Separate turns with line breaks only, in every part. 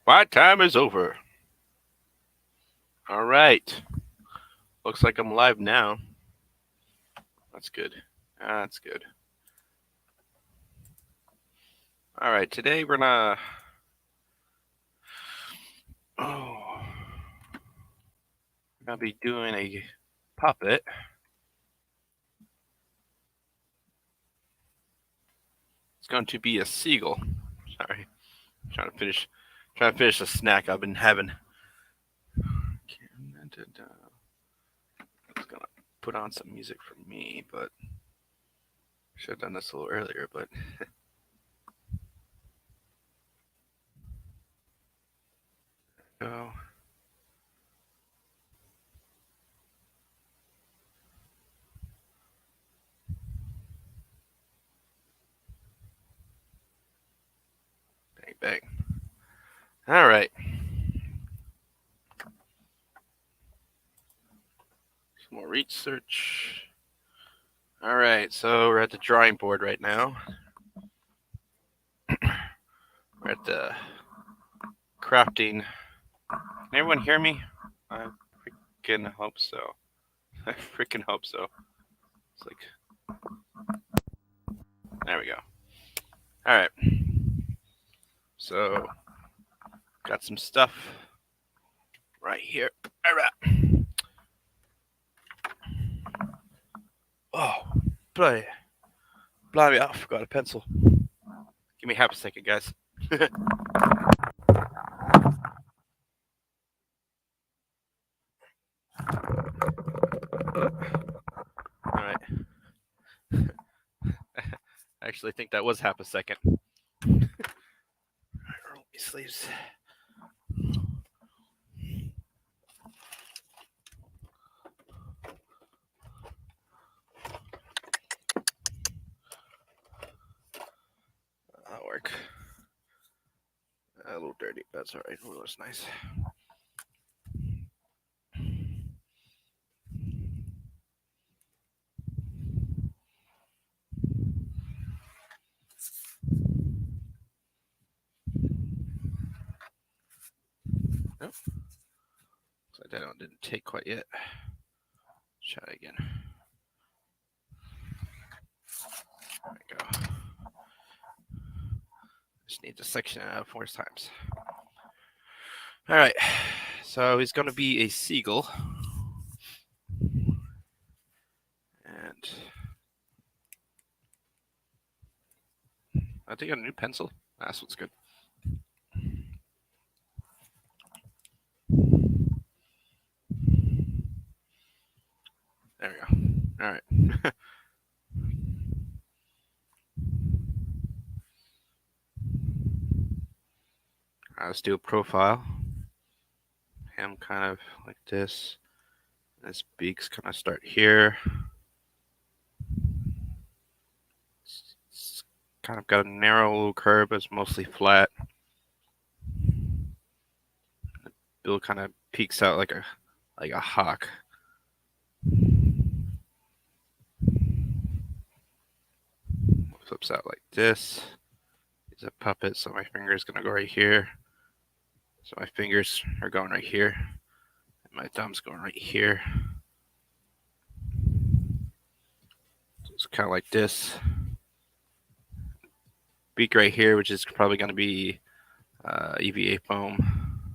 My time is over. All right. Looks like I'm live now. That's good. That's good. All right. Today oh, we're gonna be doing a puppet. It's going to be a seagull. Sorry, trying to finish a snack I've been having. I was gonna put on some music for me, but should have done this a little earlier. But go. Bang bang. All right. Some more research. All right. So we're at the drawing board right now. We're at the crafting. Can everyone hear me? I freaking hope so. I freaking hope so. It's like, there we go. All right. So, got some stuff right here. All right. Oh, bloody, blimey! I forgot a pencil. Give me half a second, guys. All right. I actually think that was half a second. Roll my sleeves. That'll work. A little dirty. That's all right. Oh, that's nice. Nope. Looks like that one didn't take quite yet. Try again. There we go. Just need to section it out 4 times. All right. So he's going to be a seagull. And I think I got a new pencil. That's what's good. There we go. All right. Let's do a profile. Him kind of like this. His beaks kind of start here. It's kind of got a narrow little curve, but it's mostly flat. The bill kind of peeks out like a hawk. Flips out like this. He's a puppet, so my finger is gonna go right here. So my fingers are going right here. And my thumb's going right here. So it's kind of like this. Beak right here, which is probably going to be EVA foam.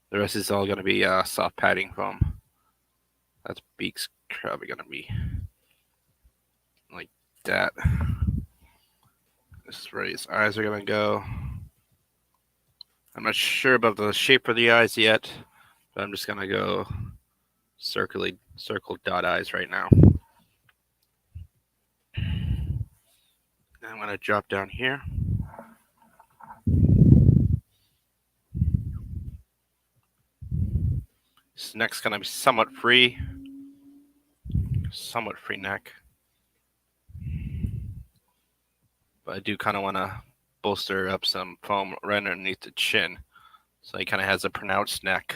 The rest is all going to be soft padding foam. That beak's probably going to be like that. This is where his eyes are going to go. I'm not sure about the shape of the eyes yet, but I'm just going to go circle dot eyes right now. And I'm going to drop down here. This neck's going to be somewhat free neck. But I do kind of want to bolster up some foam right underneath the chin. So he kind of has a pronounced neck.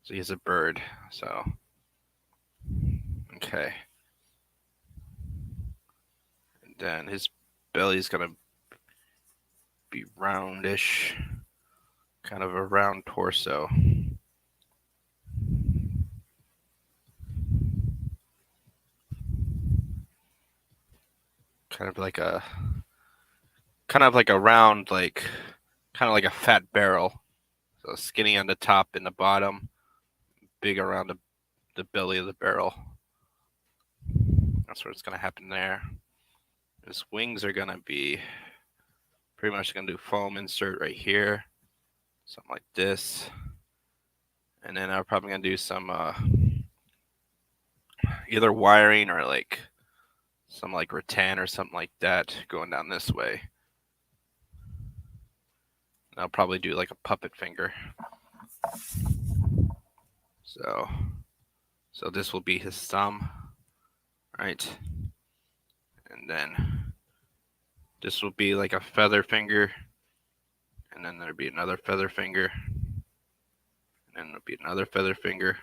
So he's a bird. So, okay. And then his belly's going to be roundish. kind of a round torso. Kind of like a round, like kind of like a fat barrel. So skinny on the top and the bottom, big around the belly of the barrel. That's what's gonna happen there. His wings are gonna be pretty much gonna do foam insert right here, something like this, and then I'm probably gonna do some either wiring or like some like rattan or something like that going down this way. And I'll probably do like a puppet finger. So this will be his thumb, right? And then this will be like a feather finger, and then there'll be another feather finger, and then there'll be another feather finger,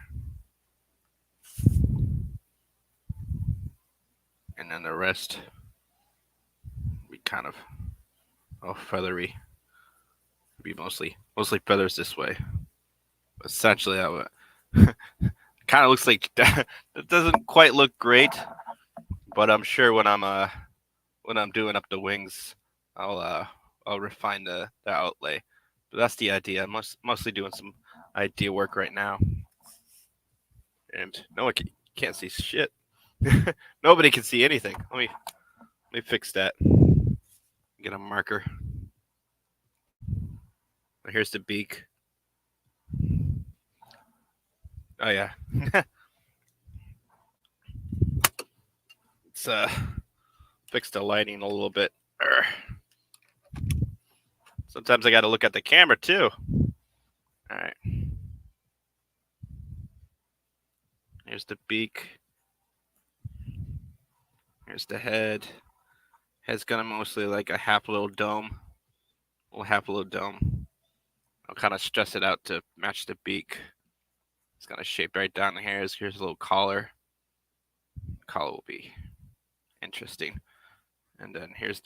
and then the rest will be kind of feathery. Be mostly feathers this way. Essentially, I would kind of looks like that. That doesn't quite look great, but I'm sure when I'm doing up the wings, I'll refine the outlay. But that's the idea. I'm mostly doing some idea work right now, and no one can't see shit. Nobody can see anything. Let me fix that. Get a marker. Here's the beak. Oh yeah. Let's fix the lighting a little bit. Sometimes I got to look at the camera too. All right. Here's the beak. Here's the head. Head's gonna mostly like a half little dome. I'll kind of stress it out to match the beak. It's gonna shape right down the hairs. Here's a little collar. Collar will be interesting. And then here's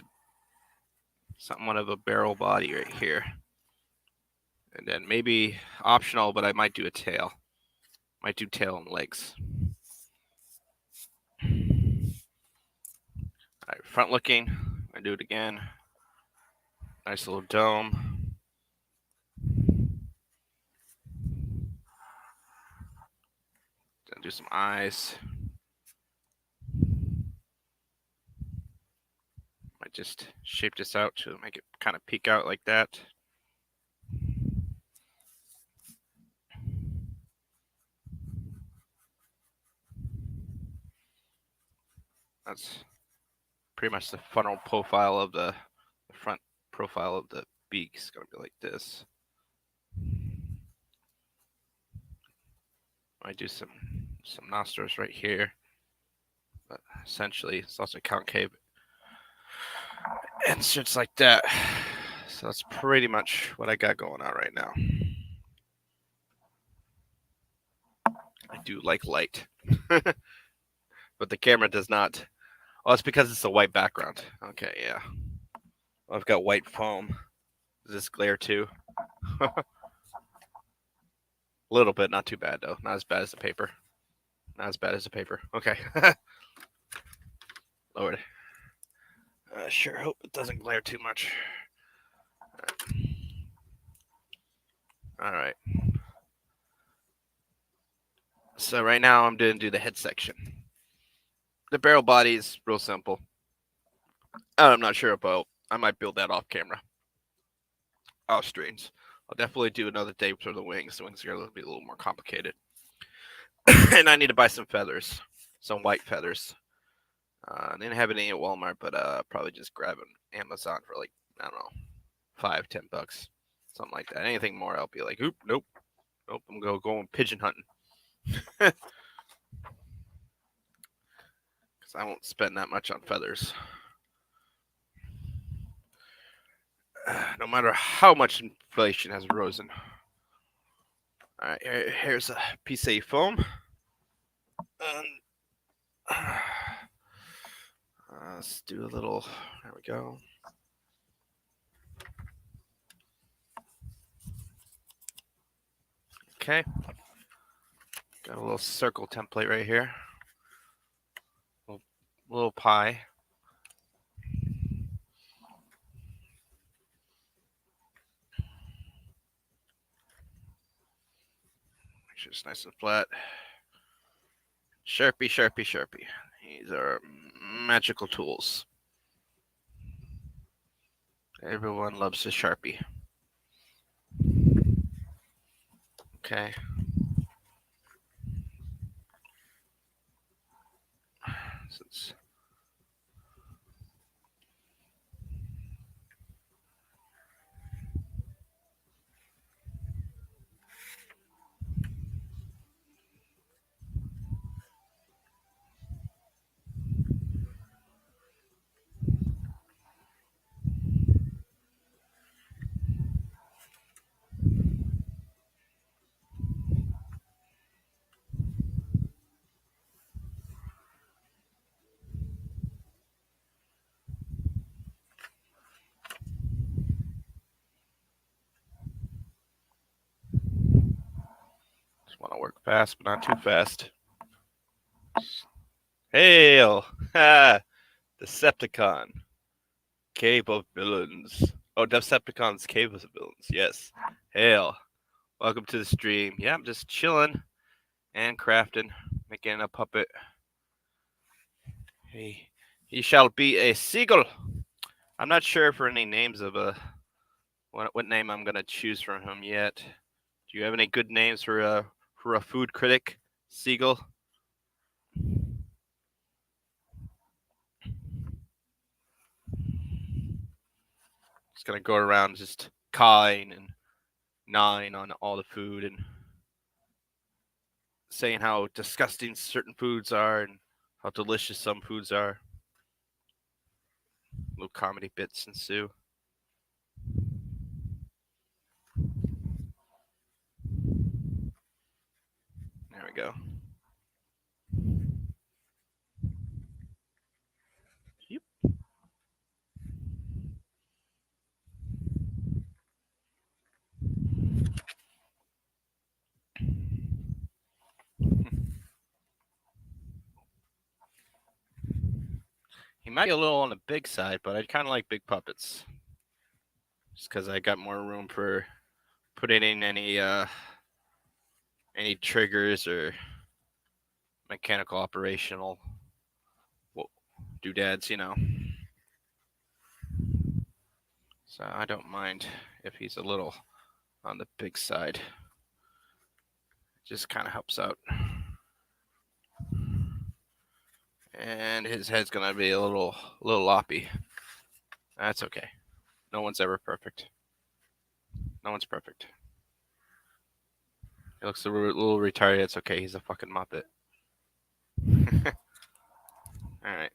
somewhat of a barrel body right here. And then maybe optional, but I might do a tail. Might do tail and legs. All right, front looking. I do it again. Nice little dome. Then do some eyes. Might just shape this out to make it kind of peek out like that. That's pretty much the frontal profile of the front profile of the beak is going to be like this. I do some nostrils right here, but essentially it's also concave inserts like that. So that's pretty much what I got going on right now. I do like light, but the camera does not. Oh, it's because it's a white background. Okay, yeah. Well, I've got white foam. Does this glare too? A little bit, not too bad though. Not as bad as the paper. Not as bad as the paper. Okay. Lord. Sure hope it doesn't glare too much. All right. So right now I'm going to do the head section. The barrel body is real simple. I'm not sure about. I might build that off camera. Off strings. I'll definitely do another day for the wings. The wings are going to be a little more complicated. And I need to buy some feathers. Some white feathers. I didn't have any at Walmart, but probably just grab an Amazon for like, I don't know, $5-10. Something like that. Anything more, I'll be like, oop, nope. Nope, I'm going pigeon hunting. Because I won't spend that much on feathers. No matter how much inflation has risen. All right, here's a piece of foam. Let's do a little. There we go. Okay. Got a little circle template right here. Little pie. Make sure it's nice and flat. Sharpie, Sharpie, Sharpie. These are magical tools. Everyone loves a Sharpie. Okay. Since just want to work fast, but not too fast. Hail! Ha! Decepticon. Cave of Villains. Oh, Decepticon's Cave of Villains. Yes. Hail. Welcome to the stream. Yeah, I'm just chilling and crafting, making a puppet. He shall be a seagull. I'm not sure for any names of what name I'm gonna choose from him yet. Do you have any good names for a food critic, Seagull? Just gonna go around just cawing and gnawing on all the food and saying how disgusting certain foods are and how delicious some foods are. Little comedy bits ensue. There we go. Yep. He might be a little on the big side, but I kind of like big puppets. Just because I got more room for putting in any triggers or mechanical operational doodads, you know. So I don't mind if he's a little on the big side. It just kind of helps out. And his head's gonna be a little loppy. That's okay. No one's ever perfect. No one's perfect. He looks a little retarded. It's okay. He's a fucking muppet. All right.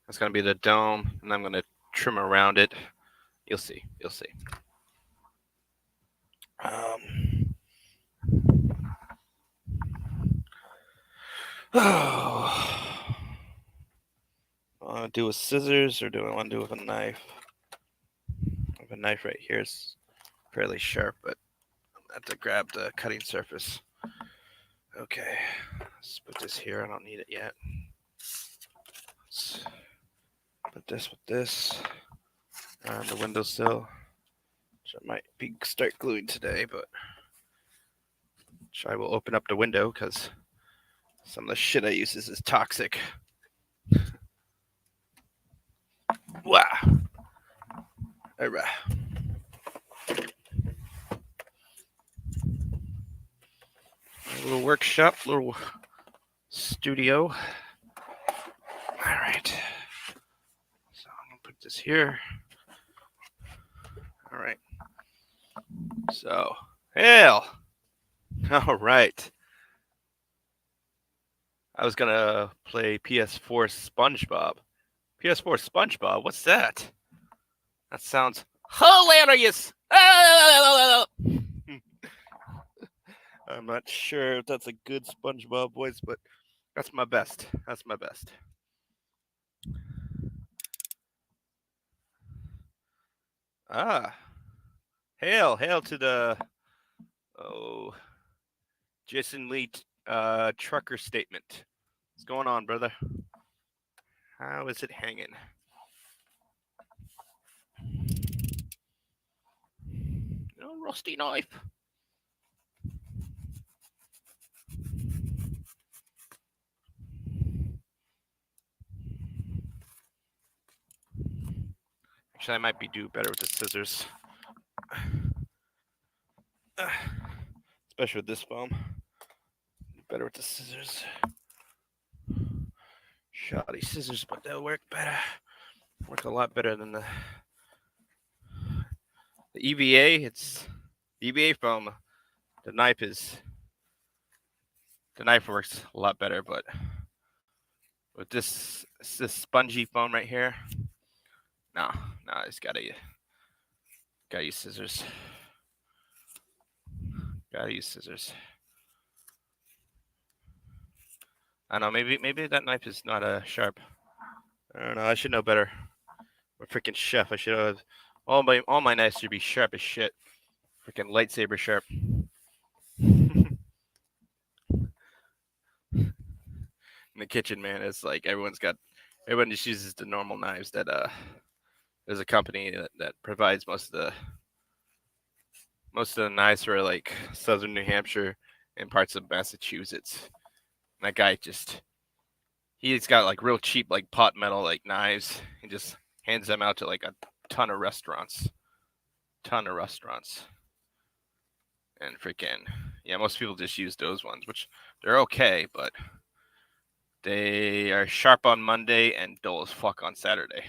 That's gonna be the dome, and I'm gonna trim around it. You'll see. You'll see. Oh. Want to do with scissors or do I want to do with a knife? I have a knife right here. It's fairly sharp, but I have to grab the cutting surface. Okay, let's put this here. I don't need it yet. Let's put this with this on the windowsill, which I might start gluing today, but I will open up the window because some of the shit I use is toxic. Wow. All right. A little workshop, little studio. All right. So I'm gonna put this here. All right. So, hail. All right. I was gonna play PS4 SpongeBob. PS4 SpongeBob. What's that? That sounds hilarious. I'm not sure if that's a good SpongeBob voice, but that's my best. That's my best. Ah. Hail to the Jason Lee trucker statement. What's going on, brother? How is it hanging? Rusty knife. Actually, I might be do better with the scissors. Especially with this foam. Better with the scissors. Shoddy scissors, but they'll work better. Work a lot better than the EVA. It's EVA foam. The knife works a lot better, but with this spongy foam right here, no, it's gotta use scissors. Gotta use scissors. I don't know, maybe that knife is not sharp. I don't know. I should know better. I'm a freaking chef. I should have all my knives should be sharp as shit. Freaking lightsaber sharp. In the kitchen, man, it's like everyone just uses the normal knives that there's a company that provides most of the knives for like southern New Hampshire and parts of Massachusetts. And that guy he's got like real cheap like pot metal like knives. He just hands them out to like a ton of restaurants. And freaking most people just use those ones, which they're okay, but they are sharp on Monday and dull as fuck on Saturday.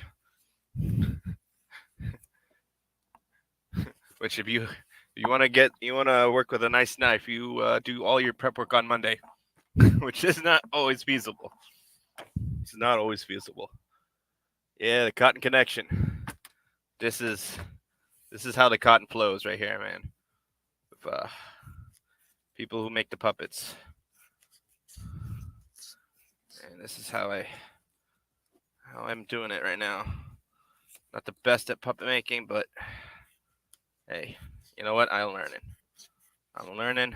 Which if you want to work with a nice knife, you do all your prep work on Monday, which is not always feasible. It's not always feasible. Yeah, the cotton connection. This is how the cotton flows right here, man. With, people who make the puppets. And this is how I'm doing it right now. Not the best at puppet making, but hey, you know what? I'm learning. I'm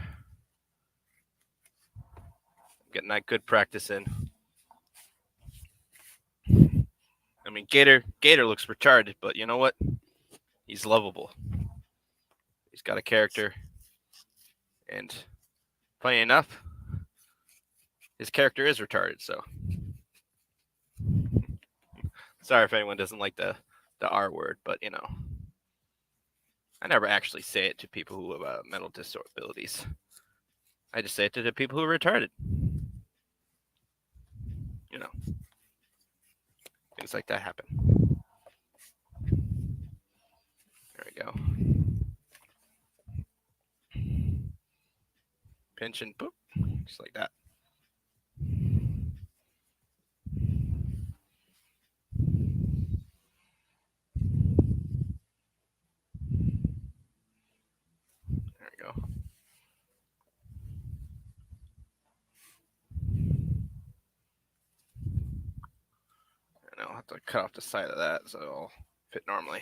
getting that good practice in. I mean, Gator looks retarded, but you know what? He's lovable. He's got a character, and funny enough, his character is retarded. So, sorry if anyone doesn't like the R word, but I never actually say it to people who have mental disabilities. I just say it to the people who are retarded. Things like that happen. There we go. Pinch and boop, just like that. There we go. And I'll have to cut off the side of that so it'll fit normally.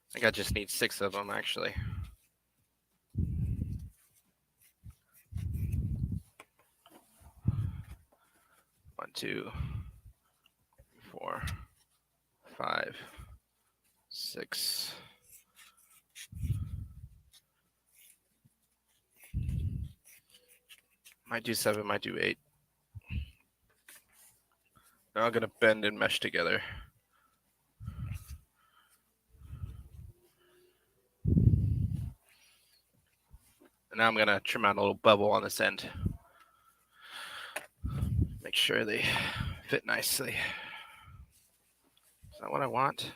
I think I just need 6 of them actually. 1, 2, 4, 5, 6. Might do 7, might do 8. They're all gonna bend and mesh together. And now I'm gonna trim out a little bevel on this end. Make sure they fit nicely. Is that what I want?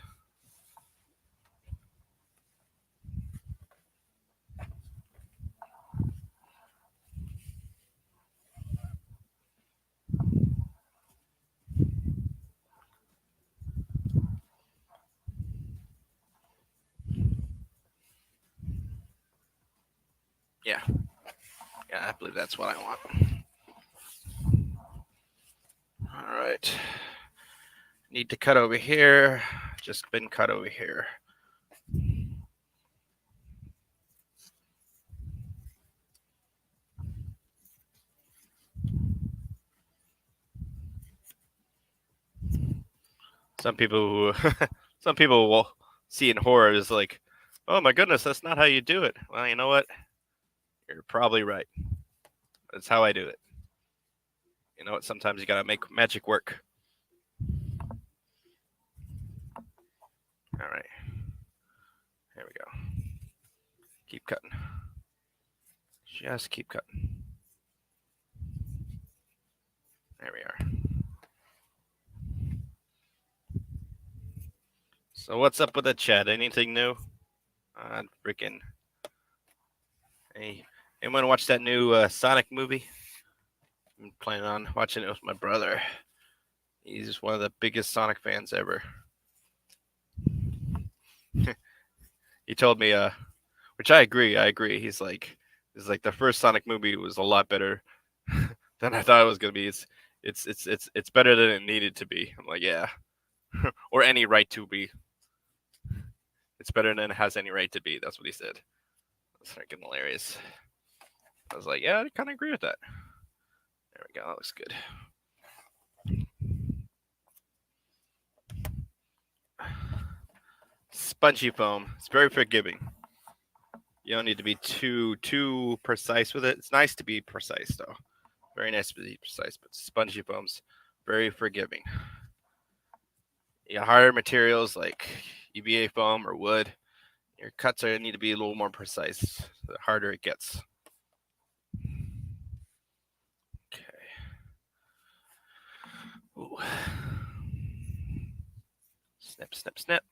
Yeah. Yeah, I believe that's what I want. All right. Need to cut over here. Just been cut over here. Some people who some people will see in horror is like, oh my goodness, that's not how you do it. Well, you know what? You're probably right. That's how I do it. You know what? Sometimes you gotta make magic work. All right. Here we go. Keep cutting. Just keep cutting. There we are. So what's up with the chat? Anything new? Freaking. Hey, anyone watch that new Sonic movie? I'm planning on watching it with my brother. He's one of the biggest Sonic fans ever. He told me, which I agree. He's like the first Sonic movie was a lot better than I thought it was gonna be. It's better than it needed to be. I'm like, yeah, or any right to be. It's better than it has any right to be. That's what he said. That's freaking hilarious. I was like, yeah, I kind of agree with that. There we go. That looks good. Spongy foam. It's very forgiving. You don't need to be too precise with it. It's nice to be precise though. Very nice to be precise, but spongy foam's very forgiving. You got harder materials like EVA foam or wood. Your cuts are need to be a little more precise. The harder it gets. Okay. Ooh. Snip, snip, snip.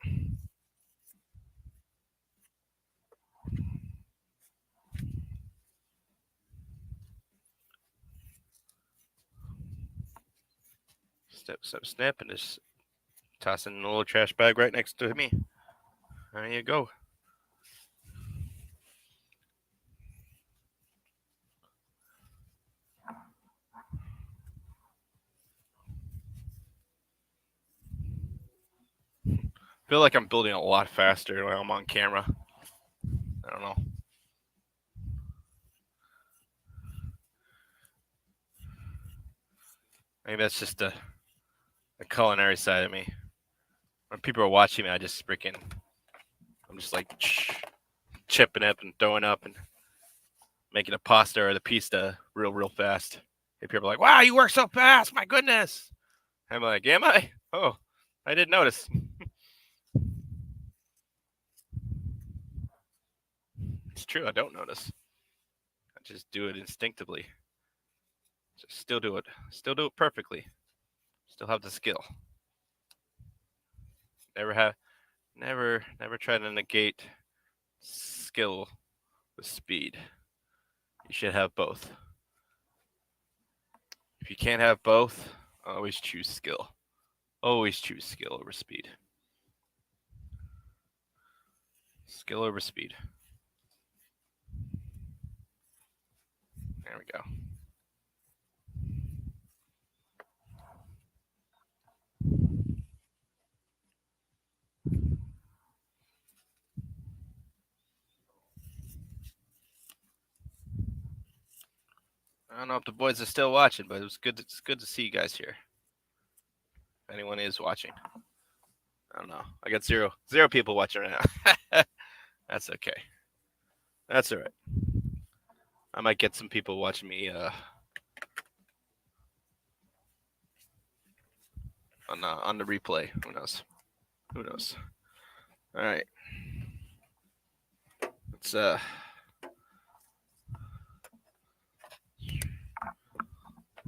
Snip, snip, snip, and just toss in a little trash bag right next to me. There you go. I feel like I'm building a lot faster when I'm on camera. I don't know. Maybe that's just the culinary side of me. When people are watching me, I'm just like chipping up and throwing up and making a pasta or the pista real fast. And people are like, wow, you work so fast. My goodness. I'm like, am I? Oh, I didn't notice. It's true. I don't notice. I just do it instinctively. Just still do it. Still do it perfectly. Still have the skill. Never try to negate skill with speed. You should have both. If you can't have both, always choose skill. Always choose skill over speed. Skill over speed. There we go. I don't know if the boys are still watching, but it's good to see you guys here. If anyone is watching. I don't know. I got zero people watching right now. That's okay. That's all right. I might get some people watching me on the replay. Who knows? Who knows? All right.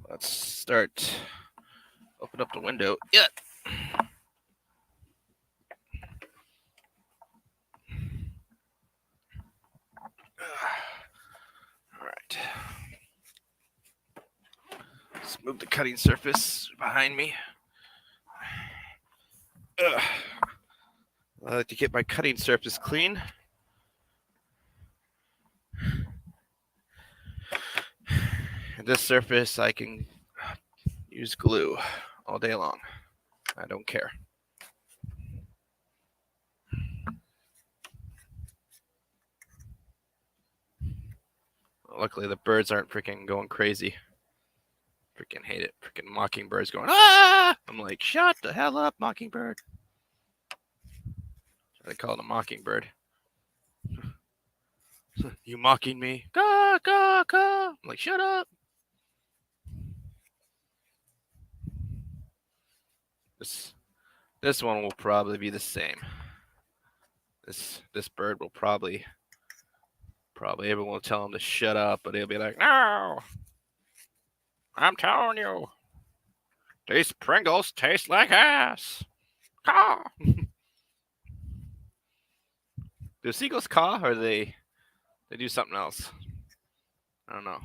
Let's start. Open up the window. Yeah. All right. Let's move the cutting surface behind me. I like to get my cutting surface clean. This surface, I can use glue all day long. I don't care. Luckily, the birds aren't freaking going crazy. Freaking hate it. Freaking mockingbirds going, ah! I'm like, shut the hell up, mockingbird. They call it a mockingbird. You mocking me? Caw, caw, caw. I'm like, shut up. This one will probably be the same. This bird will probably everyone will tell him to shut up, but he'll be like, no, I'm telling you, these Pringles taste like ass. Caw. Do seagulls caw, or they do something else? I don't know.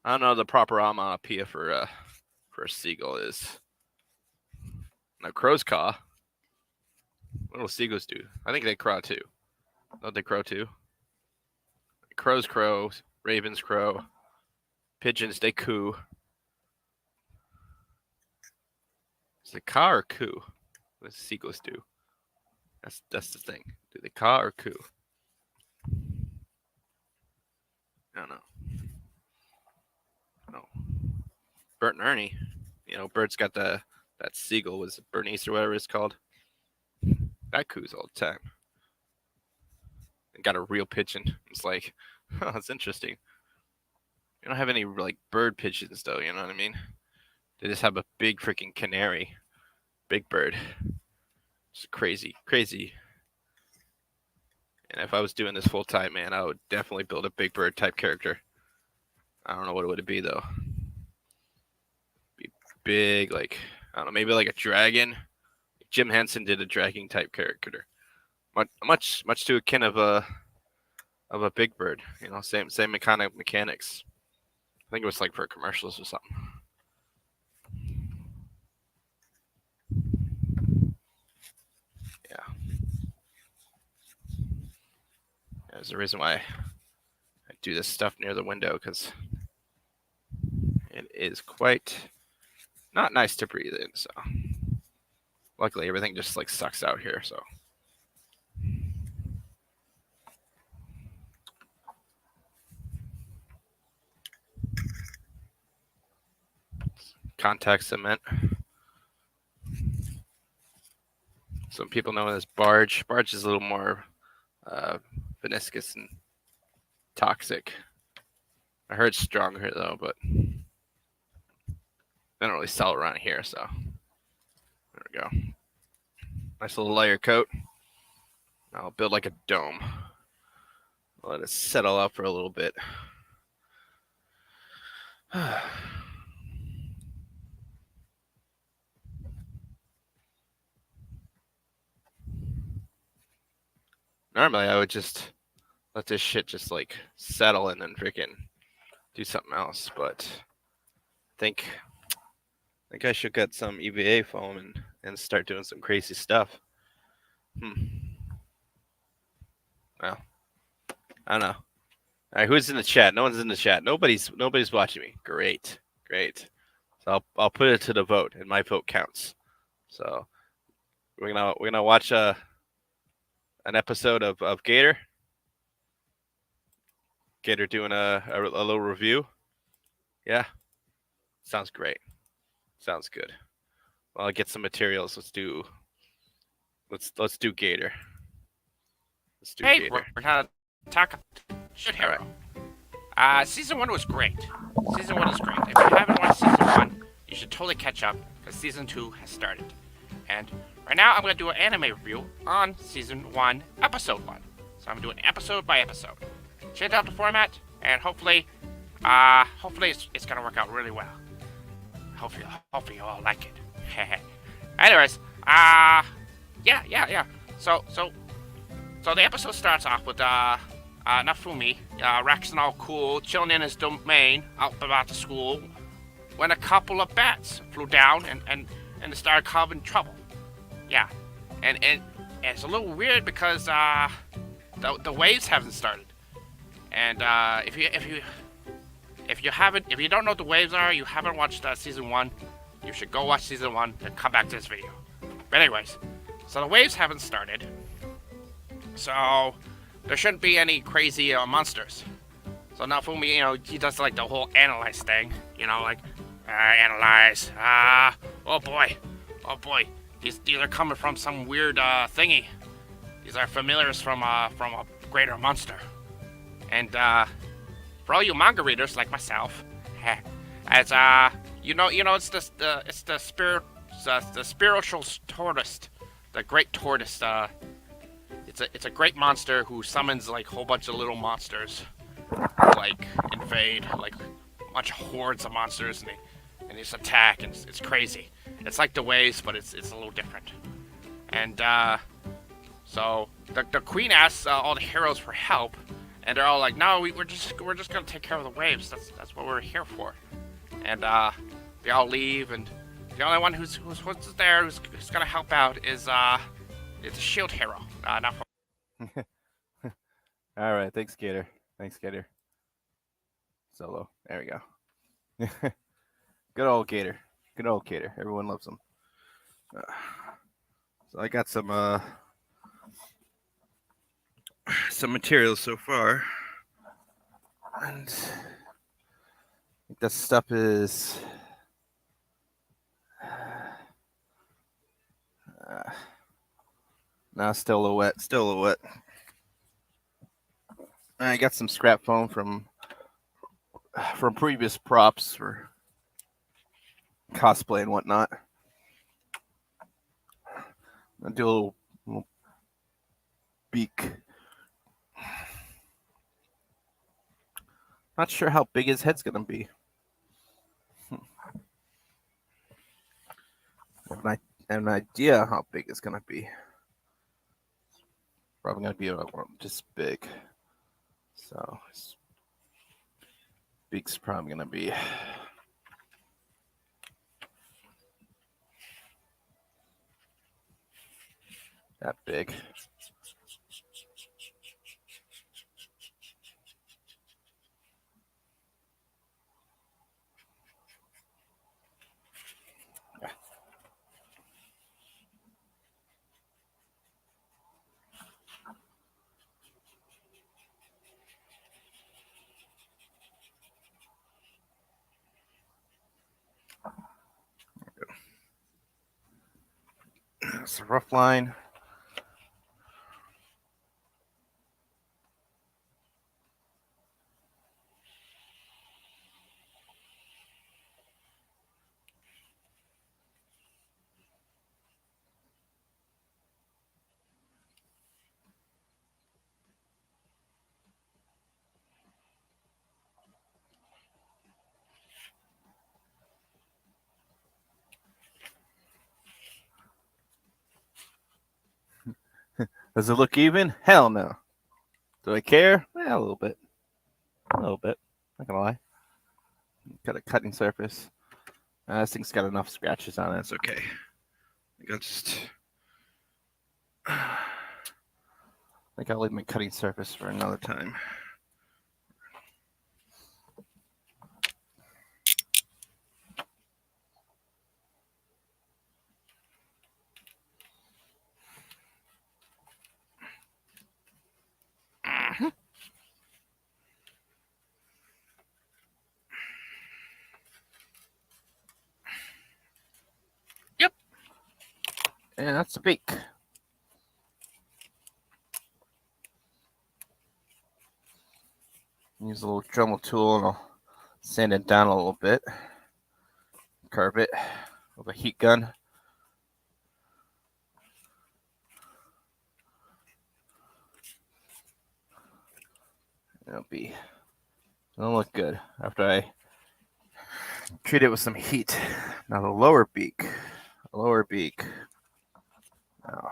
I don't know the proper onomatopoeia for a seagull is. Now crows caw. What do seagulls do? I think they crow too. Don't they crow too? Crows crow, ravens crow, pigeons they coo. Is it caw or coo? What do seagulls do? That's the thing. Do they caw or coo? I don't know. No. Bert and Ernie. You know, Bert's got that seagull, was it Bernice or whatever it's called? That coos all the time. And got a real pigeon. It's like, oh, that's interesting. You don't have any like bird pigeons though, you know what I mean? They just have a big freaking canary. Big bird. It's crazy. Crazy. And if I was doing this full time, man, I would definitely build a big bird type character. I don't know what it would be though. Be big, like, I don't know, maybe like a dragon. Jim Henson did a dragon type character. Much to akin of a big bird, you know, same kind of mechanics. I think it was like for commercials or something. Yeah. There's a reason why I do this stuff near the window, because it is quite not nice to breathe in. So luckily everything just like sucks out here. So contact cement. Some people know it as barge. Barge is a little more viscous and toxic. I heard stronger though, but they don't really sell around here. So there we go. Nice little layer coat. I'll build like a dome. I'll let it settle up for a little bit. Normally I would just let this shit just like settle and then freaking do something else, but I think I should get some EVA foam and start doing some crazy stuff. Well, I don't know. All right, who's in the chat? No one's in the chat. Nobody's watching me. Great. So I'll put it to the vote, and my vote counts. So we're gonna watch an episode of Gator. Gator doing a little review. Yeah, sounds great. Sounds good. Well, I'll get some materials. Let's do Gator.
Hey,
Gator.
we're gonna talk shit here. Right. Season 1 was great. Season 1 is great. If you haven't watched Season 1, you should totally catch up, because Season 2 has started. And right now, I'm gonna do an anime review on Season 1, Episode 1. So I'm doing episode by episode. Check out the format, and hopefully it's gonna work out really well. Hopefully you all like it. Anyways, yeah. So the episode starts off with Nafumi, Rex and all cool, chilling in his domain out about the school, when a couple of bats flew down and they started causing trouble. Yeah, and it's a little weird because the waves haven't started, and if if you don't know what the waves are, you haven't watched season 1, you should go watch season 1, then come back to this video. But anyways, so the waves haven't started, so there shouldn't be any crazy monsters. So now Fumi, he does like the whole analyze thing, like analyze. Oh boy, these are coming from some weird thingy. These are familiars from a greater monster. And for all you manga readers like myself, as it's the spiritual tortoise, the great tortoise. It's a great monster who summons like a whole bunch of little monsters, like invade like a bunch of hordes of monsters, and they just attack, and it's crazy. It's like the waves, but it's a little different. And so the queen asks all the heroes for help, and they're all like, "No, we're just gonna take care of the waves. That's what we're here for." And they all leave, and the only one who's there who's gonna help out is it's a shield hero. Not
All right, thanks, Gator. Solo. There we go. Good old Gator. Everyone loves him. So I got some materials so far, and I think that stuff is nah, still a little wet. I got some scrap foam from previous props for cosplay and whatnot. I'll do a little beak. Not sure how big his head's gonna be. I have an idea how big it's gonna be. Probably gonna be about just big. So his beak's probably gonna be that big. It's a rough line. Does it look even? Hell no. Do I care? Yeah, a little bit. Not gonna lie. Got a cutting surface. This thing's got enough scratches on it. It's okay. I think I'll leave my cutting surface for another time. Yep. And that's the beak. Use a little Dremel tool and I'll sand it down a little bit. Curve it with a heat gun. It'll look good after I treat it with some heat. Now the lower beak. Now,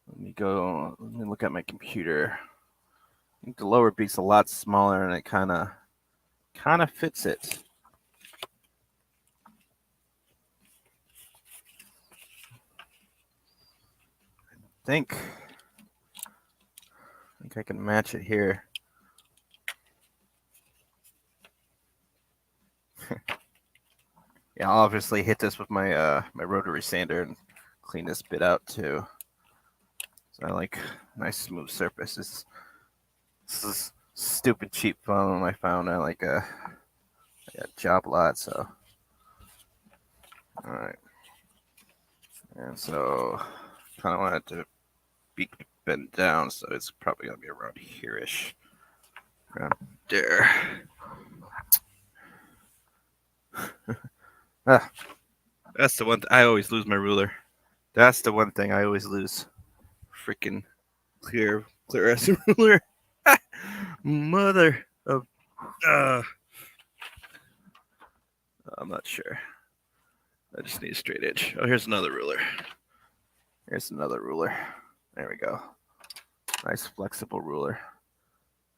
let me look at my computer. I think the lower beak's a lot smaller and it kind of fits it. I think I can match it here. Yeah, I'll obviously hit this with my my rotary sander and clean this bit out too. So I like nice smooth surfaces. This is stupid cheap foam I found. I got job lot, so all right. And so kind of want it to be bent down, so it's probably gonna be around here-ish, around there. Ah, that's the one. I always lose my ruler. That's the one thing I always lose. Freaking clear as a ruler. Mother of. I'm not sure. I just need a straight edge. Oh, here's another ruler. Here's another ruler. There we go. Nice flexible ruler.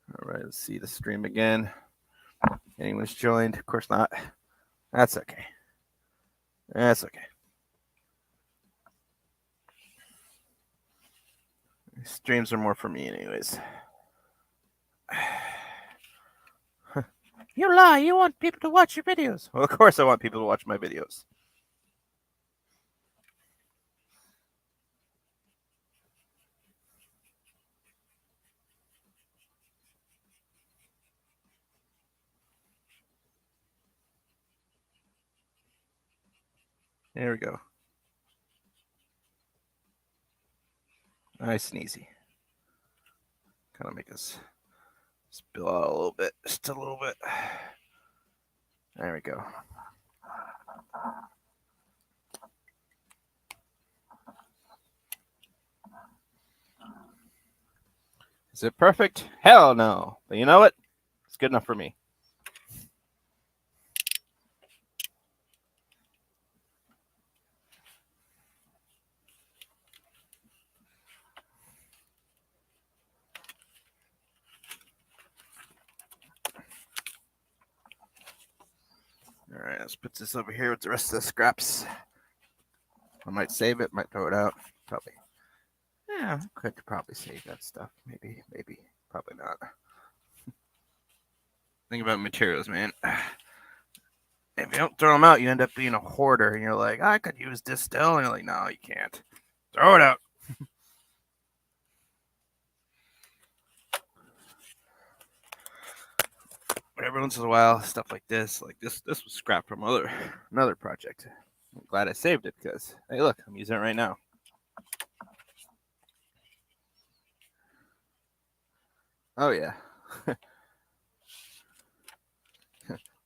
All right, let's see the stream again. Anyone's joined? Of course not. That's okay. That's okay. Streams are more for me, anyways. You lie. You want people to watch your videos. Well, of course I want people to watch my videos. There we go. Nice and easy. Kind of make us spill out a little bit. Just a little bit. There we go. Is it perfect? Hell no. But you know what? It's good enough for me. All right, let's put this over here with the rest of the scraps. I might save it, might throw it out. Probably. Yeah, could probably save that stuff. Maybe, probably not. Think about materials, man. If you don't throw them out, you end up being a hoarder, and you're like, I could use this still, and you're like, no, you can't. Throw it out. But every once in a while, stuff like this was scrapped from another project. I'm glad I saved it because hey, look, I'm using it right now. Oh yeah.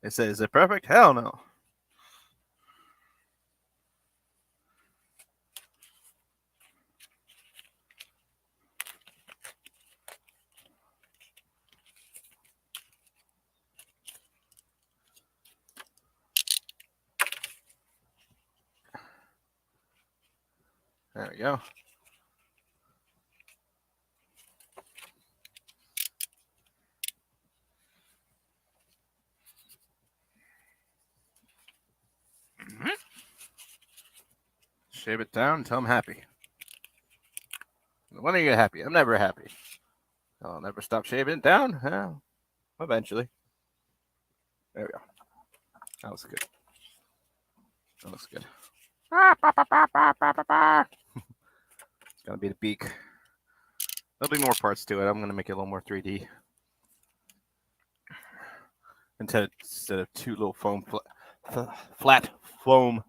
They say, is it perfect? Hell no. There we go.
Mm-hmm.
Shave it down until I'm happy. When are you happy? I'm never happy. I'll never stop shaving it down. Well, eventually. There we go. That was good. That looks good. It's gonna be the beak. There'll be more parts to it. I'm gonna make it a little more 3D. Instead of two little flat foam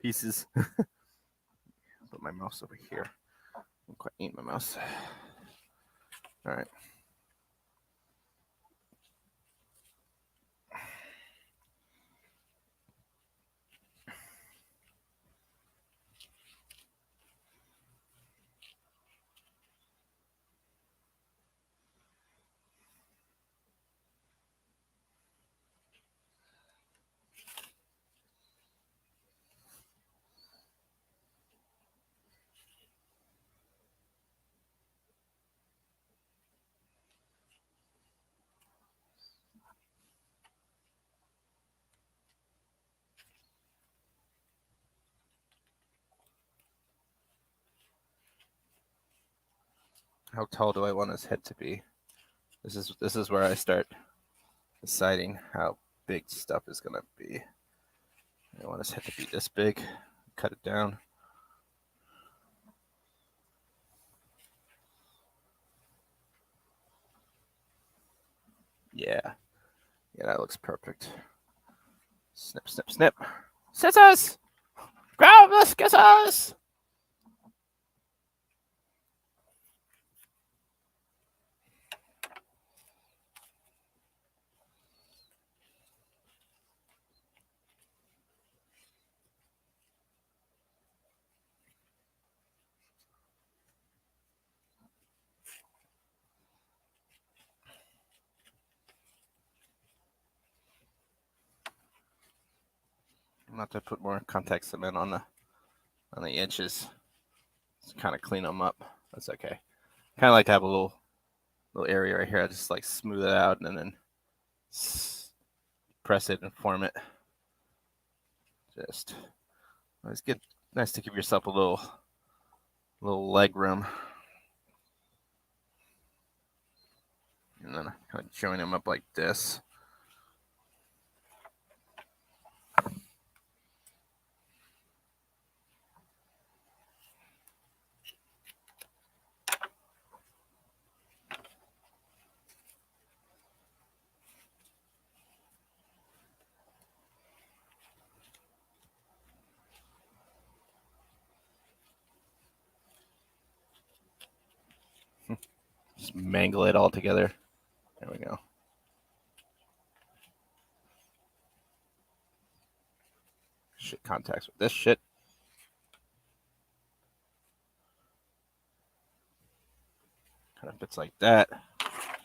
pieces. Put my mouse over here. I don't quite need my mouse. All right. How tall do I want his head to be? This is where I start deciding how big stuff is gonna be. I want this head to be this big. Cut it down. Yeah, that looks perfect. Snip, snip, snip. Scissors! Grab the scissors! I'm going to have to put more contact cement on the edges. Just kind of clean them up. That's okay. Kind of like to have a little area right here. I just like smooth it out and then press it and form it. Just it's good. Nice to give yourself a little leg room. And then kind of join them up like this. Just mangle it all together. There we go. Shit contacts with this shit. Kind of fits like that.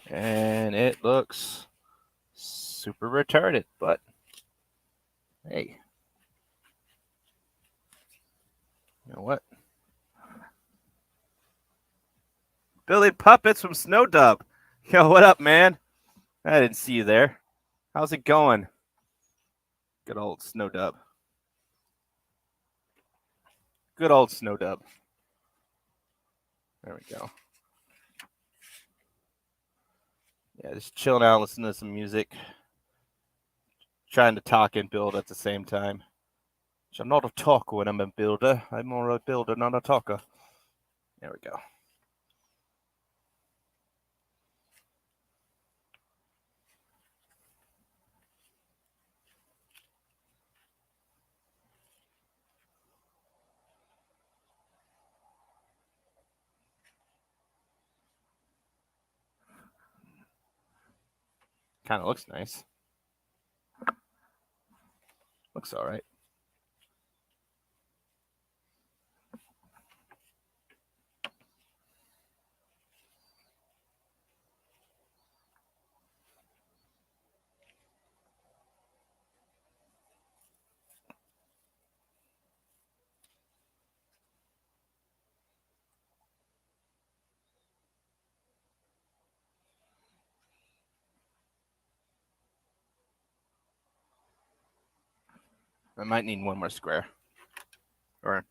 And it looks super retarded, but hey. You know what? Billy Puppets from Snowdub. Yo, what up, man? I didn't see you there. How's it going? Good old Snowdub. Good old Snowdub. There we go. Yeah, just chilling out, listening to some music. Trying to talk and build at the same time. I'm not a talker when I'm a builder. I'm more a builder, not a talker. There we go. Kind of looks nice. Looks all right. I might need one more square. Or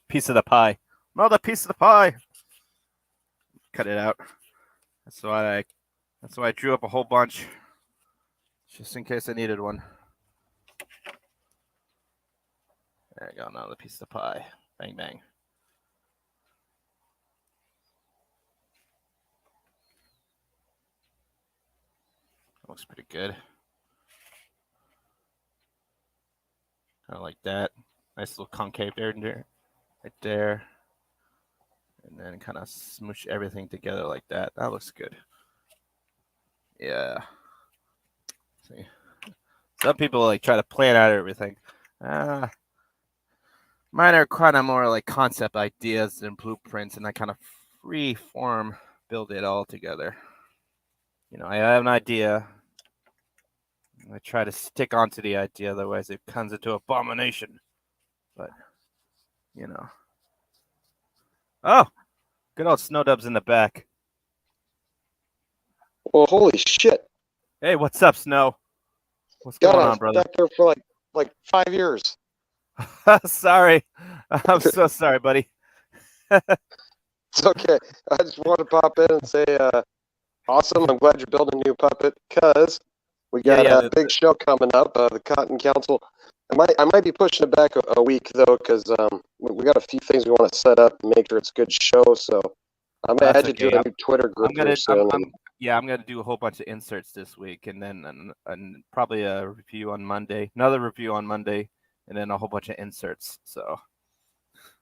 piece of the pie. Another piece of the pie. Cut it out. That's why I drew up a whole bunch. Just in case I needed one. There you go, another piece of the pie. Bang bang. Looks pretty good. Kind of like that. Nice little concave there, right there. And then kind of smoosh everything together like that. That looks good. Yeah. See, some people like try to plan out everything. Mine are kind of more like concept ideas and blueprints, and I kind of free form build it all together. You know, I have an idea. I try to stick onto the idea, otherwise it comes into abomination. But, you know. Oh, good old Snowdub's in the back.
Well, holy shit.
Hey, what's up, Snow? What's going on, brother?
Back there for like 5 years.
Sorry. I'm so sorry, buddy.
It's okay. I just want to pop in and say, awesome. I'm glad you're building a new puppet, because We got
yeah,
a big show coming up. The Cotton Council. I might be pushing it back a week though, because we got a few things we want to set up and make sure it's a good show. So I'm gonna
That's
add you
okay.
to a new Twitter group here soon.
I'm gonna do a whole bunch of inserts this week, and then and probably a review on Monday, another review on Monday, and then a whole bunch of inserts. So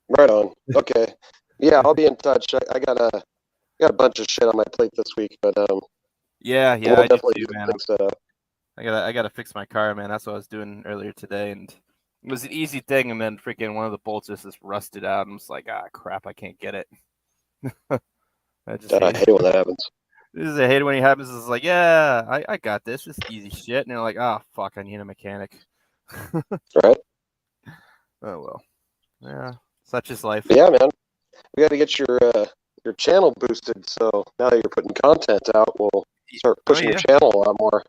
Right on. Okay. Yeah, I'll be in touch. I got a bunch of shit on my plate this week, but
yeah,
we'll
I do
definitely
too,
get
man.
things set up.
I gotta fix my car, man. That's what I was doing earlier today, and it was an easy thing, and then freaking one of the bolts just rusted out. I'm just like, crap, I can't get it. I just
I hate it when that happens.
I hate it when it happens. It's like, yeah, I got this. This is easy shit. And they're like, oh fuck, I need a mechanic.
Right?
Oh well. Yeah, such is life.
Yeah, man. We got to get your channel boosted. So now that you're putting content out, we'll start pushing your channel a lot more.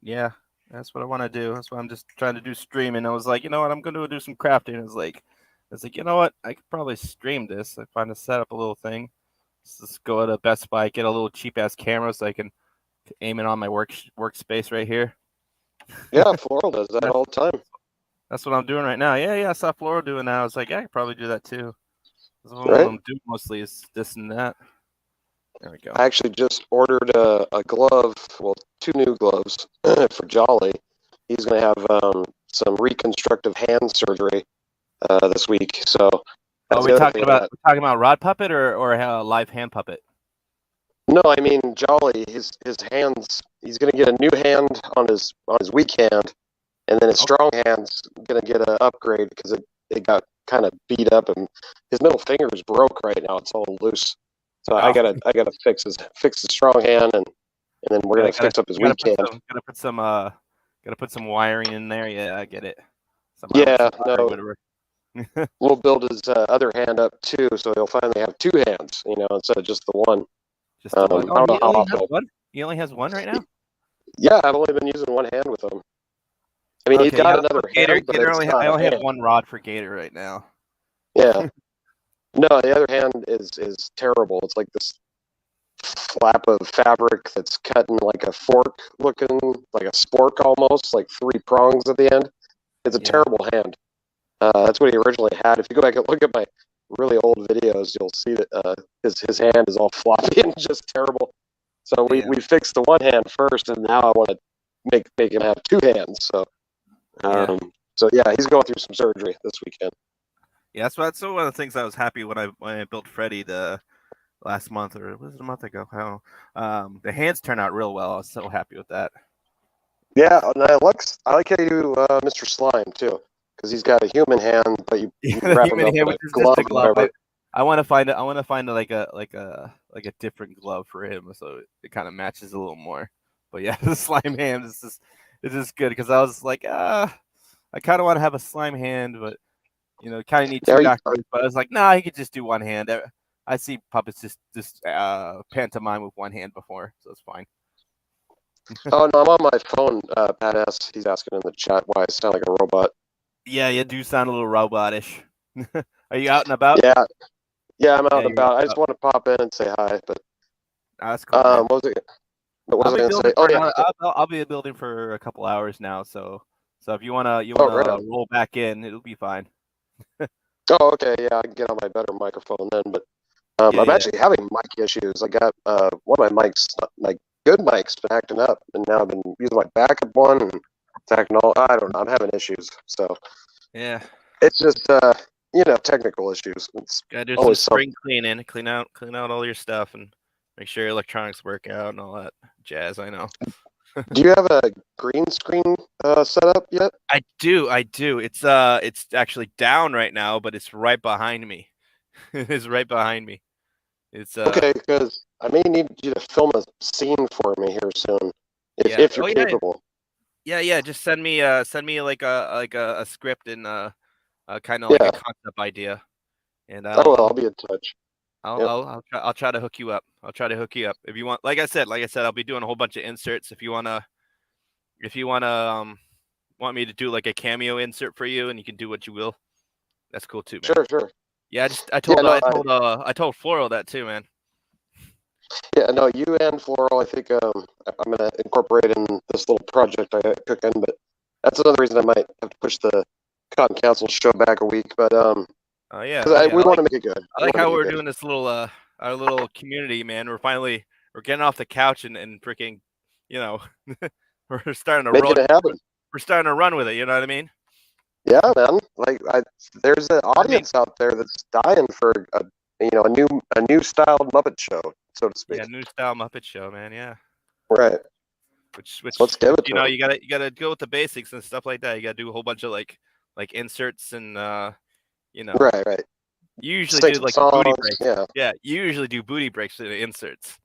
Yeah, that's what I want to do. That's why I'm just trying to do streaming. I was like, you know what, I'm going to do some crafting. It's like, you know what, I could probably stream this. I find to set up a little thing. Just go to Best Buy, get a little cheap ass camera so I can aim it on my workspace right here.
Yeah, Floral does that all the time.
That's what I'm doing right now. Yeah, I saw Floral doing that. I was like, I could probably do that too. That's what
Right?
I'm doing mostly is this and that. There we go.
I actually just ordered a glove, well, 2 new gloves for Jolly. He's going to have some reconstructive hand surgery this week. So
Are
that's
we
the other
talking
thing
about rod puppet or a live hand puppet?
No, I mean Jolly. His hands. He's going to get a new hand on his weak hand, and then his strong hand's going to get an upgrade because it got kind of beat up, and his middle finger is broke right now. It's all loose. So I gotta fix his strong hand, and then we're gonna fix up his weak hand.
Gotta put some wiring in there. Yeah, I get it.
We'll build his other hand up too, so he'll finally have 2 hands, instead of just the one.
Just the one.
I don't know how often.
He only has one right now.
Yeah, I've only been using one hand with him. I mean, he's got another hand, but
I only have one rod for Gator right now.
Yeah. No, the other hand is terrible. It's like this flap of fabric that's cut in like a fork looking, like a spork almost, like 3 prongs at the end. It's a terrible hand. That's what he originally had. If you go back and look at my really old videos, you'll see that his hand is all floppy and just terrible. So we fixed the one hand first, and now I want to make him have 2 hands. So he's going through some surgery this weekend.
Yeah, that's one of the things I was happy when I built Freddy the last month, or was it a month ago? I don't know. The hands turned out real well. I was so happy with that.
Yeah, and I like how you do Mr. Slime too, because he's got a human hand, but you wrap him up in a glove.
I want to find like a different glove for him, so it kind of matches a little more. But yeah, the slime hand is just good because I was like, I kind of want to have a slime hand, but kind of need 2 doctors. But I was like, nah, he could just do one hand. I see puppets just pantomime with one hand before, so it's fine.
Oh no, I'm on my phone, badass. He's asking in the chat why I sound like a robot.
Yeah, you do sound a little robotish. Are you out and about?
Yeah, I'm out and about. I just want to pop in and say hi, but
that's cool.
What was I going to say? Oh yeah,
I'll be in the building for a couple hours now, so if you wanna roll back in, it'll be fine.
Oh, okay, yeah, I can get on my better microphone then. But I'm actually having mic issues. I got one of my mics, my good mic's been acting up, and now I've been using my backup one and it's acting all. I don't know. I'm having issues. So
yeah,
it's just technical issues.
Gotta do some spring cleaning, clean out all your stuff, and make sure your electronics work out and all that jazz. I know.
Do you have a green screen set up yet?
I do. It's actually down right now, but it's right behind me. It's right behind me. It's
okay, because I may need you to film a scene for me here soon, if you're capable.
Yeah. Just send me like a script and kind of like a concept idea, and
I'll be in touch.
I'll try to hook you up. If you want. Like I said, I'll be doing a whole bunch of inserts. If you wanna want me to do like a cameo insert for you, and you can do what you will, that's cool too, man.
Sure.
Yeah, I told Floral that too, man.
Yeah, no, you and Floral, I think I'm gonna incorporate in this little project I cook in, but that's another reason I might have to push the Cotton Council show back a week. But
Oh yeah,
'cause
oh yeah.
we want to make it good.
I
We
like
want to
how
make
we're
it good.
doing this little our little community, man. We're getting off the couch and freaking, you know, we're starting to
Making
roll.
it happen.
We're starting to run with it. You know what I mean?
Yeah, man. Like, there's an
I mean,
audience out there that's dying for a new styled Muppet show, so to speak.
yeah, new style Muppet Show, man. Yeah,
Right.
which
So let's give it
you
to
know
'em.
you gotta go with the basics and stuff like that. You gotta do a whole bunch of like inserts and you know,
Right, right.
you usually
Sing
do
some
like the booty
songs.
breaks.
Yeah.
Yeah, you usually do booty breaks to the inserts.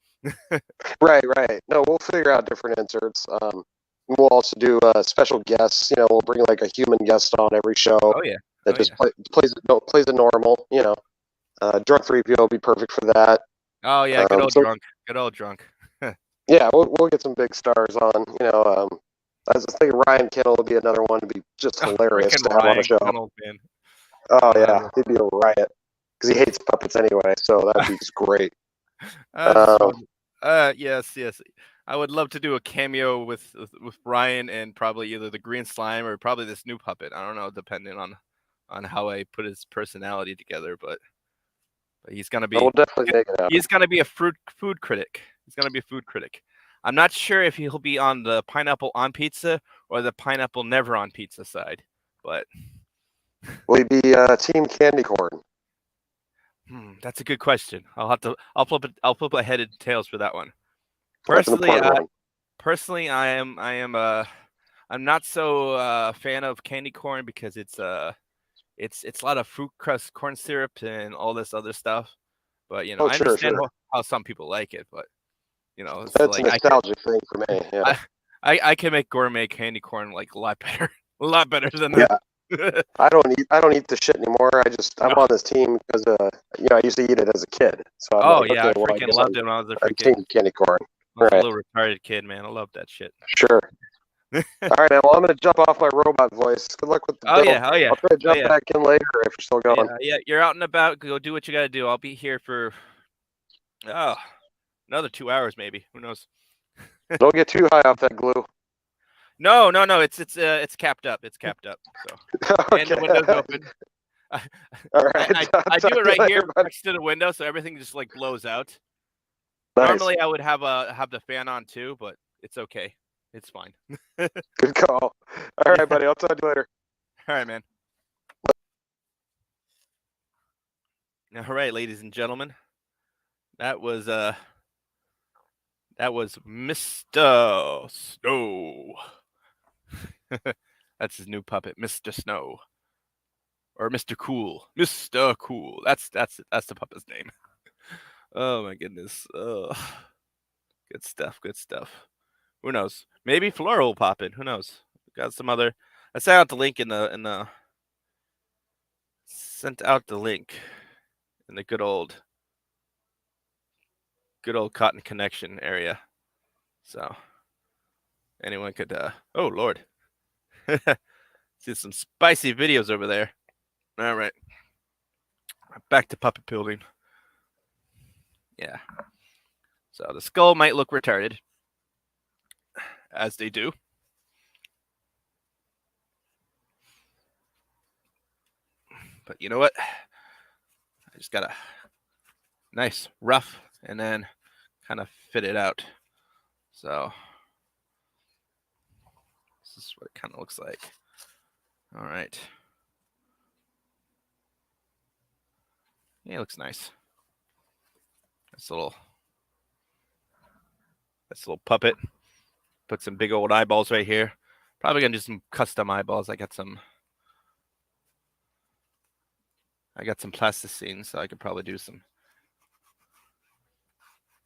Right, right. No, we'll figure out different inserts. We'll also do special guests. We'll bring like a human guest on every show
Oh yeah,
that
oh
just
yeah,
plays it normal. Drunk 3PO will be perfect for that.
oh yeah.
So
Good old drunk.
yeah, we'll get some big stars on. I was thinking Ryan Kittle would be another one to be just hilarious
Freaking
to have on the
Ryan
show.
Reynolds, man.
Oh
I
yeah,
will-
he'd be a riot because he hates puppets anyway. So that'd be just great.
I just
Um,
yes, yes. I would love to do a cameo with Brian and probably either the green slime or probably this new puppet. I don't know, depending on how I put his personality together, but he's gonna
we'll
be
definitely make it happen.
he's gonna be a food critic. He's gonna be a food critic. I'm not sure if he'll be on the pineapple on pizza or the pineapple never on pizza side, but
Will he be Team Candy Corn?
that's a good question. I'll flip a head and tails for that one.
That's an
Personally,
important one.
personally, I'm not so fan of candy corn because it's a lot of fruit crust corn syrup and all this other stuff. But
Oh,
I
sure,
understand
sure.
how some people like it. But it's
That's a
like
nostalgic thing for me. Yeah.
I can make gourmet candy corn like a lot better, a lot better than
Yeah.
that.
I don't eat the shit anymore. I'm on this team because I used to eat it as a kid. So I'm
Oh
like,
yeah, I
okay, well, I
freaking
guess
loved it when I was a
I'm
freaking
Team Candy Corn.
I was a
Right.
little retarded kid, man. I loved that shit.
Sure. All right, man. Well, I'm gonna jump off my robot voice. Good luck with the
Oh
build.
yeah, oh yeah,
I'll try to
oh
jump
yeah.
back in later if you're still going.
Yeah, you're out and about. Go do what you got to do. I'll be here for another 2 hours maybe. Who knows?
Don't get too high off that glue.
No. It's capped up. It's capped up. So and the window's
Okay.
open. I,
All right.
I do
Talk
it
to you
right
later,
here
bud.
next to the window, so everything just like blows out.
Nice.
Normally, I would have the fan on too, but it's okay. It's fine.
Good call. All right, buddy. I'll talk to you later.
All right, man. All right, ladies and gentlemen, that was Mr. Snow. That's his new puppet, Mr. Snow, or Mr. Cool. Mr. Cool. That's the puppet's name. Oh my goodness. Oh, good stuff. Good stuff. Who knows? Maybe Flora will pop in. Who knows? Got some other. I sent out the link in the sent out the link in the good old Cotton Connection area. So anyone could oh Lord. See some spicy videos over there. All right. Back to puppet building. Yeah. So the skull might look retarded, as they do. But you know what? I just got a nice rough and then kind of fit it out. So this is what it kind of looks like. All right. Yeah, it looks nice. This little puppet. Put some big old eyeballs right here. Probably gonna do some custom eyeballs. I got some plasticine, so I could probably do some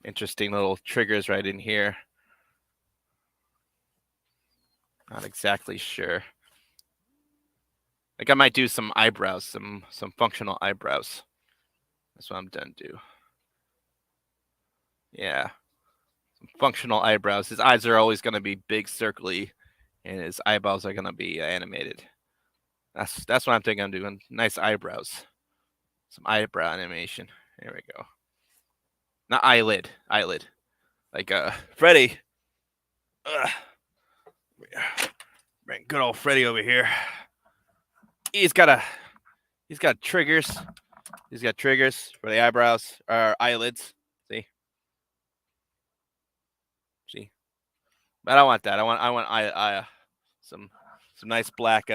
interesting little triggers right in here. Not exactly sure. Like I might do some eyebrows, some functional eyebrows. That's what I'm done do. Yeah. Some functional eyebrows. His eyes are always going to be big, circly, and his eyeballs are going to be animated. That's what I'm thinking I'm doing. Nice eyebrows. Some eyebrow animation. There we go. not eyelid, eyelid. Like Freddy. Bring good old Freddy over here. He's got triggers. He's got triggers for the eyebrows or eyelids. See? But I don't want that. I want some nice black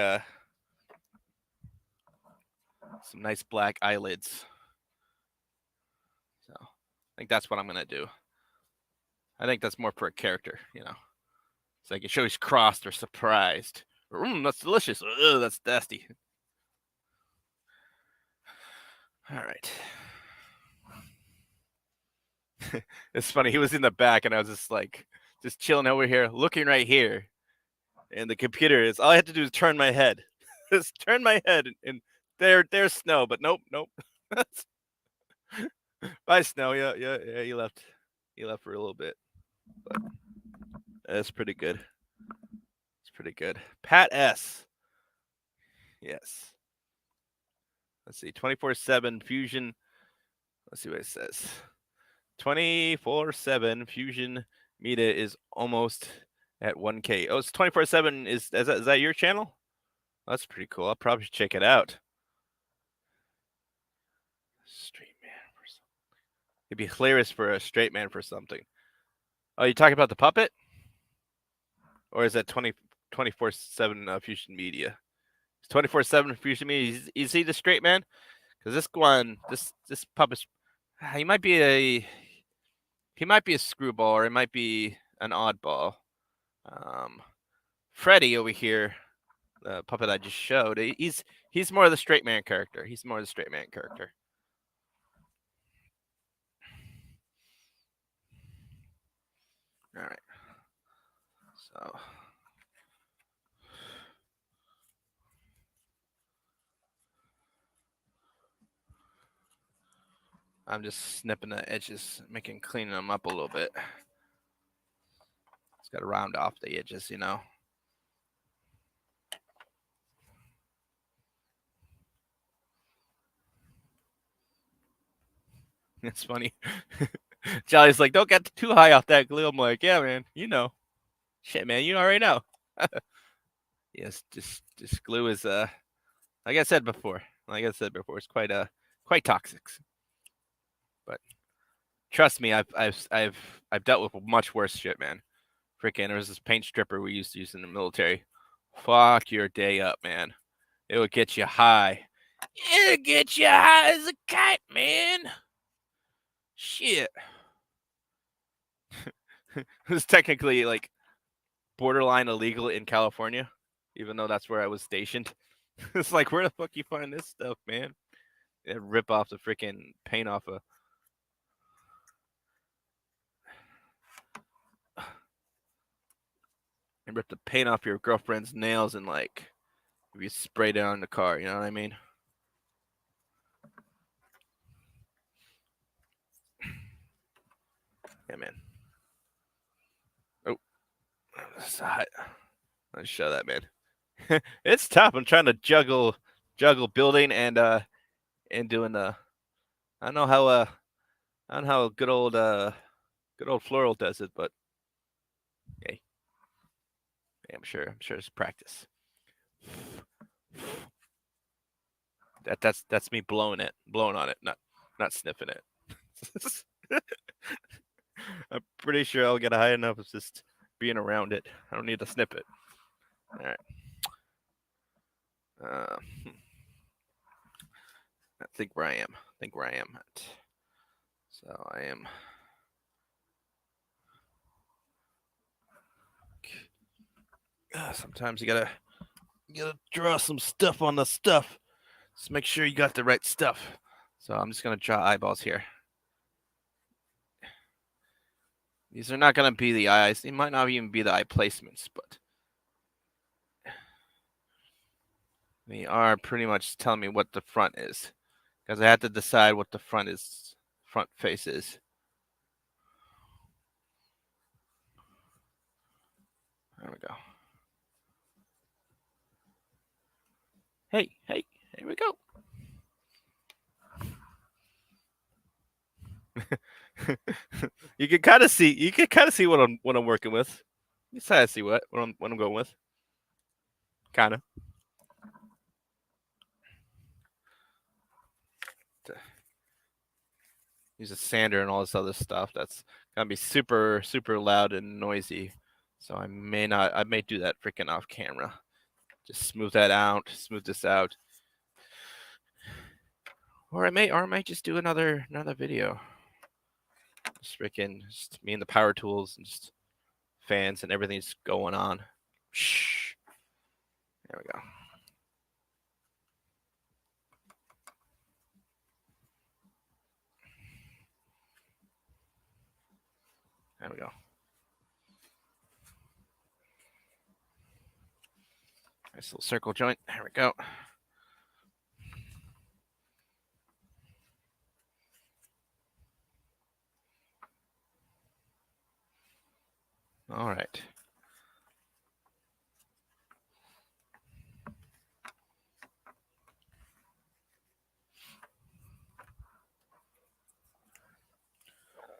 some nice black eyelids. So I think that's what I'm gonna do. I think that's more for a character, you know. So I can show he's crossed or surprised. That's delicious. Ugh, that's nasty. All right. It's funny. He was in the back, and I was just chilling over here, looking right here, and the computer is. All I had to do is turn my head, just turn my head, and there's Snow. But nope. Bye, Snow. Yeah. He left for a little bit, but that's pretty good. It's pretty good. Pat S. Yes. Let's see. 24/7 Fusion. Let's see what it says. 24/7 Fusion Media is almost at 1K. Oh, it's 24/7. Is that your channel? That's pretty cool. I'll probably check it out. Straight man for something. It'd be hilarious for a straight man for something. Oh, you talking about the puppet? Or is that 24/7 Fusion Media? It's 24/7 Fusion Media. Is he the straight man? Because this puppet, he might be a screwball, or it might be an oddball. Freddy over here, the puppet I just showed, he's more of the straight man character. He's more of the straight man character. All right. So I'm just snipping the edges, cleaning them up a little bit. It's got to round off the edges, you know. It's funny. Jolly's like, don't get too high off that glue. I'm like, yeah, man, you know. Shit, man, you already know. Yes, just glue is like I said before, it's quite toxic. But trust me, I've dealt with much worse shit, man. Freaking, there was this paint stripper we used to use in the military. Fuck your day up, man. It would get you high. It'll get you high as a kite, man. Shit. It was technically like borderline illegal in California, even though that's where I was stationed. It's like, where the fuck you find this stuff, man? They rip off the freaking paint off a. And rip the paint off your girlfriend's nails and like if you spray down the car, you know what I mean? Yeah, man. Oh, that's hot. Let's show that, man. It's tough. I'm trying to juggle building and doing the. I don't know how good old Floral does it, but hey, I'm sure it's practice. That's me blowing on it, not sniffing it. I'm pretty sure I'll get high enough of just being around it. I don't need to snip it. All right. I think where I am at. So I am. Sometimes you gotta draw some stuff on the stuff. Just make sure you got the right stuff. So I'm just gonna draw eyeballs here. These are not gonna be the eyes. They might not even be the eye placements, but they are pretty much telling me what the front is, because I have to decide what the front face is. There we go. Hey, here we go. You can kind of see. You can kind of see what I'm working with. You kind of see what I'm going with. Kind of. Use a sander and all this other stuff. That's gonna be super loud and noisy. So I may do that freaking off camera. Just smooth that out. Smooth this out. Or I might just do another video. Just me and the power tools and just fans and everything's going on. Shh. There we go. There we go. Nice little circle joint. There we go. All right.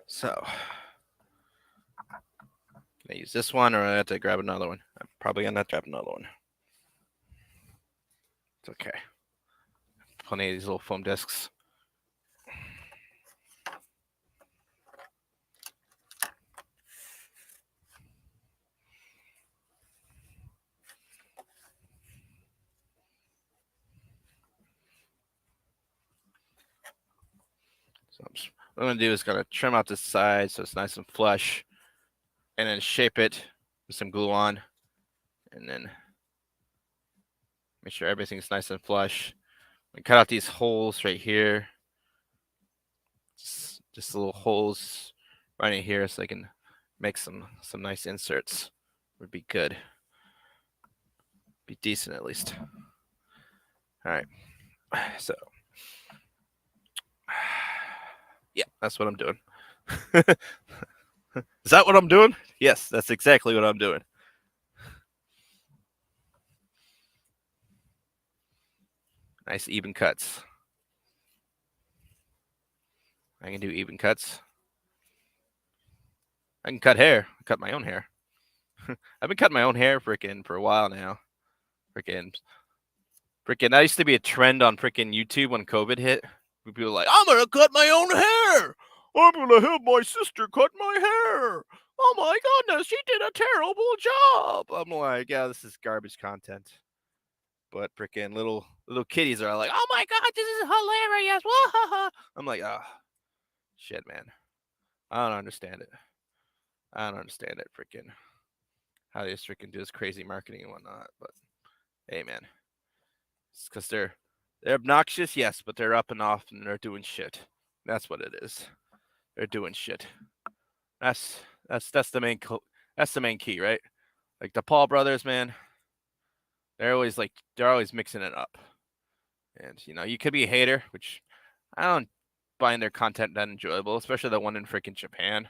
So, can I use this one or I have to grab another one? I'm probably gonna have to grab another one. It's okay. Plenty of these little foam discs. So what I'm gonna do is gonna trim out this side so it's nice and flush, and then shape it with some glue on, and then make sure everything's nice and flush. And cut out these holes right here. Just little holes right in here so I can make some nice inserts. Would be good. Be decent at least. All right. So yeah, that's what I'm doing. Is that what I'm doing? Yes, that's exactly what I'm doing. Nice even cuts. I can do even cuts. I can cut hair. I cut my own hair. I've been cutting my own hair for a while now. Freaking, that used to be a trend on freaking YouTube when COVID hit. People were like, I'm gonna cut my own hair. I'm gonna have my sister cut my hair. Oh my goodness, she did a terrible job. I'm like, yeah, this is garbage content. But freaking little kiddies are like, oh my god, this is hilarious. I'm like, ah, oh, shit, man. I don't understand it. Freaking how they just freaking do this crazy marketing and whatnot. But hey, man, it's because they're obnoxious, yes, but they're up and off and they're doing shit. That's what it is. They're doing shit. That's the main key, right? Like the Paul brothers, man. They're always mixing it up. And you could be a hater, which I don't find their content that enjoyable, especially the one in freaking Japan.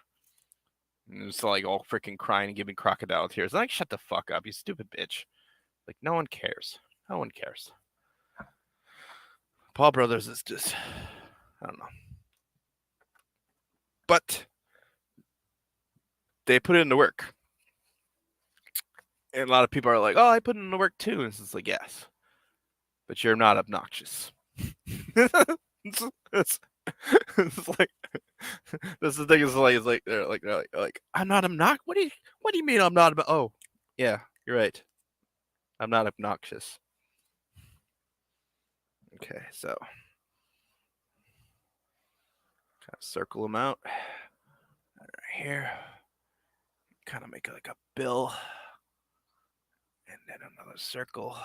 And it's like all freaking crying and giving crocodile tears. I'm like, shut the fuck up, you stupid bitch. Like, no one cares. No one cares. Paul Brothers is just, I don't know. But they put in the work. And a lot of people are like, oh, I put in the work too. And it's like, yes. But you're not obnoxious. it's like, this is the thing is like they're like I'm not obnoxious. What do you mean I'm not about? Oh, yeah, you're right. I'm not obnoxious. Okay, so kind of circle them out right here. Kind of make it like a bill, and then another circle.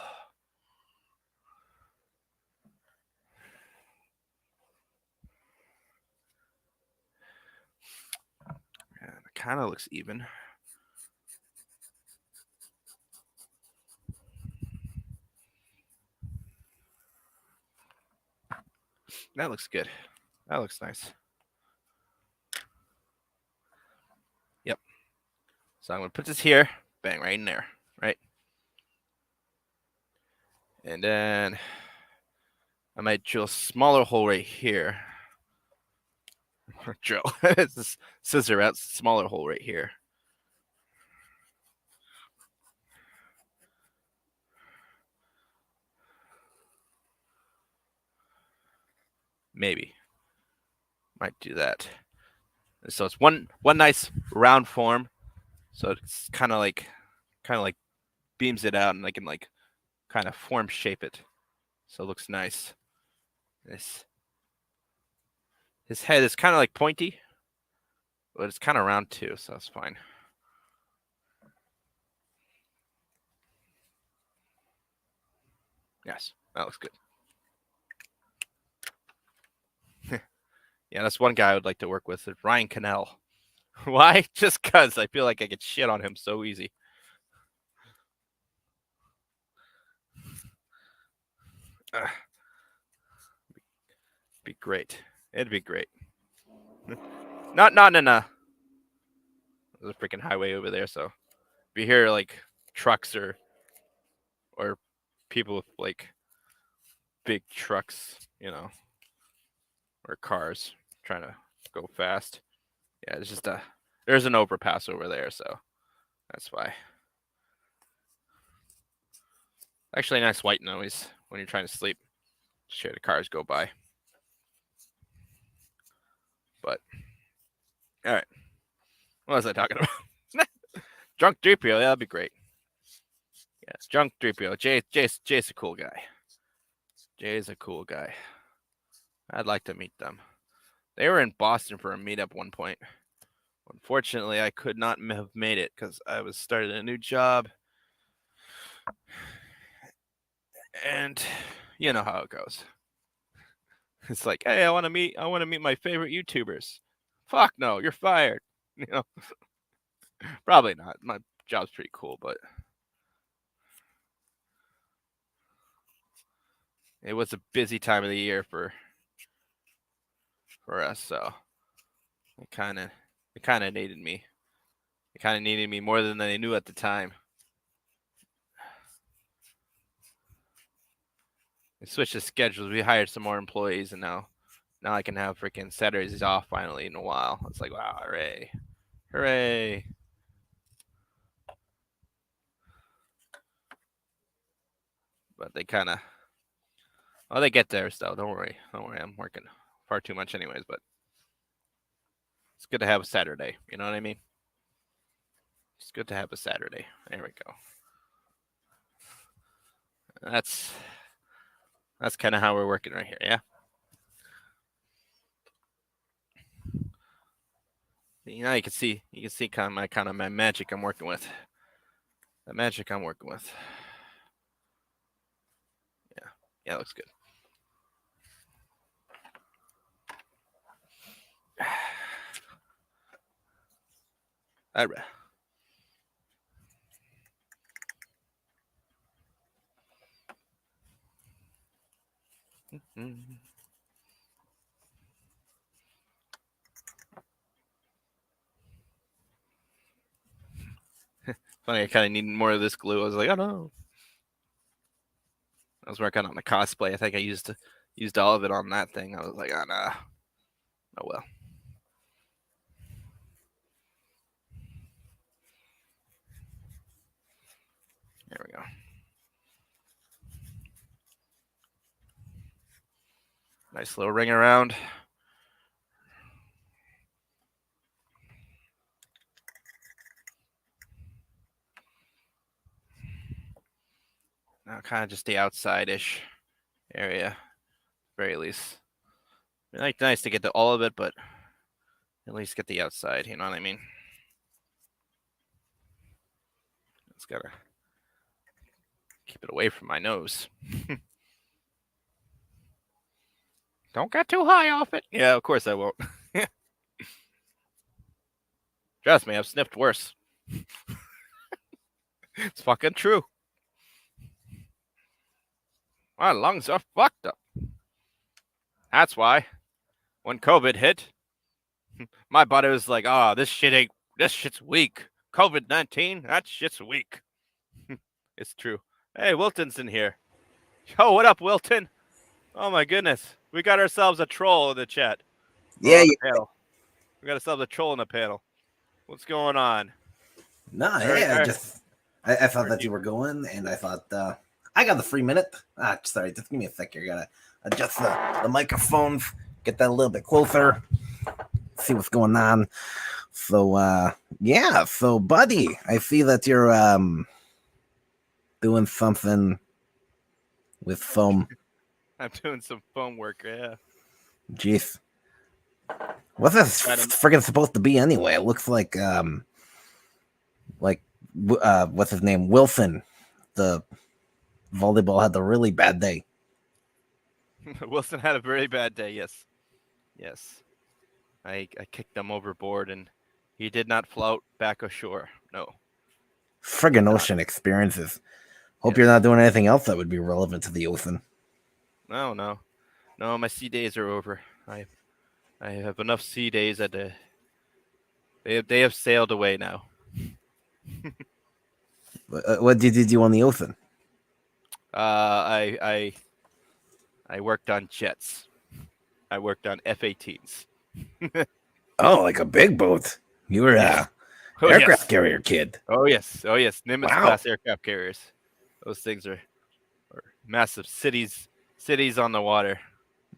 And it kind of looks even. That looks good. That looks nice. Yep. So I'm going to put this here. Bang, right in there. Right? And then I might drill a smaller hole right here drill. It's this scissor out smaller hole right here. Maybe might do that. So it's one nice round form. So it's kind of like beams it out, and I can like kind of form shape it. So it looks nice. His head is kind of like pointy, but it's kind of round too, so that's fine. Yes, that looks good. Yeah, that's one guy I would like to work with, is Ryan Cannell. Why? Just because I feel like I get shit on him so easy. Be great. It'd be great. Not in a. There's a freaking highway over there, so if you hear like trucks or people with like big trucks, you know, or cars trying to go fast. Yeah, it's just there's an overpass over there, so that's why. Actually, nice white noise when you're trying to sleep. Just hear the cars go by. But all right, what was I talking about? Drunk 3PO, yeah, that'd be great. Yes, Drunk 3PO. Jay's a cool guy. Jay's a cool guy. I'd like to meet them. They were in Boston for a meetup one point. Unfortunately, I could not have made it because I was starting a new job. And you know how it goes. It's like, hey, I want to meet my favorite YouTubers. Fuck no, you're fired. You know, probably not. My job's pretty cool, but it was a busy time of the year for us, so it kind of needed me. It kind of needed me more than they knew at the time. We switched the schedules. We hired some more employees, and now I can have freaking Saturdays off finally in a while. It's like, wow, hooray. But they kind of, they get there still. Don't worry. I'm working far too much anyways, but it's good to have a Saturday. You know what I mean? It's good to have a Saturday. There we go. That's kind of how we're working right here, yeah? You know, you can see kind of my magic I'm working with. The magic I'm working with. Yeah, it looks good. All right. Funny, I kind of need more of this glue. I was like, oh no. I was working on the cosplay. I think I used all of it on that thing. I was like, oh no. Oh well. There we go. Nice little ring around. Now kind of just the outside-ish area, very least. It'd like nice to get all of it, but at least get the outside. You know what I mean? It's gotta keep it away from my nose. Don't get too high off it. Yeah, of course I won't. Trust me, I've sniffed worse. It's fucking true. My lungs are fucked up. That's why when COVID hit, my body was like, oh, this shit's weak. COVID-19, that shit's weak. It's true. Hey, Wilton's in here. Yo, what up, Wilton? Oh my goodness. We got ourselves a troll in the chat.
Yeah,
on the panel. We got to solve the troll in the panel. What's going on?
No,
Sorry,
yeah,
sorry.
I thought that you were going, and I thought I got the free minute. Sorry, just give me a sec here. Gotta adjust the microphones, get that a little bit closer, see what's going on. So yeah, so buddy, I see that you're doing something with foam.
I'm doing some foam work. Yeah.
Jeez. What's this friggin' supposed to be anyway? It looks like what's his name? Wilson. The volleyball had a really bad day.
Wilson had a very bad day. Yes. Yes. I kicked him overboard and he did not float back ashore. No.
Friggin' ocean experiences. Hope
Yes.
you're not doing anything else that would be relevant to the ocean.
No. No, my sea days are over. I have enough sea days that they have sailed away now.
What did you do on the ocean?
I worked on jets. I worked on F-18s.
Oh, like a big boat. You were
Oh,
aircraft
yes.
carrier kid.
Oh yes. Nimitz
Wow.
class aircraft carriers. Those things are massive cities on the water.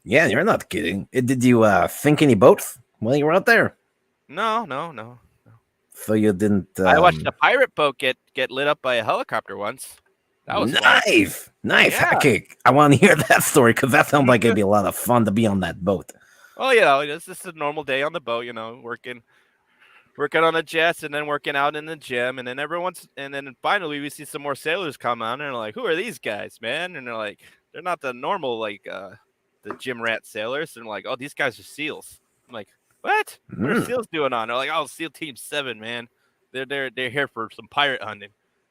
Yeah, you're not kidding. Did you sink any boats while you were out there?
No.
So you didn't.
I watched a pirate boat get lit up by a helicopter once. That was fun.
nice.
Yeah.
Okay, I want to hear that story because that sounds like it'd be a lot of fun to be on that boat.
Well, it's just a normal day on the boat. Working on the jets and then working out in the gym, and then finally we see some more sailors come on, and they're like, "Who are these guys, man?" And they're like, "They're not the normal the gym rat sailors." And they're like, "Oh, these guys are SEALs." I'm like, "What? What are SEALs doing on?" They're like, "Oh, SEAL Team 7, man. They're here for some pirate hunting."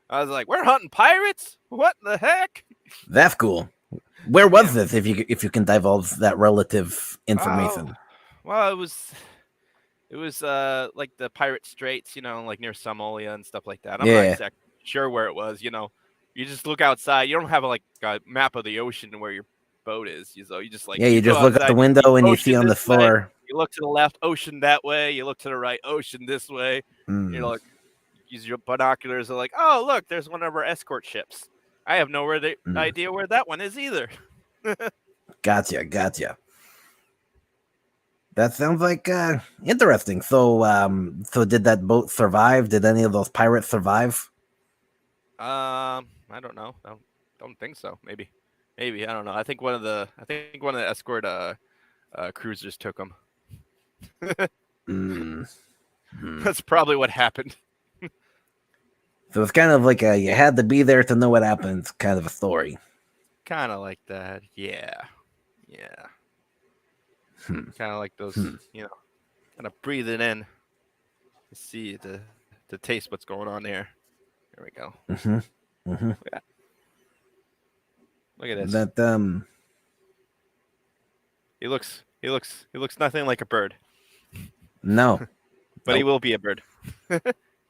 I was like, "We're hunting pirates? What the heck?"
That's cool. Where was this? If you can divulge that relative information.
Well, it was like the Pirate Straits, like near Somalia and stuff like that. I'm not
Yeah.
exactly sure where it was. You just look outside. You don't have a map of the ocean where your boat is. So you just
Yeah, you
go
just look out
outside,
the window and you
ocean
see on the
this way.
floor.
You look to the left, ocean that way. You look to the right, ocean this way.
Mm.
Like use your binoculars. They're like, oh look, there's one of our escort ships. I have no idea where that one is either.
Gotcha. That sounds like interesting. So did that boat survive? Did any of those pirates survive?
I don't know. I don't think so. Maybe. I don't know. I think one of the escort cruisers took them. That's probably what happened.
So it's kind of like you had to be there to know what happened kind of a story.
Kind of like that. Yeah. Kind of like those, kind of breathe it in to see to taste what's going on there. There we go. Yeah. Look at this.
That
He looks nothing like a bird,
no.
but he will be a bird.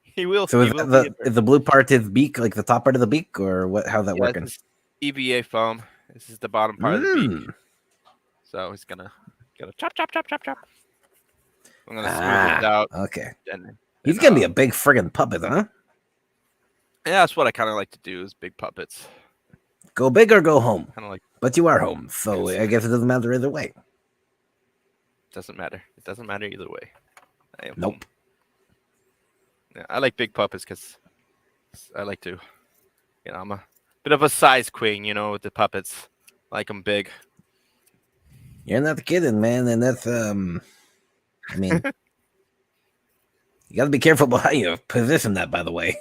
he will.
So
he
is
will
that
be a bird.
is the blue part his beak, like the top part of the beak, or what? How's that working?
This is EVA foam. This is the bottom part of the beak.
Mm.
So he's gonna chop. I'm gonna smooth it out.
Okay.
And
He's gonna be a big friggin' puppet, huh?
Yeah, that's what I kind of like to do is big puppets.
Go big or go home.
Kind of like
But you are home, so I guess it doesn't matter either way.
doesn't matter. It doesn't matter either way. I am
Nope.
home. Yeah, I like big puppets because I like to. I'm a bit of a size queen, with the puppets. I like them big.
You're not kidding, man, and that's I mean, you gotta be careful about how you position that. By the way,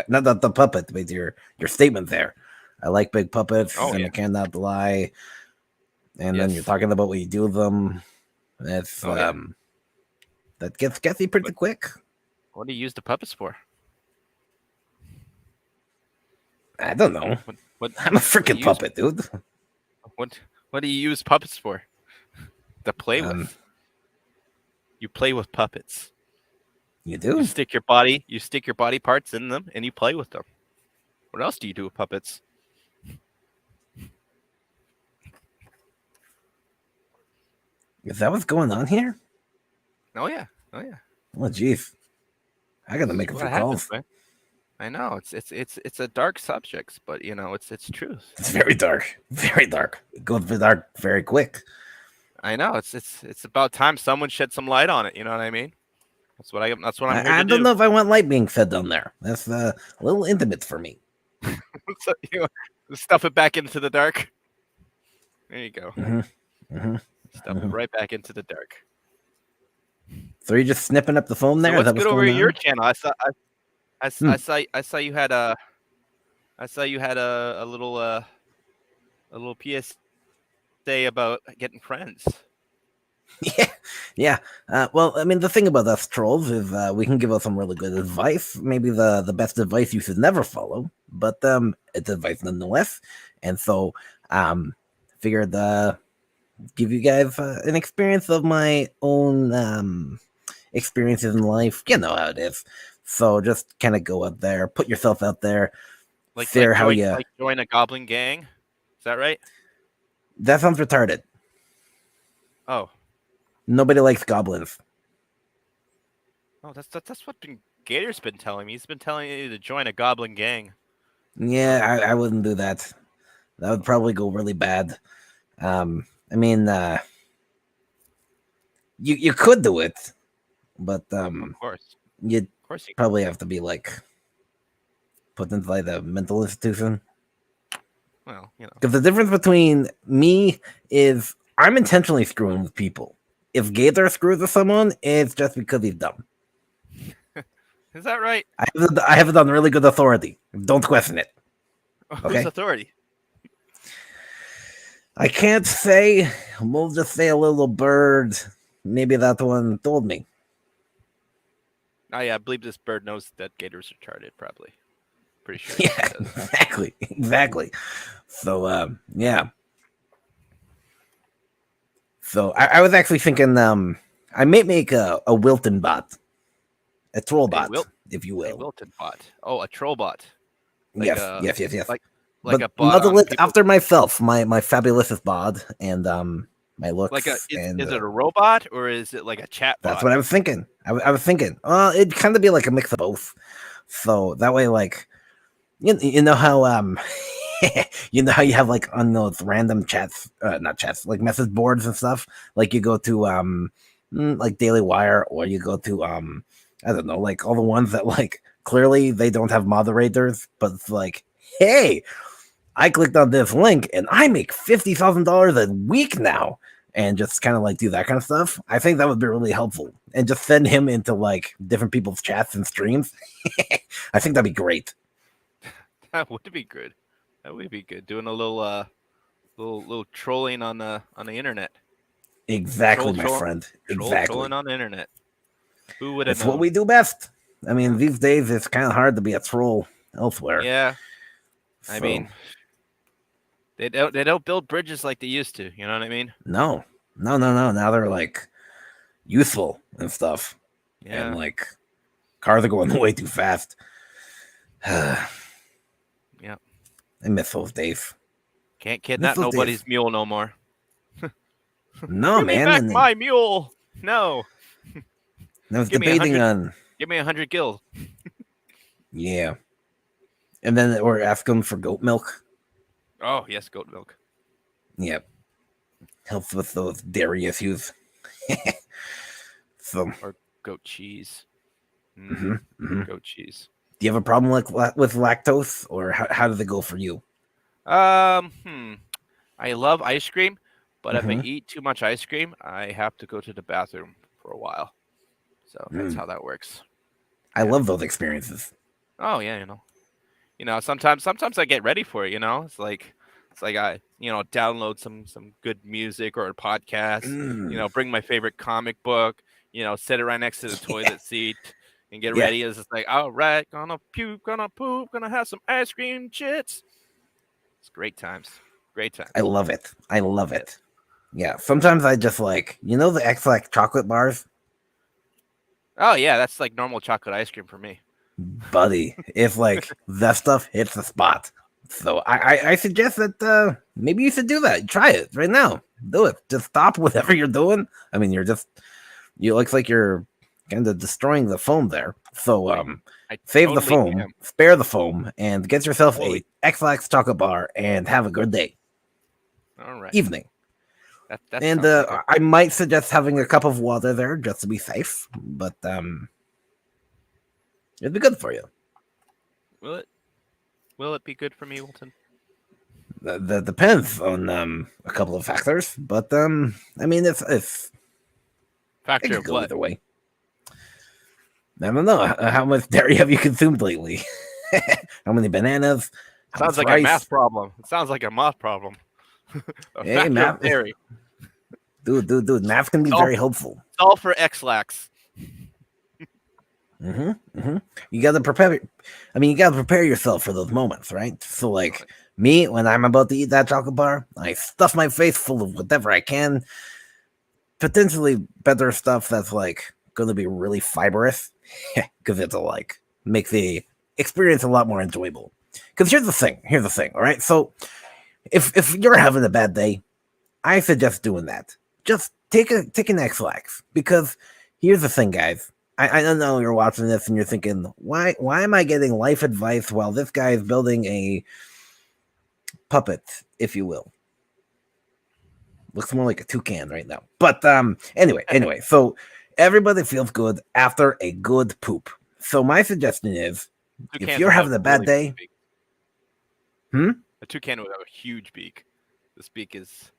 not the puppet, but your statement there. I like big puppets, and I cannot lie. And then you're talking about what you do with them. That's that gets sketchy pretty quick.
What do you use the puppets for?
I don't know.
What
I'm a freaking
use-
puppet, dude.
What do you use puppets for? To play with. You play with puppets.
You do?
You stick your body parts in them, and you play with them. What else do you do with puppets?
Is that what's going on here?
Oh yeah, Oh yeah.
Oh, jeez. I gotta make a
What
few
happens,
calls.
man? I know it's a dark subject, but it's truth.
It's very dark. Very dark. It goes dark very quick.
I know it's about time someone shed some light on it. You know what I mean? That's what I'm here
I
to
don't
do.
know if I want light being fed down there. That's a little intimate for me.
So, stuff it back into the dark. There you go.
hmm
Stuff it right back into the dark.
So you're just snipping up the phone there?
So
Is that
what's good over
going
your
on?
channel? I saw you had a little PSA about getting friends.
Yeah, yeah. Well, I mean, the thing about us trolls is we can give out some really good advice. Maybe the best advice you should never follow, but it's advice nonetheless. And so, figured give you guys an experience of my own experiences in life. You know how it is. So just kind of go out there, put yourself out there, share how you.
Like join a goblin gang. Is that right?
That sounds retarded.
Oh,
Nobody likes goblins.
oh, that's what Gator's been telling me. He's been telling you to join a goblin gang.
Yeah, I wouldn't do that. That would probably go really bad. I mean, you could do it, but
Of course,
you'd
of course. You
probably have to be like put into like a mental institution.
Well,
Because the difference between me is I'm intentionally screwing with people. If Gator screws with someone, it's just because he's dumb.
is that right?
I have it on really good authority. Don't question it.
Whose
Okay.
authority?
I can't say. We'll just say a little bird. Maybe that one told me.
Oh yeah, I believe this bird knows that Gator's retarded. Probably, pretty sure.
Yeah,
He does.
exactly. So, yeah. So I was actually thinking, I may make a Wilton bot, a troll bot, if you
A
will.
Wilton bot. Oh, a troll bot. Like
Yes,
a-
yes.
Like
But
a bot.
muddle
on
it
people-
after myself, my fabulous bod, and my looks.
Like is
and,
it a robot or is it like a chat bot?
That's what I was thinking. I was thinking, it'd kind of be like a mix of both. So that way, like, you know how you know how you have like on those random chats, not chats, like message boards and stuff. Like you go to like Daily Wire, or you go to I don't know, like all the ones that like clearly they don't have moderators, but it's like, hey, I clicked on this link and I make $50,000 a week now, and just kind of like do that kind of stuff. I think that would be really helpful, and just send him into like different people's chats and streams. I think that'd be great.
That would be good. That would be good. Doing a little little trolling on the internet.
Exactly,
Troll-
my friend.
Trolling
Exactly.
on the internet. Who would have
It's
known?
what we do best. I mean, these days it's kind of hard to be a troll elsewhere.
Yeah, I
So,
mean, they don't build bridges like they used to. You know what I mean?
no. Now they're like useful and stuff,
Yeah.
and like cars are going way too fast.
Yeah.
I miss those days.
Can't kidnap
Missile
nobody's
days.
mule no more.
No,
Give me
man.
back
And
my mule. No.
I was
give me
debating
100
on,
Give me 100 gil.
yeah. And then we're asking for goat milk.
Oh yes, goat milk.
Yep. Helps with those dairy issues. So,
Goat cheese.
mhm, mhm.
Goat cheese.
Do you have a problem with lactose, or how does it go for you?
I love ice cream, but if I
Mhm.
eat too much ice cream, I have to go to the bathroom for a while. So that's
Mm.
how that works.
I love those experiences.
Oh yeah, sometimes I get ready for it. It's like I download some good music or a podcast.
Mm.
Bring my favorite comic book. Sit it right next to the toilet seat and get
Yeah.
ready. It's just like, all right, gonna puke, gonna poop, gonna have some ice cream chits. It's great times. Great times.
I love it. I love it. Yeah. Sometimes I just like, the X-Lax chocolate bars,
Oh yeah, that's like normal chocolate ice cream for me.
buddy. If like that stuff hits the spot. So I suggest that maybe you should do that. Try it right now. Do it. Just stop whatever you're doing. I mean, you looks like you're kind of destroying the foam there. So
I
save the
totally
foam,
am.
spare the foam, and get yourself
Totally.
a X-Lax chocolate bar and have a good day,
All right.
evening.
That
And
sounds like
I might suggest having a cup of water there just to be safe, but it'd be good for you.
Will it be good for me, Wilton?
That depends on a couple of factors, but I mean, if it
Factor
could
of
go
what?
either way. I don't know. How much dairy have you consumed lately? How many bananas? How
Sounds
much
like a
rice?
math problem. It sounds like a math problem. A
Hey,
factor
math-
of dairy.
Dude, math can be very helpful.
All for X-Lax.
You got to prepare. I mean, you got to prepare yourself for those moments, right? So, like me, when I'm about to eat that chocolate bar, I stuff my face full of whatever I can. Potentially better stuff that's like going to be really fibrous, because it'll like make the experience a lot more enjoyable. Because here's the thing. All right. So, if you're having a bad day, I suggest doing that. Just take an X-Lax, because here's the thing, guys. I don't know you're watching this and you're thinking, why am I getting life advice while this guy is building a puppet, if you will? Looks more like a toucan right now. But anyway, so everybody feels good after a good poop. So my suggestion is, if you're having a bad day,
a toucan would have a huge beak. This beak is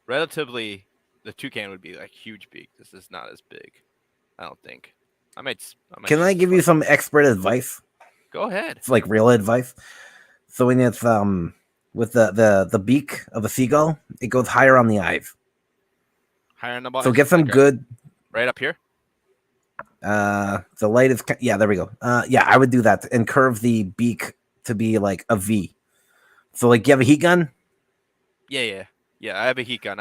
relatively. The toucan would be like huge beak. This is not as big. I don't think. I might
can I
just
give you some expert advice?
Go ahead.
It's like real advice. So when it's with the beak of a seagull, it goes higher on the eyes.
Higher on the bottom.
So get some good.
Right up here.
The light is there we go. Yeah, I would do that and curve the beak to be like a V. So like you have a heat gun.
Yeah. I have a heat gun.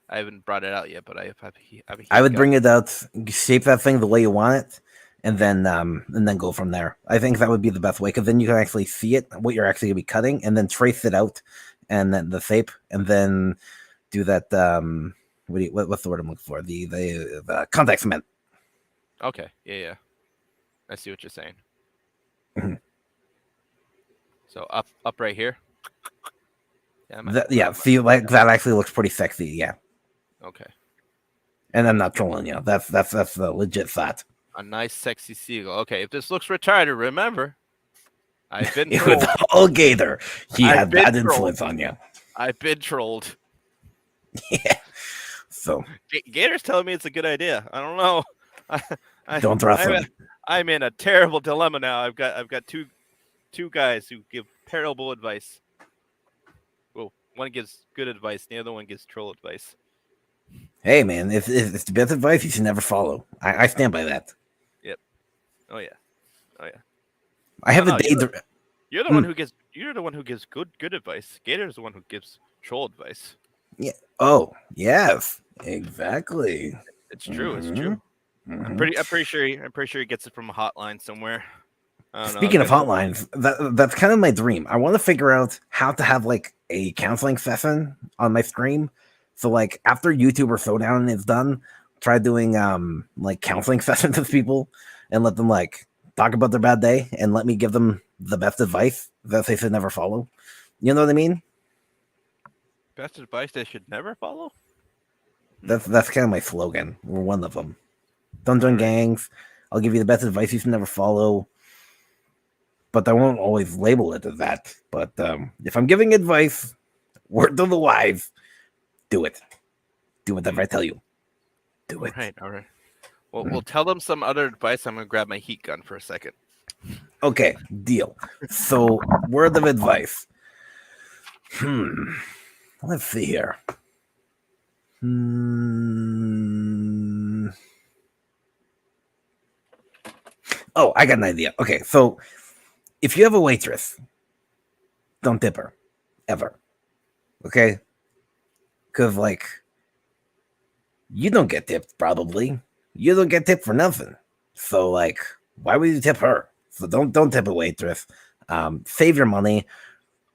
I haven't brought it out yet, but I have a heat
I would
gun.
bring it out, shape that thing the way you want it, and then go from there. I think that would be the best way, because then you can actually see it, what you're actually gonna be cutting, and then trace it out, and then the shape, and then do that. What's the word I'm looking for? The contact cement.
Okay. Yeah. I see what you're saying.
Mhm.
So up right here.
See, like that actually looks pretty sexy. Yeah,
Okay.
and I'm not trolling you. That's the legit thought.
A nice, sexy seagull. Okay, if this looks retarded, remember, I've been
It was
trolled.
all Gator. He
I've
had
been
bad
trolled.
influence on you.
I've been trolled.
Yeah. So
Gator's telling me it's a good idea. I don't know.
don't trust him.
I'm in a terrible dilemma now. I've got two guys who give terrible advice. Well, one gives good advice, the other one gives troll advice.
Hey man, if it's the best advice, you should never follow. I stand by that.
Oh yeah.
I have
No,
a day.
You're the one who gives good advice. Gator's the one who gives troll advice.
Oh yes, exactly.
It's true. It's
Mhm.
true. I'm pretty sure he gets it from a hotline somewhere. I don't know.
Speaking of hotlines, that's kind of my dream. I want to figure out how to have like a counseling session on my stream. So like after YouTuber Showdown is done, try doing like counseling sessions with people and let them like talk about their bad day and let me give them the best advice that they should never follow. You know what I mean?
Best advice they should never follow.
That's kind of my slogan, or one of them. Don't join gangs. I'll give you the best advice you should never follow. But I won't always label it as that. But if I'm giving advice, word to the wise, do it. Do whatever I tell you. Do it.
All right. Well, we'll tell them some other advice. I'm gonna grab my heat gun for a second.
Okay, deal. So, word of advice. Let's see here. Oh, I got an idea. Okay, so if you have a waitress, don't tip her. Ever. Okay? Because, like, you don't get tipped, probably. You don't get tipped for nothing. So, like, why would you tip her? So don't tip a waitress. Save your money.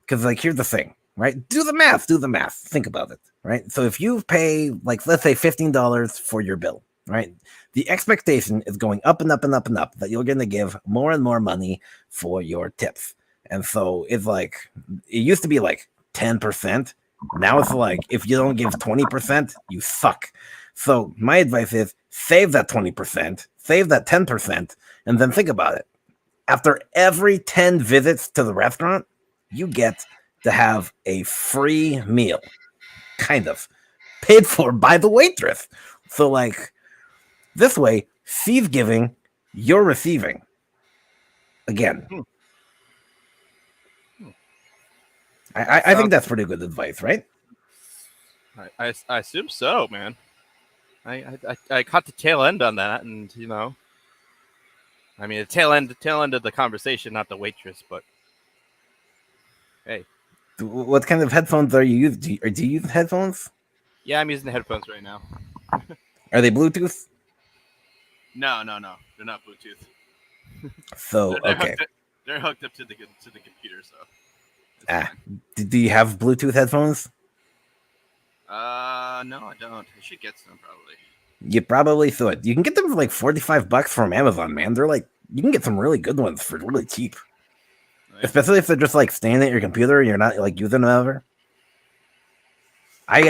Because, like, here's the thing. right? Do the math. Do the math. Think about it, right? So if you pay, like, let's say $15 for your bill, right? The expectation is going up and up and up and up that you're going to give more and more money for your tips. And so it's like, it used to be like 10%. Now it's like, if you don't give 20%, you suck. So my advice is save that 20%, save that 10%, and then think about it. After every 10 visits to the restaurant, you get to have a free meal, kind of paid for by the waitress. So, like, this way, she's giving, you're receiving. Again, I think that's pretty good advice, right?
I assume so, man. I caught the tail end on that, and I mean the tail end of the conversation, not the waitress, but hey,
What kind of headphones are you using? Do you use headphones?
yeah, I'm using the headphones right now.
Are they Bluetooth?
No, they're not Bluetooth.
So,
They're
okay.
They're hooked up to the computer, so. it's
Ah.
fine.
Do you have Bluetooth headphones?
No, I don't. I should get some probably.
You probably should. You can get them for like $45 from Amazon, man. They're like, you can get some really good ones for really cheap.
Right?
Especially if they're just like staying at your computer and you're not like using them ever. I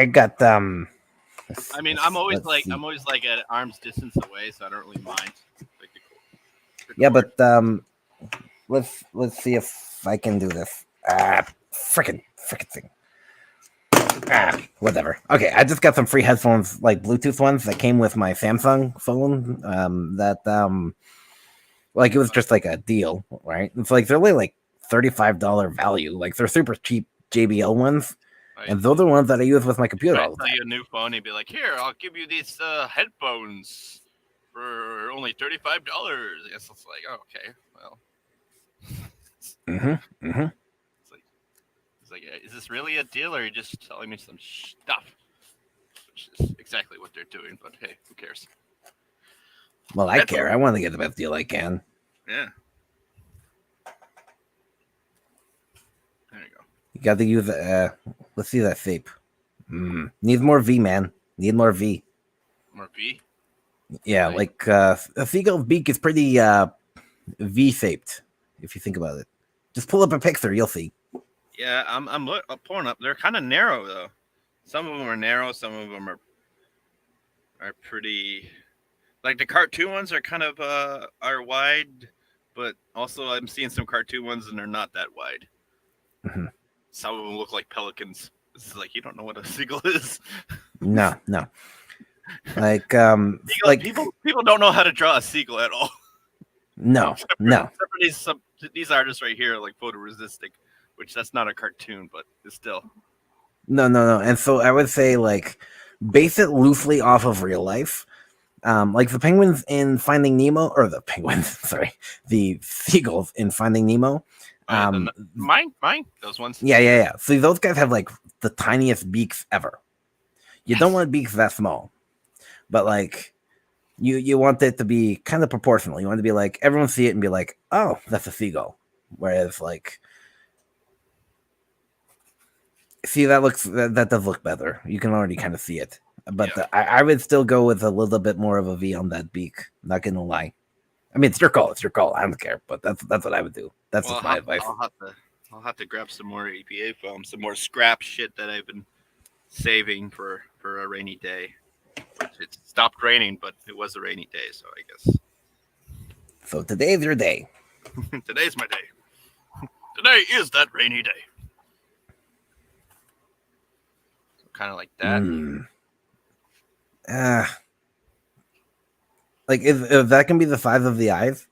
got
I mean, I'm always
let's see.
like at arm's distance away, so I don't really mind. Like the
Yeah,
cord.
but let's see if I can do this. Frickin' thing. Whatever. Okay, I just got some free headphones, like Bluetooth ones that came with my Samsung phone. Like it was just like a deal, right? It's like they're only like $35 value. Like they're super cheap JBL ones,
Right.
and those are the ones that I use with my computer
Try
all
to
the
sell
time.
you a new phone, he'd be like, "Here, I'll give you these headphones for only $35." Yes, it's like, oh, okay, well, it's like, is this really a deal, or are you just telling me some stuff? Which is exactly what they're doing. But hey, who cares?
Well, I care. I want to get the best deal I can.
Yeah. There you go.
You got to use let's see that shape. Need more V, man. Need more V.
More V.
Yeah,
Right.
like a seagull's beak is pretty V-shaped, if you think about it. Just pull up a picture, you'll see.
Yeah, I'm pulling up. They're kind of narrow though. Some of them are narrow. Some of them are pretty. Like the cartoon ones are kind of are wide, but also I'm seeing some cartoon ones and they're not that wide.
Mhm.
Some of them look like pelicans. This is like, you don't know what a seagull is.
No. Like
Seagull,
like
people don't know how to draw a seagull at all.
no.
Except for these artists right here, like photoresistic, which that's not a cartoon, but it's still.
No. And so I would say like base it loosely off of real life. Like the penguins in Finding Nemo, or the penguins, sorry, the seagulls in Finding Nemo.
Mine, those ones.
Yeah. See, those guys have like the tiniest beaks ever. You don't want beaks that small, but like you want it to be kind of proportional. You want to be like everyone see it and be like, oh, that's a seagull. Whereas like, see that does look better. You can already kind of see it. But
Yeah.
I would still go with a little bit more of a V on that beak. Not gonna lie. I mean, it's your call. It's your call. I don't care. But that's what I would do. That's just my advice.
I'll have to grab some more EPA foam, some more scrap shit that I've been saving for a rainy day. Which it stopped raining, but it was a rainy day, so I guess
So today's your day.
today's my day. Today is that rainy day. So kind of like that.
Like if that can be the size of the eyes.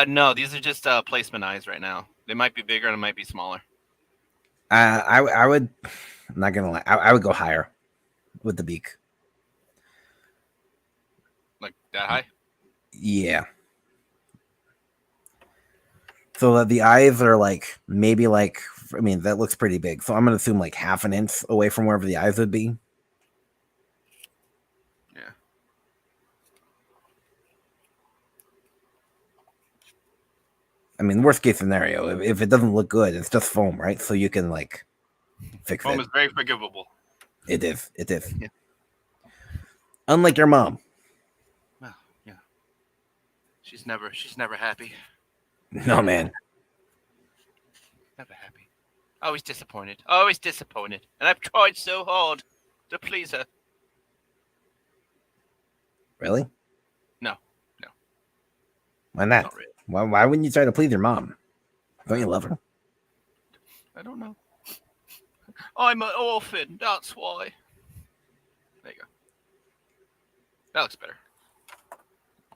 No, these are just placement eyes right now. They might be bigger and it might be smaller.
I would. I'm not gonna lie. I would go higher with the beak.
Like that high?
Yeah. So that the eyes are like maybe like, I mean, that looks pretty big. So I'm gonna assume like half an inch away from wherever the eyes would be.
Yeah.
I mean, worst case scenario, if it doesn't look good, it's just foam, right? So you can like fix
Foam
it.
is very forgivable.
It is. It is.
Yeah.
Unlike your mom.
Well, yeah. She's never happy.
No, man.
Never happy. Always disappointed. Always disappointed. And I've tried so hard to please her.
Really?
No.
Why not?
Not really.
Why wouldn't you try to please your mom? Don't you love her?
I don't know. I'm an orphan. That's why. There you go. That looks better.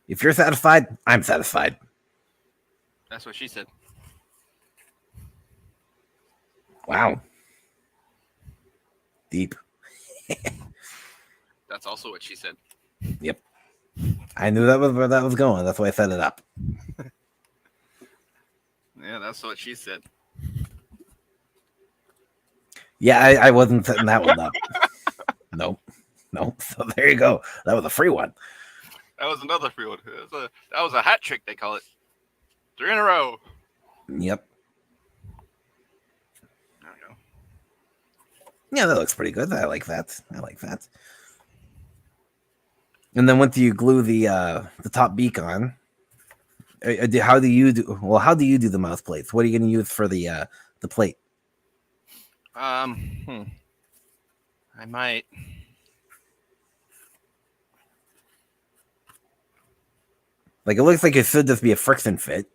If you're satisfied, I'm satisfied.
That's what she said.
Wow. Deep.
That's also what she said.
Yep. I knew that was where that was going. That's why I set it up.
Yeah, that's what she said.
Yeah, I wasn't setting that one up. Nope. So there you go. That was a free one.
That was another free one. That was a hat trick, they call it. 3 in a row.
Yep.
There we go.
Yeah, that looks pretty good. I like that. And then once you glue the top beak on, how do you do? Well, how do you do the mouth plates? What are you going to use for the plate?
I might.
Like, it looks like it should just be a friction fit,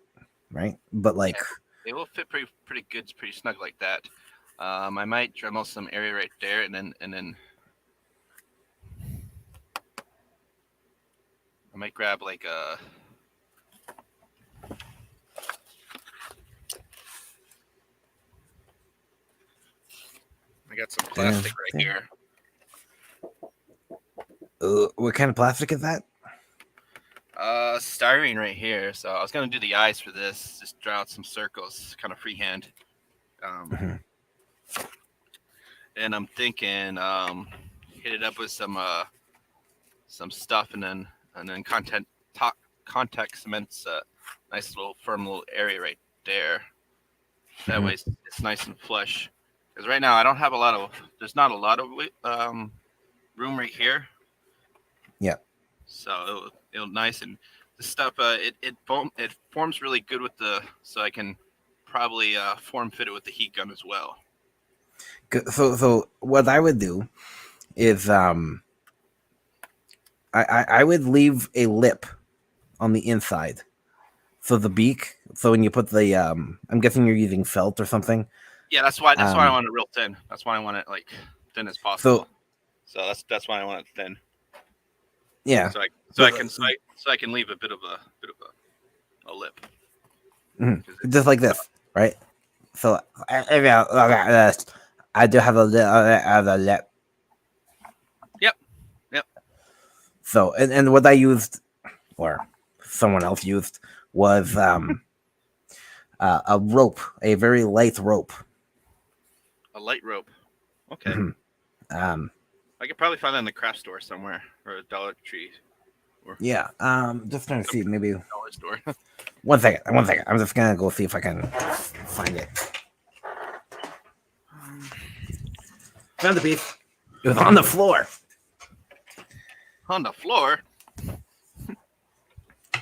right? But like,
It will fit pretty good, pretty snug like that. I might Dremel some area right there, and then I might grab like a. I got some plastic right here.
what kind of plastic is that?
Styrene right here. So I was gonna do the eyes for this. Just draw out some circles, kind of freehand. And I'm thinking, hit it up with some stuff, and then contact cements a nice little firm little area right there. That way it's nice and flush. Because right now I don't have there's not a lot of room right here.
Yeah.
So it'll nice, and the stuff it forms really good with so I can probably form fit it with the heat gun as well.
So what I would do is I would leave a lip on the inside. So the beak. So when you put the I'm guessing you're using felt or something.
Yeah, that's why I want it real thin. That's why I want it like thin as possible. So that's why I want it thin.
Yeah.
So I can leave a bit of a lip.
Just like this, right? So I do have a lip.
Yep.
So and what I used, or someone else used, was a rope, a very light rope.
A light rope. Okay. I could probably find that in the craft store somewhere, or a Dollar Tree.
Yeah. Just trying to see, maybe.
Dollar store.
One second. I'm just gonna go see if I can find it. Found the piece. It was on the floor.
On the floor?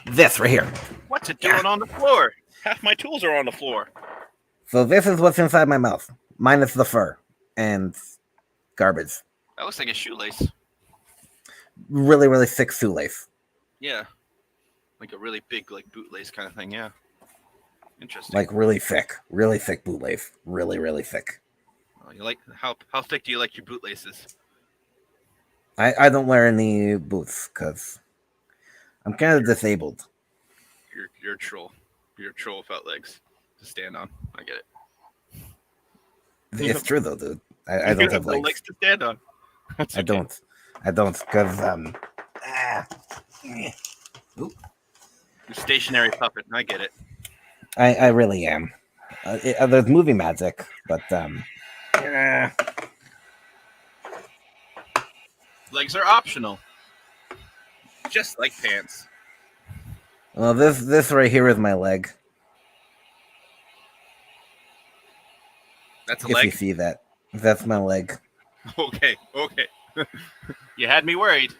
This right here.
What's it doing on the floor? Half my tools are on the floor.
So this is what's inside my mouth, minus the fur and garbage.
That looks like a shoelace.
Really, really thick shoelace.
Yeah. Like a really big, like bootlace kind of thing. Yeah. Interesting.
Like really thick bootlace. Really, really thick.
Oh, you like how thick do you like your bootlaces?
I don't wear any boots because I'm kind of disabled.
You're a troll. You're a troll without legs to stand on. I get it.
It's true though, dude. I don't have
no
legs.
legs to stand on. That's
I
okay.
don't because
You're stationary puppet. I get it.
I really am. There's movie magic, but
Legs are optional. Just like pants.
well, this right here is my leg.
That's a
If you
leg.
see that, that's my leg.
Okay. You had me worried.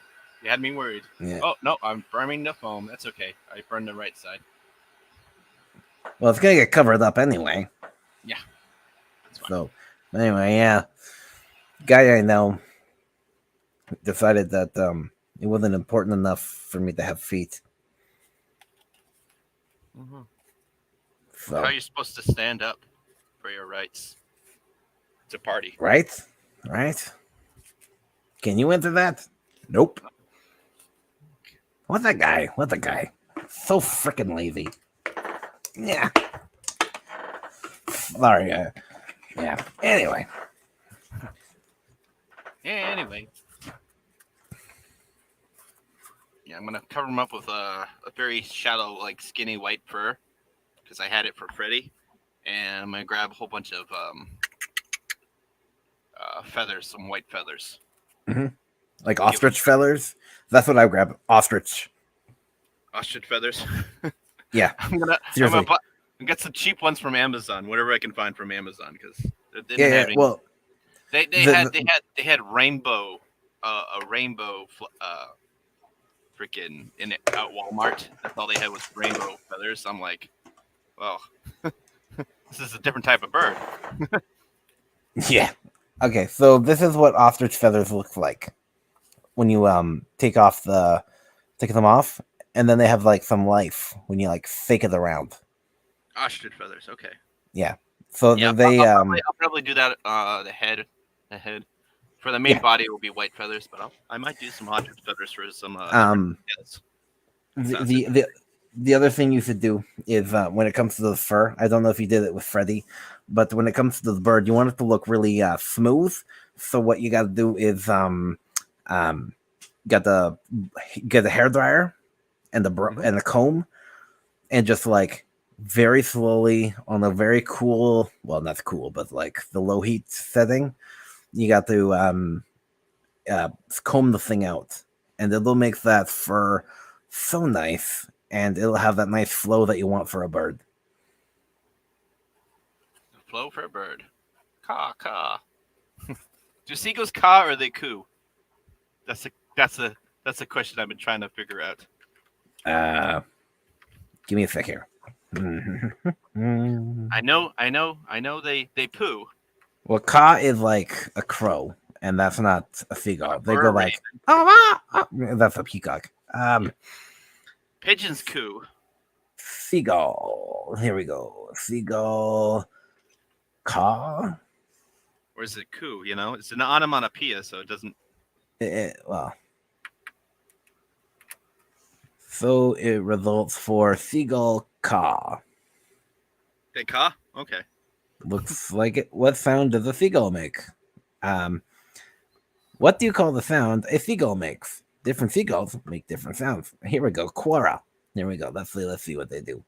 Yeah.
Oh no, I'm burning the foam. That's okay. I burned the right side.
Well, it's gonna get covered up anyway.
Yeah, that's fine.
So anyway, yeah. Guy I know decided that it wasn't important enough for me to have feet.
Mm-hmm.
So
How are you supposed to stand up for your rights? It's a party.
right? Can you enter that? Nope. What the guy? So freaking lazy. Yeah. Sorry. Yeah. Anyway.
Yeah. Anyway. Yeah, I'm gonna cover him up with a very shallow, like skinny white fur, because I had it for Freddy, and I'm gonna grab a whole bunch of feathers, some white feathers.
Like ostrich feathers. That's what I grab. Ostrich.
Ostrich feathers.
Yeah.
I'm gonna
Seriously.
get some cheap ones from Amazon, whatever I can find from Amazon, because they didn't
Yeah.
have any.
Well,
They had rainbow, a rainbow, freaking in it at Walmart. That's all they had was rainbow feathers. I'm like, well, this is a different type of bird.
yeah. Okay. So this is what ostrich feathers look like when you take them off, and then they have like some life when you like fake it around.
Ostrich feathers. Okay.
So
Yeah,
they
I'll probably do that. The head. For the main
Yeah.
body, it will be white feathers, but I might do some ostrich feathers for some. Yes.
the other thing you should do is when it comes to the fur, I don't know if you did it with Freddy, but when it comes to the bird, you want it to look really smooth. So what you got to do is get the hair dryer and and the comb, and just like very slowly on a very cool, well, not cool, but like the low heat setting, you got to comb the thing out, and it'll make that fur so nice, and it'll have that nice flow that you want for a bird.
Flow for a bird. Caw caw. Do seagulls caw or they coo? That's a question I've been trying to figure out.
Give me a sec here.
I know they poo.
Well, caw is like a crow, and that's not a seagull. They
Or
go
a
like, oh, that's a peacock.
Pigeons coo.
Seagull. Here we go. Seagull. Caw.
Or is it coo? You know, it's an onomatopoeia, so it doesn't.
Well. So it results for seagull caw.
They caw? Okay.
Looks like it. What sound does a seagull make? What do you call the sound a seagull makes? Different seagulls make different sounds. Here we go. Quora. Here we go. Let's see what they do.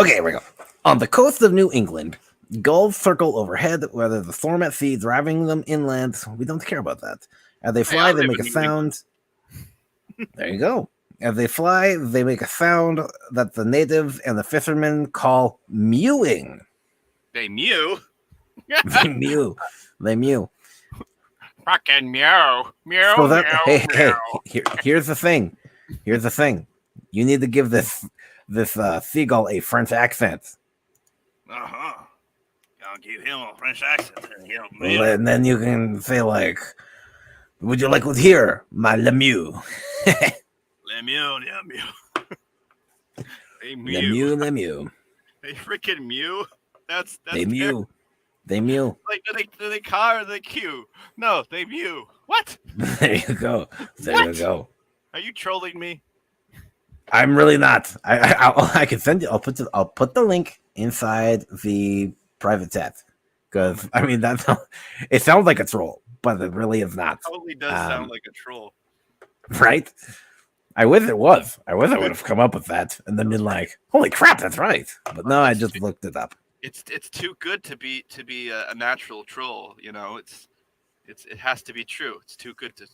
Okay, here we go. On the coast of New England, gulls circle overhead, whether the storm at sea driving them inland. We don't care about that. As they fly, they make a sound. There you go. As they fly, they make a sound that the natives and the fishermen call mewing.
They mew.
They mew. They mew.
Fucking meow. Meow.
So that,
meow, meow.
Here's the thing. You need to give this seagull a French accent.
Uh-huh. I'll give him a French accent. And he'll mew.
And then you can say like, would you like to hear my lemieux?
Le mew. They mew.
Lemieux.
They freaking mew. That's
They mew. They mew.
Like, do they caw or they cue? No, they mew. What?
There you go.
What?
You go.
Are you trolling me?
I'm really not. I can send you. I'll put the link inside the private chat, because I mean it sounds like a troll, but it really is not.
Totally does sound like a troll.
Right? I wish it was. I wish I would have come up with that and then been like, "Holy crap, that's right!" But no, I just looked it up.
It's too good to be a natural troll. You know, it has to be true. It's too good to.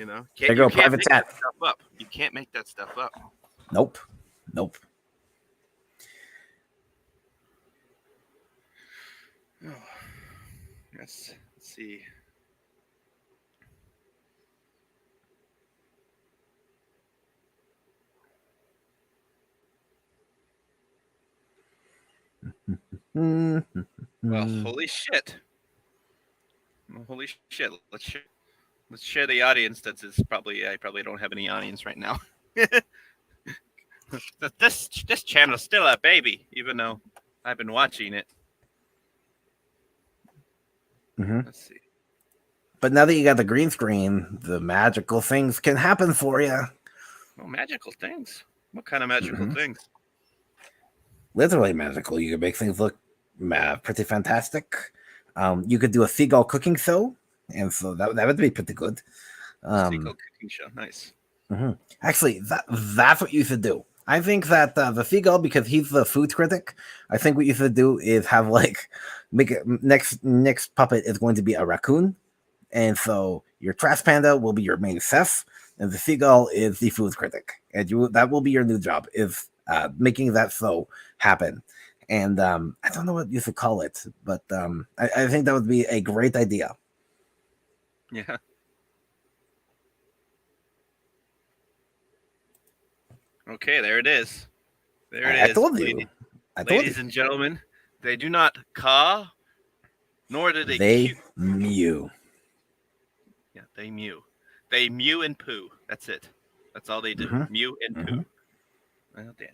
You know,
There go
you can't
private
make
chat.
that stuff up. You can't make that stuff up.
Nope. Nope.
Oh, let's see. Well, holy shit! Well, holy shit! Let's share the audience. I probably don't have any audience right now. this channel's still a baby, even though I've been watching it.
Mhm.
Let's see.
But now that you got the green screen, the magical things can happen for you.
Oh, magical things. What kind of magical
Mhm.
things?
Literally magical. You can make things look pretty fantastic. You could do a seagull cooking show, and so that would be pretty good.
Seagull cooking show. Nice.
Actually, that's what you should do. I think that the seagull, because he's the food critic, I think what you should do is have like make it next puppet is going to be a raccoon, and so your trash panda will be your main chef, and the seagull is the food critic, and that will be your new job is making that show happen. And I don't know what you should call it, but I think that would be a great idea.
Yeah. Okay, there it is. There it is.
I told you.
Ladies and gentlemen, they do not caw, nor do they
They mew.
Yeah, they mew. They mew and poo. That's it. That's all they do.
Mhm.
Mew and poo. Well, damn.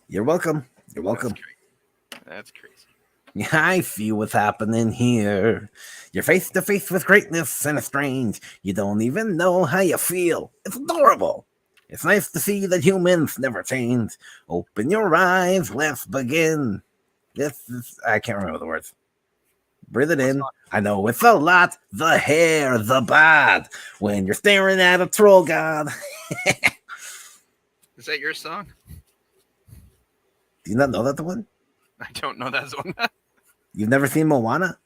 You're welcome. You're welcome.
That's crazy.
Yeah, I see what's happening here. You're face to face with greatness and it's strange. You don't even know how you feel. It's adorable. It's nice to see that humans never change. Open your eyes, let's begin. I can't remember the words. Breathe it in. I know it's a lot. The hair, the bod. When you're staring at a troll god.
Is that your song?
Do you not know that one?
I don't know that song.
You've never seen Moana?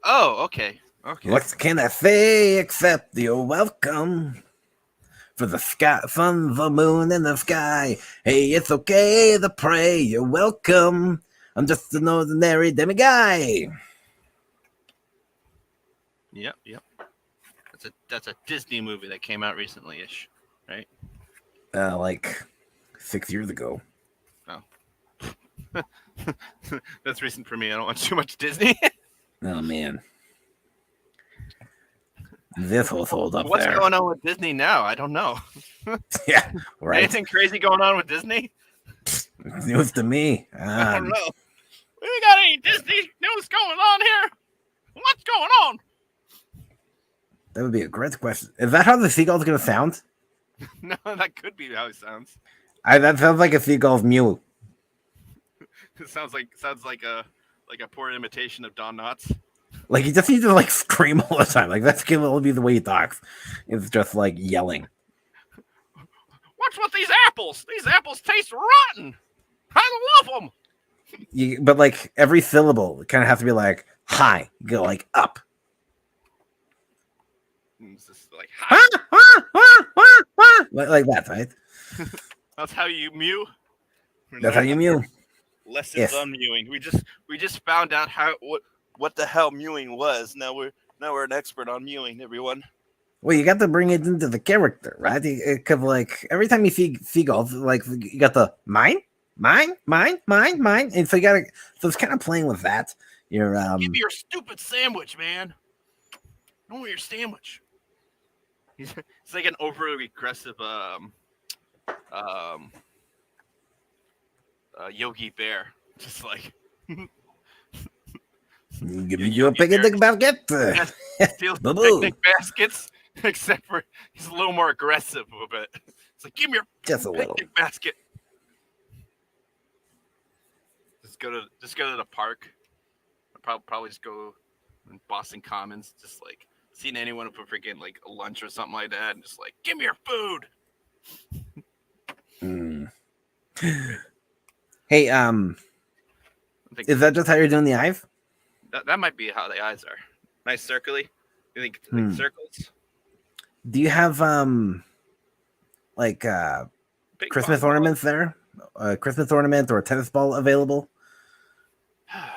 Oh, okay. Okay.
What can I say except you're welcome? For the sky, sun, the moon, and the sky. Hey, it's okay to pray. You're welcome. I'm just an ordinary demiguy.
Yep. That's a Disney movie that came out recently-ish, right?
Like 6 years ago.
Oh. That's recent for me. I don't watch too much Disney.
Oh man, this will hold up
What's
there.
going on with Disney now? I don't know.
Yeah, right.
Anything crazy going on with Disney?
News to me.
I don't know. We got any Disney news going on here? What's going on?
That would be a great question. Is that how the seagull's gonna sound?
No, that could be how it sounds.
That sounds like a seagull's mew.
It sounds like a poor imitation of Don Knotts.
Like he just needs to like scream all the time. Like that's gonna be the way he talks. It's just like yelling.
What's with these apples? These apples taste rotten. I love them.
But like every syllable kind of has to be like high, go like up.
It's just like,
like that, right?
that's how you mew.
That's how you mew.
Lessons
Yes.
on mewing. We just found out what the hell mewing was. Now we're an expert on mewing, everyone.
Well, you got to bring it into the character, right? Because like every time you see seagulls, like you got the mine, and so you gotta. So it's kind of playing with that. You're
Give me your stupid sandwich, man. I want your sandwich. He's like an overly aggressive Yogi Bear, just like
give me your picnic basket.
steals
Boo-boo.
picnic baskets, except for he's a little more aggressive a bit. It's like, give me your
Just a little.
picnic basket. Just go to the park. I'll probably just go in Boston Commons, just like seeing anyone with a freaking like a lunch or something like that, and just like, give me your food.
Hey,
I think,
is that just how you're doing the Ive?
That might be how the eyes are. Nice circly. You think it's like circles?
Do you have like
Big
Christmas
ball.
ornaments there? A Christmas ornament or a tennis ball available?
I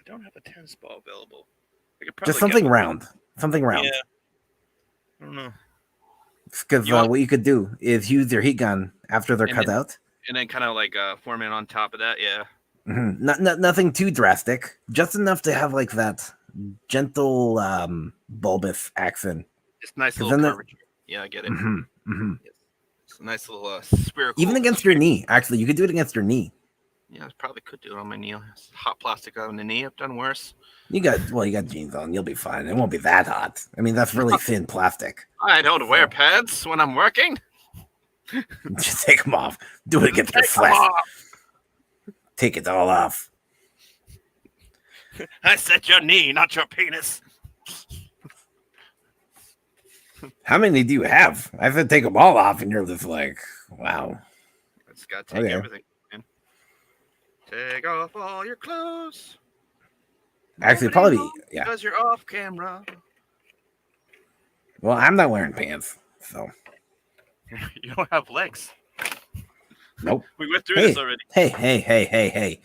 don't have a tennis ball available. I could probably
Just something
get one.
round. Something round.
Yeah. I don't know.
Because
You want-
what you could do is use your heat gun after they're
And
cut
then-
out.
And then kind of like form it on top of that. Yeah.
Nothing too drastic. Just enough to have like that gentle bulbous accent.
Just nice
'Cause
little
then the-
curvature. Yeah, I get it. It's a nice little spherical.
Even against your knee. Actually, you could do it against your knee.
Yeah, I probably could do it on my knee. It's hot plastic on the knee. I've done worse.
You got jeans on. You'll be fine. It won't be that hot. I mean, that's really thin plastic.
I don't wear pads when I'm working.
Just take them off. Do it against your
Take 'em
flesh.
off.
Take it all off.
I said your knee, not your penis.
How many do you have? I said take them all off, and you're just like, wow.
I just gotta take
Okay.
everything. Man. Take off all your clothes.
Actually,
Nobody
probably
knows
yeah.
Because you're off camera.
Well, I'm not wearing pants, so
You don't have legs.
nope.
We went through
Hey,
this already.
hey.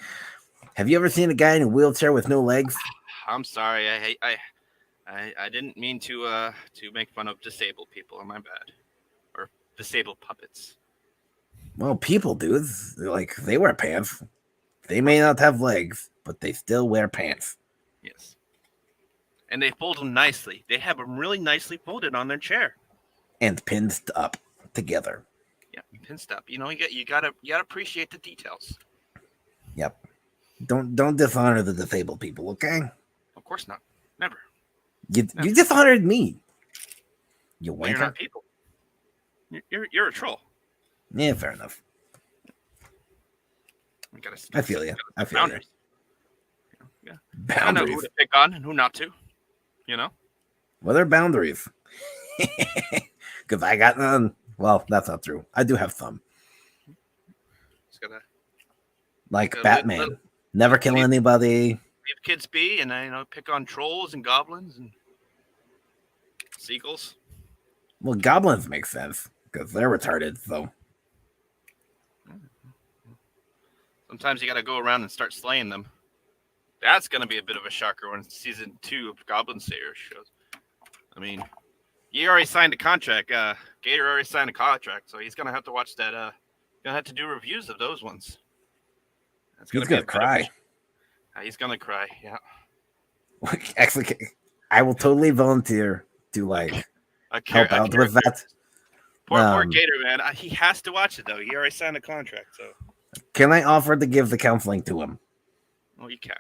Have you ever seen a guy in a wheelchair with no legs?
I'm sorry. I didn't mean to make fun of disabled people. My bad. Or disabled puppets.
Well, people do. Like they wear pants. They may not have legs, but they still wear pants.
Yes. And they fold them nicely. They have them really nicely folded on their chair.
And pinned up together.
Yeah, pin stop. You know, you gotta appreciate the details.
Yep. Don't dishonor the disabled people, okay?
Of course not. Never.
You dishonored me. You
Well, you're
wanker.
not people. You're a troll.
Yeah, fair enough.
You gotta,
I feel you. I feel you.
boundaries. Yeah. I know who
Boundaries.
to pick on and who not to. You know.
Well, they're boundaries. Because I got none. Well, that's not true. I do have some.
Just gotta
Like
Yeah,
Batman. Never kill
leave-
anybody.
leave kids be, and pick on trolls and goblins and seagulls.
Well, goblins make sense. Because they're retarded, so.
Sometimes you gotta go around and start slaying them. That's gonna be a bit of a shocker when season 2 of Goblin Slayer shows. I mean, you already signed a contract. Gator already signed a contract, so he's gonna have to watch that. Gonna have to do reviews of those ones. That's
He's
be a
gonna
bit of a
cry.
he's gonna cry. Yeah.
Actually, I will totally volunteer to like help out with that.
Poor Gator, man. He has to watch it though. He already signed a contract, so.
Can I offer to give the counseling to him?
Well, you can.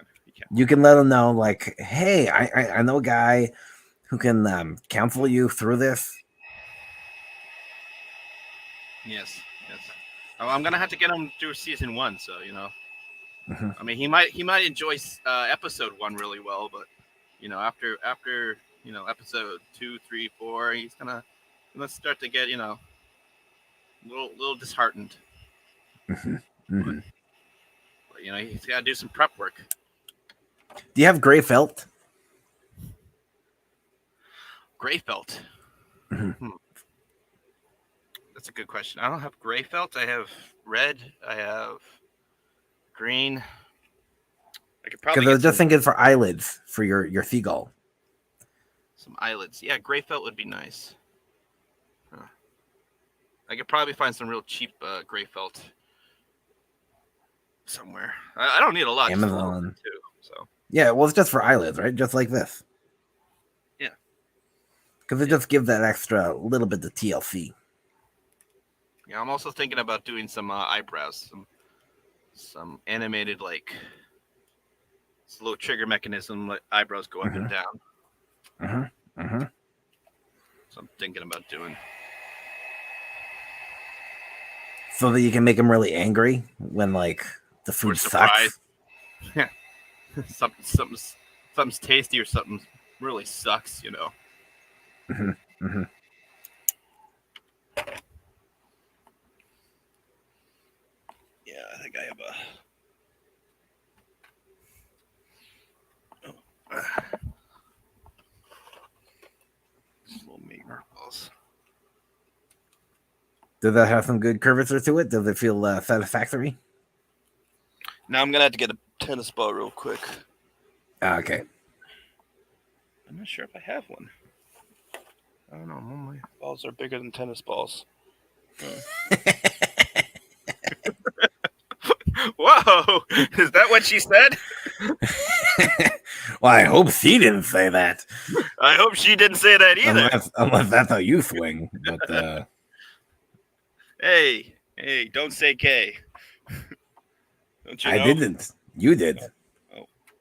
You can let him know, like, hey, I know a guy who can counsel you through this.
Yes. Oh, I'm gonna have to get him through season 1, so
Mhm.
I mean, he might enjoy episode 1 really well, but after episode 2, 3, 4, he's gonna start to get a little disheartened.
Mhm.
But he's got to do some prep work.
Do you have gray felt?
Gray felt.
Mhm.
That's a good question. I don't have gray felt. I have red. I have green. I could probably
Because I was
get
just thinking for eyelids for your seagull.
some eyelids. Yeah, gray felt would be nice. Huh. I could probably find some real cheap gray felt somewhere. I don't need a lot. just a little
Amazon.
bit too. So
Yeah, well, it's just for eyelids, right? Just like this.
Yeah.
Because it just gives that extra little bit of TLC.
yeah, I'm also thinking about doing some eyebrows, some animated like it's a little trigger mechanism. Like eyebrows go up and down. So I'm thinking about doing.
So that you can make them really angry when like the food
surprised.
sucks.
Yeah. something's tasty or something really sucks.
Mhm.
Yeah, I think I have
Does that have some good curvature to it? Does it feel satisfactory?
Now I'm gonna have to get a tennis ball real quick.
Okay.
I'm not sure if I have one. I don't know. My balls are bigger than tennis balls. Whoa! Is that what she said?
Well, I hope she didn't say that.
I hope she didn't say that either.
Unless that's how you swing. But
Hey, don't say gay. Don't you know?
I didn't. You did.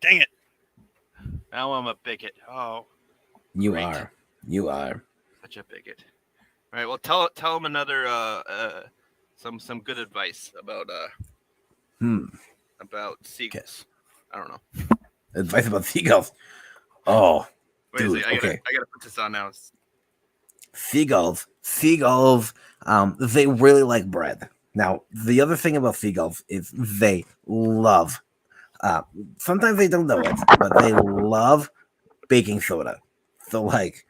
Dang it. Now I'm a bigot. Oh,
You
Great.
are. You are.
such a bigot. All right, well, tell him another some good advice about seagulls. I don't know.
Advice about seagulls. Oh,
Wait a
dude.
second,
Okay.
I gotta put this on now.
Seagulls. They really like bread. Now, the other thing about seagulls is they love, sometimes they don't know it, but they love baking soda. So, like,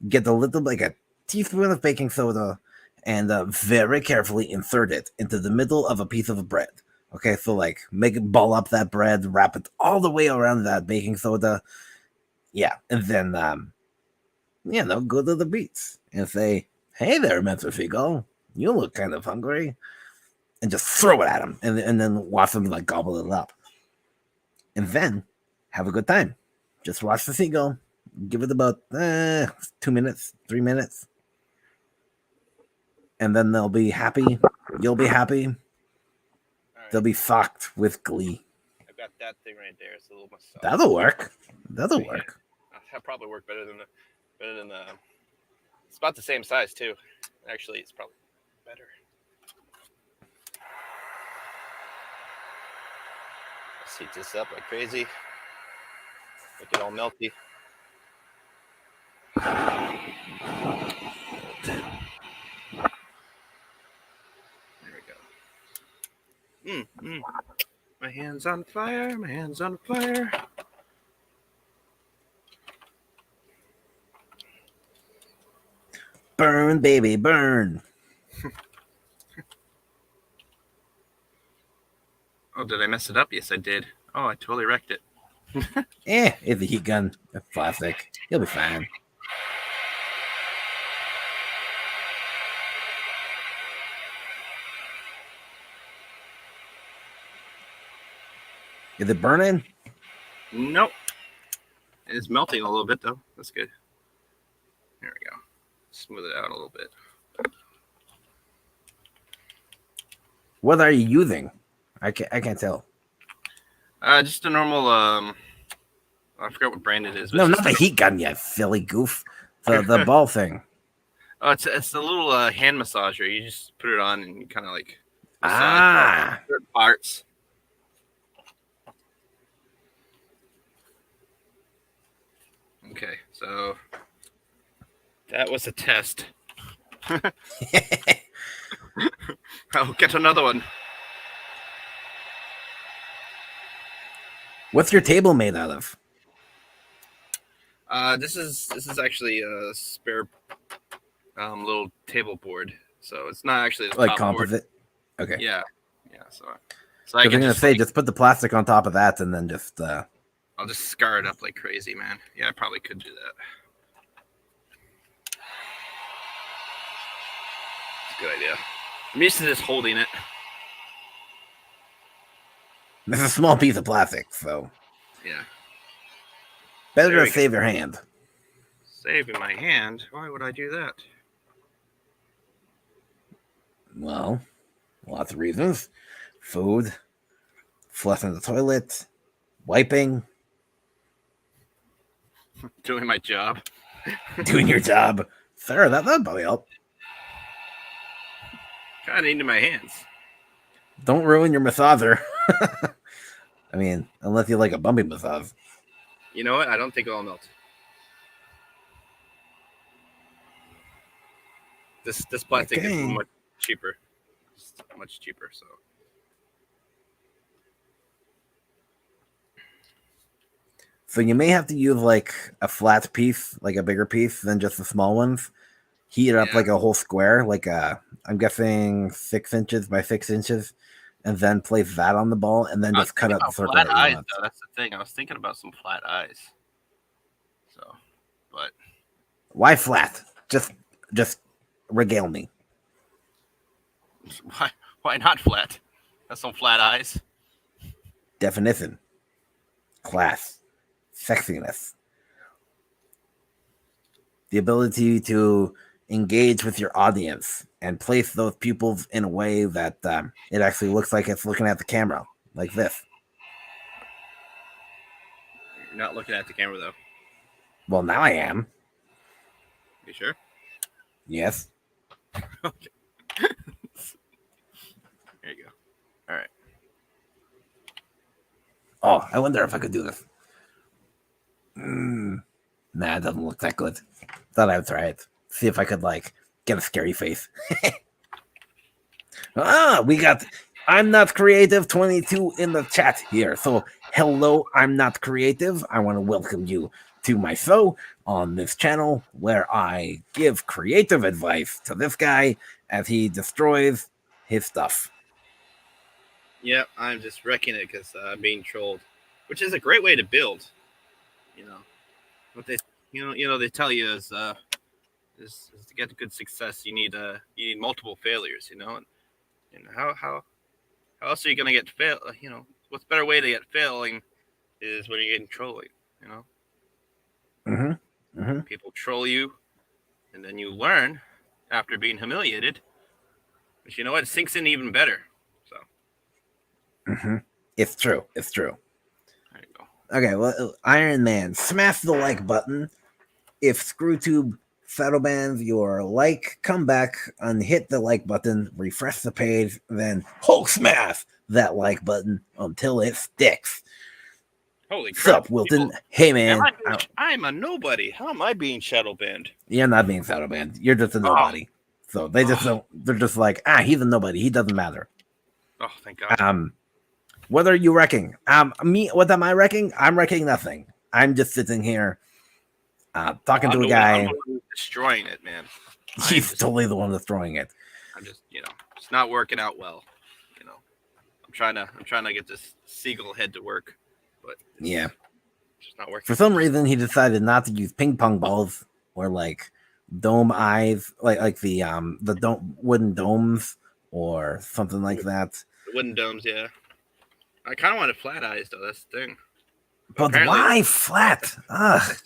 get a teaspoon of baking soda and very carefully insert it into the middle of a piece of bread. Okay, so, like, ball up that bread, wrap it all the way around that baking soda. Yeah, and then, go to the beats and say, "Hey there, Mr. Seagull, you look kind of hungry," and just throw it at him, and then watch him like gobble it up, and then have a good time. Just watch the seagull. Give it about 2 minutes, 3 minutes, and then they'll be happy. You'll be happy.
All right,
They'll be fucked with glee.
I've got that thing right there. It's a little massage.
That'll work. That'll work.
That'll probably work better than the. It's about the same size too. Actually, it's probably better. Let's heat this up like crazy. Make it all melty. There we go. My hand's on fire. My hand's on fire.
Burn, baby, burn.
Oh, did I mess it up? Yes, I did. Oh, I totally wrecked it.
It's a heat gun. It's plastic. You'll be fine. Is it burning?
Nope. It's melting a little bit though. That's good. There we go. Smooth it out a little bit.
What are you using? I can't tell.
Just a normal. I forgot what brand it is.
No,
it's
not the
just
heat gun, you silly goof. The ball thing.
Oh, it's a little hand massager. You just put it on and you kind of like
Ah,
certain parts. Okay, so that was a test. I'll get another one.
what's your table made out of?
This is actually a spare little table board. So it's not actually the
Like
top board.
composite? Okay.
Yeah. So I
Because I'm
can
gonna
just,
say, just put the plastic on top of that, and then just
I'll just scar it up like crazy, man. Yeah, I probably could do that. It's a good idea. I'm used to just holding it.
it's a small piece of plastic, so
Yeah.
better
There
to
we go.
save your hand.
Saving my hand. Why would I do that?
Well, lots of reasons: food, flushing the toilet, wiping,
Doing my job.
doing your job. Sure, that'd probably help.
Kind of into my hands.
Don't ruin your massager. I mean, unless you like a bumpy massage.
You know what? I don't think it'll melt. This plastic
Okay.
is much cheaper. It's much cheaper, so.
So you may have to use like a flat piece, like a bigger piece than just the small ones. heat it up
Yeah.
like a whole square, like I'm guessing 6 inches by 6 inches, and then place that on the ball, and then
I was
just cut
thinking
out the
about
circle
flat
that you
eyes,
want.
though. That's the thing. I was thinking about some flat eyes. So, but
Why flat? Just regale me.
why not flat? That's some flat eyes.
Definition, class, sexiness, the ability to engage with your audience and place those pupils in a way that it actually looks like it's looking at the camera, like this.
You're not looking at the camera though.
Well, now I am.
You sure?
Yes.
Okay. There you go. All right.
Oh, I wonder if I could do this. Nah, it doesn't look that good. Thought I would try it. See if I could like get a scary face. We got I'm Not Creative 22 in the chat here. So hello, I'm Not Creative. I want to welcome you to my show on this channel where I give creative advice to this guy as he destroys his stuff.
Yeah, I'm just wrecking it because I'm being trolled, which is a great way to build. You know, what they they tell you is to get good success you need multiple failures. You know, and how else are you gonna get fail? You know, what's a better way to get failing is when you're getting trolling. You know, people troll you, and then you learn after being humiliated. But you know what? It sinks in even better. So.
It's true. It's true.
There you go.
Okay, well, Iron Man, smash the like button. If ScrewTube Shadowbans your like, come back and hit the like button, refresh the page, then Hulk smash that like button until it sticks.
Holy crap.
Sup, Wilton? Hey, man.
I'm a nobody. How am I being shadow banned?
You're not being Shadowbanned. You're just a nobody. So they just don't, they're just like, he's a nobody. He doesn't matter.
Oh, thank God.
What are you wrecking? What am I wrecking? I'm wrecking nothing. I'm just sitting here talking to a guy.
I'm the one destroying it, man.
He's totally the one destroying it.
I'm just, it's not working out well. I'm trying to get this seagull head to work, but
yeah,
it's just not working.
For some reason, he decided not to use ping pong balls or like dome eyes, like the wooden domes or something like that.
The wooden domes, yeah. I kind of wanted flat eyes though. That's the thing.
But why flat? Ugh.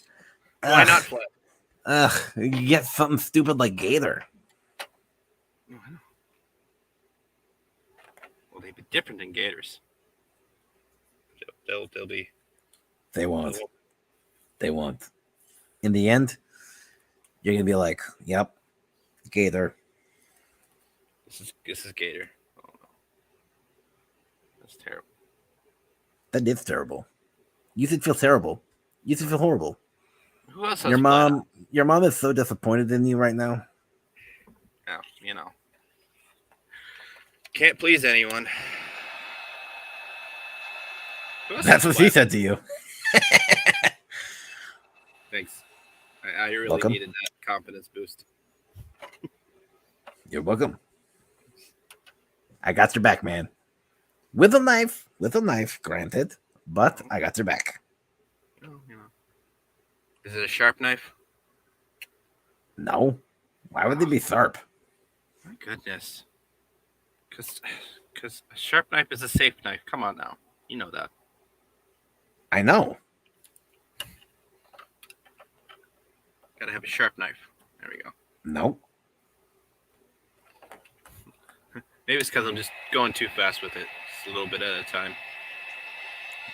Why not flat?
You get something stupid like Gator.
Oh, I know. Well, they'd be different than Gators. They'll be.
They won't. They won't. In the end, you're gonna be like, "Yep, Gator."
This is Gator. Oh no, that's terrible.
That is terrible. You should feel terrible. You should feel horrible.
Who else has
Your mom is so disappointed in you right now.
Yeah, can't please anyone.
That's what she said to you.
Thanks. I really
Welcome.
needed that confidence boost.
You're welcome. I got your back, man. With a knife, granted, but I got your back.
Is it a sharp knife?
No. Why would they be sharp?
My goodness. Because a sharp knife is a safe knife. Come on now. You know that.
I know.
Gotta have a sharp knife. There we go.
Nope.
Maybe it's because I'm just going too fast with it. Just a little bit at a time.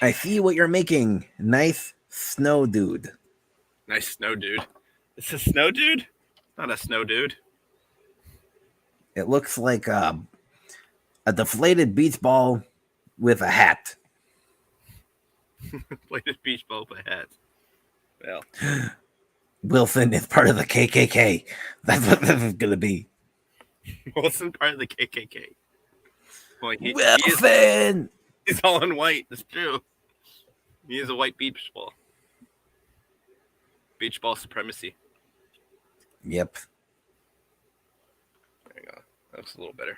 I see what you're making. Nice snow dude.
Nice snow dude. It's a snow dude? Not a snow dude.
It looks like a deflated beach ball with a hat.
Played a beach ball with a hat. Well.
Wilson is part of the KKK. That's what this is going to be.
Wilson part of the KKK. Well,
Wilson!
He's all in white. That's true. He is a white beach ball. Beach ball supremacy.
Yep.
looks a little better.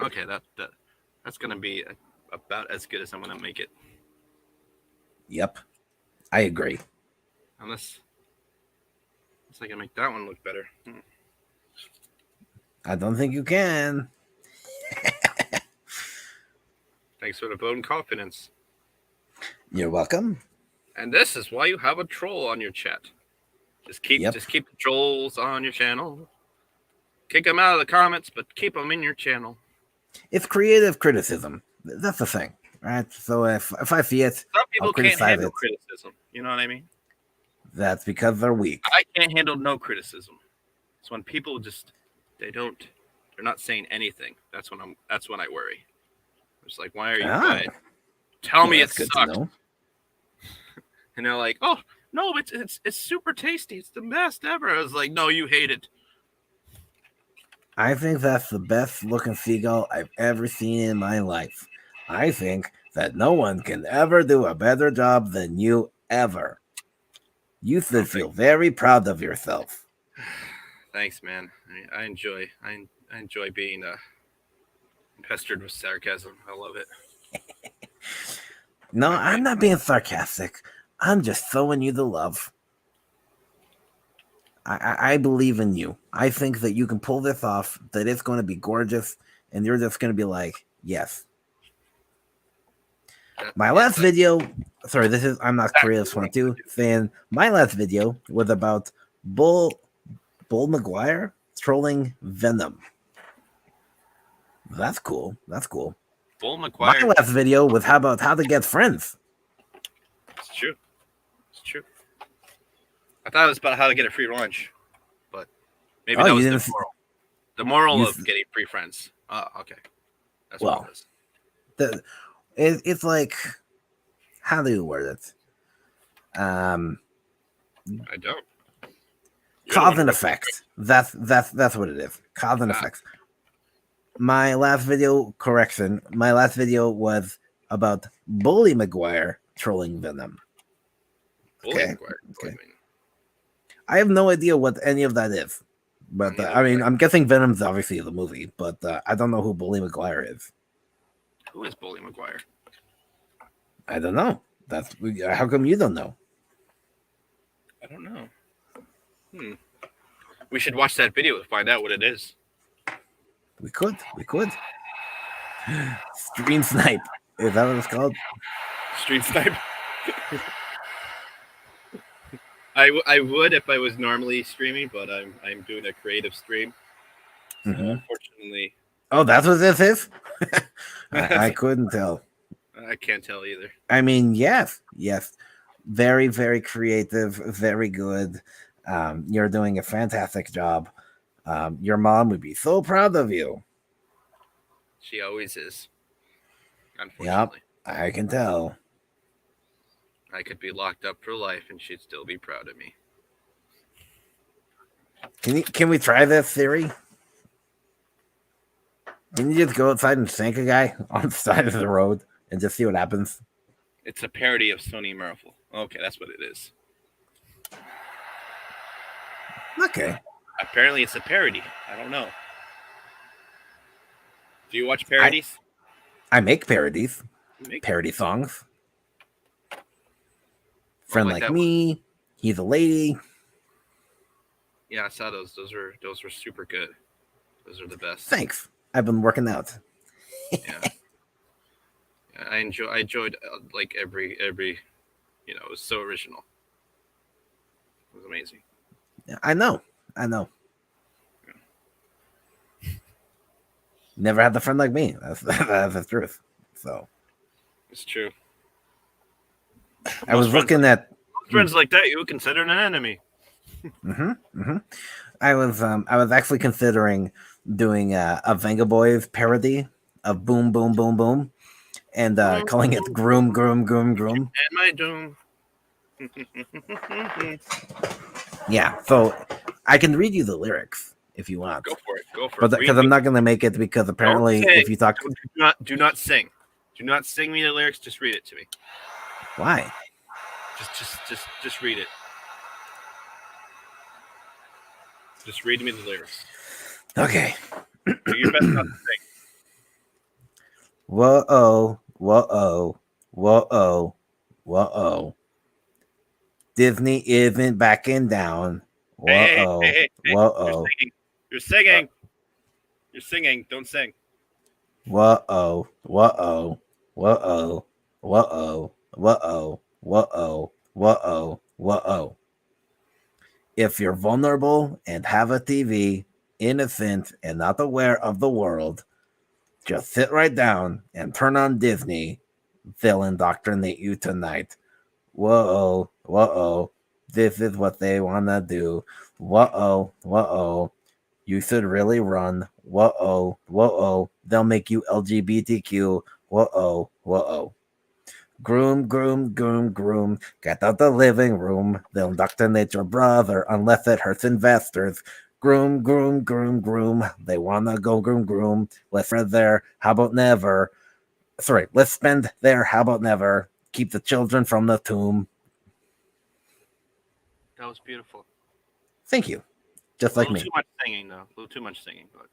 Okay, that's gonna be about as good as I'm gonna make it.
Yep, I agree.
Unless I can make that one look better.
I don't think you can.
Thanks for the vote and confidence.
You're welcome.
And this is why you have a troll on your chat. Just keep the trolls on your channel. Kick them out of the comments, but keep them in your channel.
It's creative criticism. That's the thing, right? So if I see it,
Some people
I'll
can't
criticize
handle
it.
criticism. You know what I mean?
That's because they're weak.
I can't handle no criticism. It's when people just they're not saying anything. That's when I worry. It's like, why are you quiet? Tell me it
That's good to
sucks.
know.
And they're like, oh no, it's super tasty. It's the best ever. I was like, no, you hate it.
I think that's the best looking seagull I've ever seen in my life. I think that no one can ever do a better job than you ever. You should feel very proud of yourself.
Thanks, man. I enjoy being pestered with sarcasm. I love it.
No, I'm not being sarcastic. I'm just showing you the love. I believe in you. I think that you can pull this off, that it's going to be gorgeous, and you're just going to be like, yes. My last video, sorry, I'm not Korea's 22, saying my last video was about Bull McGuire trolling Venom. That's cool. That's cool.
Bull
My
McGuire.
last video was about how to get friends.
It's true. It's true. I thought it was about how to get a free lunch, but maybe that was the moral. The moral of getting free friends. Oh, okay. That's what it is.
It's like, how do you word it?
I don't.
Cause and effect. That's what it is. Cause and effect. My last video was about Bully McGuire trolling Venom.
Okay.
I have no idea what any of that is, but I mean, I'm guessing Venom's obviously the movie, but I don't know who Bully McGuire is.
Who is Bully McGuire?
I don't know. How come you don't know?
I don't know. We should watch that video to find out what it is.
We could. Stream Snipe. Is that what it's called?
Stream Snipe. I would if I was normally streaming, but I'm doing a creative stream. So unfortunately.
Oh, that's what this is? I couldn't tell.
I can't tell either.
I mean, yes. Very, very creative, very good. You're doing a fantastic job. Your mom would be so proud of you.
She always is. Unfortunately.
Yep, I can tell.
I could be locked up for life and she'd still be proud of me.
Can we try this theory? Can you just go outside and shank a guy on the side of the road and just see what happens?
It's a parody of Sony Murphy. Okay, that's what it is.
Okay.
Apparently it's a parody. I don't know. Do you watch parodies?
I make parodies. Parody songs. Friend like me. He's a lady.
Yeah, I saw those. Those were super good. Those are the best.
Thanks. I've been working out.
Yeah. I enjoyed like every it was so original. It was amazing.
Yeah, I know. Never had a friend like me. That's the truth. So
it's true.
I was looking at
friends like that you would consider an enemy.
I was actually considering doing a Venga Boys parody of Boom Boom Boom Boom, and calling it Groom Groom Groom Groom.
And my doom.
Yeah, so I can read you the lyrics if you want.
Go for it.
Because I'm not going to make it because apparently if you talk,
do not sing. Do not sing me the lyrics. Just read it to me.
Why?
Just read it. Just read me the lyrics.
Okay.
Do your best not to sing.
Whoa, whoa, whoa, whoa. Disney isn't backing down. Whoa,
Hey,
whoa,
You're singing. You're singing. Don't sing.
whoa, whoa, whoa, whoa, whoa, whoa, whoa, whoa. If you're vulnerable and have a TV, innocent and not aware of the world, just sit right down and turn on Disney. They'll indoctrinate you tonight. Whoa, whoa. This is what they want to do. Whoa, whoa. You should really run. Whoa, whoa. They'll make you LGBTQ. Whoa, whoa. Groom, groom, groom, groom. Get out the living room. They'll indoctrinate your brother unless it hurts investors. Groom, groom, groom, groom. They wanna go groom, groom. Let's spend there. How about never? Sorry, let's spend there. How about never? Keep the children from the tomb.
That was beautiful.
Thank you. Just
A
like
little
me.
too much singing, though. A little too much singing, but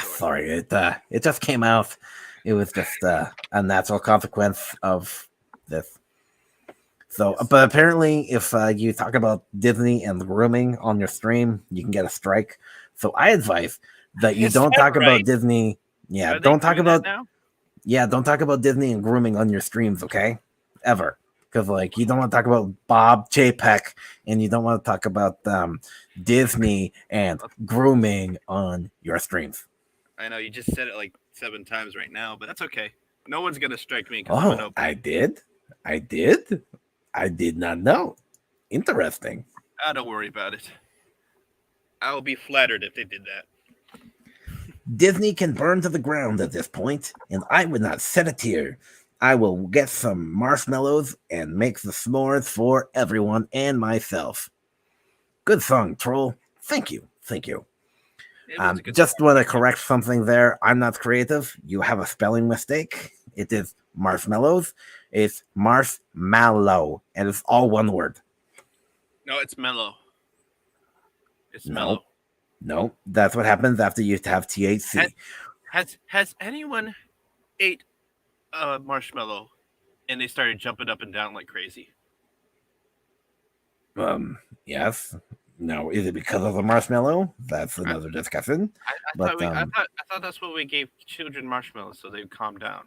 Sorry. It just came out. It was just a natural consequence of this. So, but apparently, if you talk about Disney and grooming on your stream, you can get a strike. So I advise that you
Is
don't
that
talk about
right?
Disney. Yeah,
Are they
don't talk
doing that
about
now.
don't talk about Disney and grooming on your streams, okay? Ever. Because like you don't want to talk about Bob Chapek and you don't want to talk about Disney and grooming on your streams.
I know you just said it like 7 times right now, but that's okay. No one's gonna strike me because I'm an
Oh,
open.
I did? I did not know. Interesting.
Don't worry about it. I'll be flattered if they did that.
Disney can burn to the ground at this point, and I would not shed a tear. I will get some marshmallows and make the s'mores for everyone and myself. Good song, Troll. Thank you. Thank you.
It was a good
Just
song.
want to correct something there. I'm not creative. You have a spelling mistake. It is marshmallows. It's marshmallow, and it's all one word.
No, it's mellow. It's
No.
mellow.
No, that's what happens after you have THC.
Has anyone ate a marshmallow and they started jumping up and down like crazy?
Yes. No, is it because of the marshmallow? That's another discussion.
I
But
thought that's what we gave children marshmallows so they'd calm down.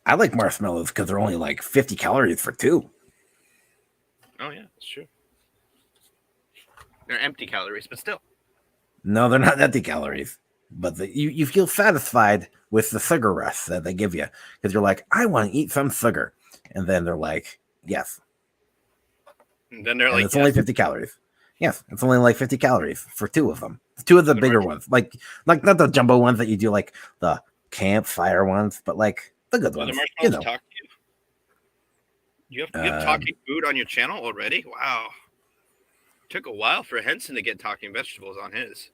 I like marshmallows because they're only like 50 calories for 2.
Oh yeah, that's true. They're empty calories, but still.
No, they're not empty calories. But you feel satisfied with the sugar rush that they give you because you're like, I want to eat some sugar. And then they're like, yes.
And then they're
And
like,
it's only 50 calories. Yes, it's only like 50 calories for 2 of them. 2 of the bigger ones. Like not the jumbo ones that you do, like the campfire ones, but like the good
the
ones.
marshmallows
You know.
talk to you. You have talking food on your channel already? Wow. Took a while for Henson to get talking vegetables on his.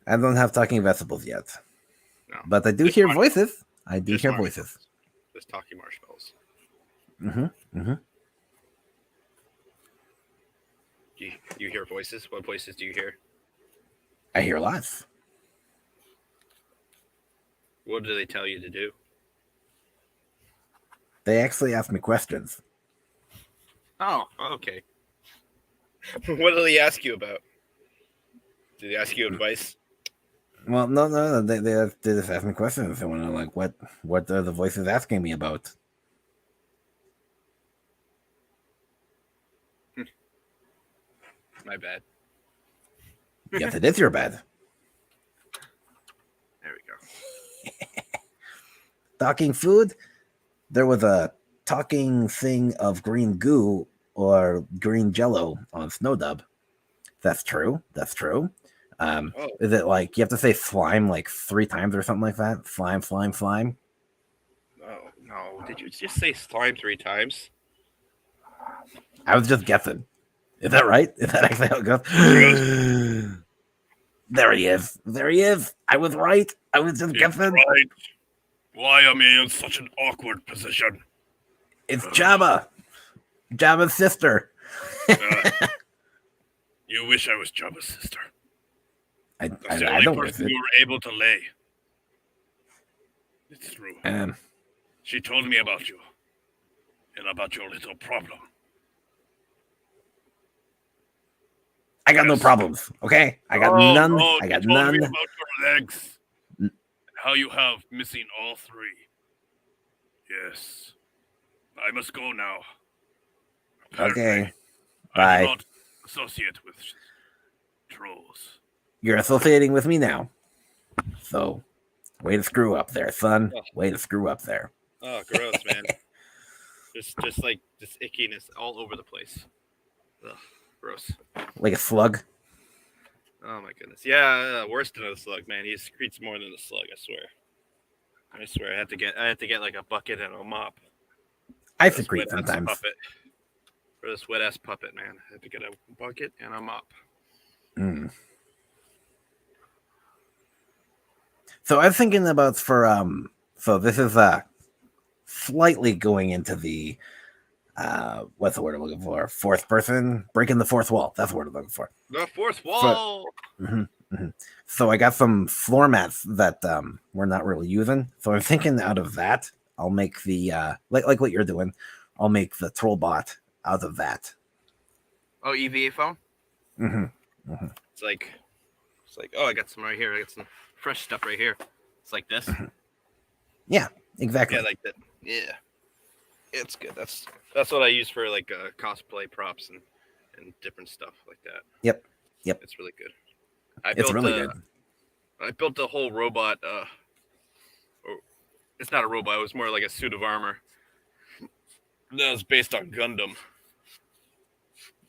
I don't have talking vegetables yet.
No.
But I do
Just
hear
marshmallows.
voices. I do
Just
hear
marshmallows.
voices.
Just talking marshmallows.
Mm-hmm.
You hear voices? What voices do you hear?
I hear lots.
What do they tell you to do?
They actually ask me questions.
Oh, okay. What do they ask you about? Do they ask you advice?
Well, no. They just ask me questions. They want to know, like, what are the voices asking me about?
My bad.
Yes, it is your bad.
There we go.
Talking food, there was a talking thing of green goo or green jello on Snowdub. That's true. Is it like you have to say slime like 3 times or something like that? Slime.
No. Did you just say slime 3 times?
I was just guessing. Is that right? Is that actually how it goes? There he is. There he is. I was right. I was just guessing.
Right. Why am I in such an awkward position?
It's Jabba. Jabba's sister.
You wish I was Jabba's sister. That's the
I
only
don't wish
person
it.
you were able to lay. It's true. She told me about you. And about your little problem.
I got no
Yes.
problems. Okay, I got
Oh,
none.
oh,
I
she
got
told
none.
me about your legs. How you have missing all three. Yes. I must go now. Apparently,
Okay,
I
bye.
do not associate with trolls.
You're associating with me now. So, way to screw up there, son. Way to screw up there.
Oh, gross, man. just like this ickiness all over the place. Ugh, gross.
Like a slug.
Oh my goodness. Yeah, worse than a slug, man. He excretes more than a slug. I swear. I had to get like a bucket and a mop.
I
for this
secrete
wet-ass
sometimes.
puppet. For this wet ass puppet, man. I had to get a bucket and a mop.
Mm. So I was thinking about so this is slightly going into the what's the word I'm looking for? Fourth person, breaking the fourth wall. That's the word I'm looking for.
The fourth wall.
So I got some floor mats that we're not really using. So I'm thinking out of that, I'll make the like what you're doing. I'll make the troll bot out of that.
Oh, EVA phone?
Mm-hmm.
It's like, oh, I got some right here. I got some fresh stuff right here. It's like this.
Exactly.
Yeah, like that. Yeah, it's good. That's what I use for like cosplay props and different stuff like that.
Yep.
It's really good.
It's really good.
I built a whole robot. It's not a robot. It was more like a suit of armor. That was based on Gundam.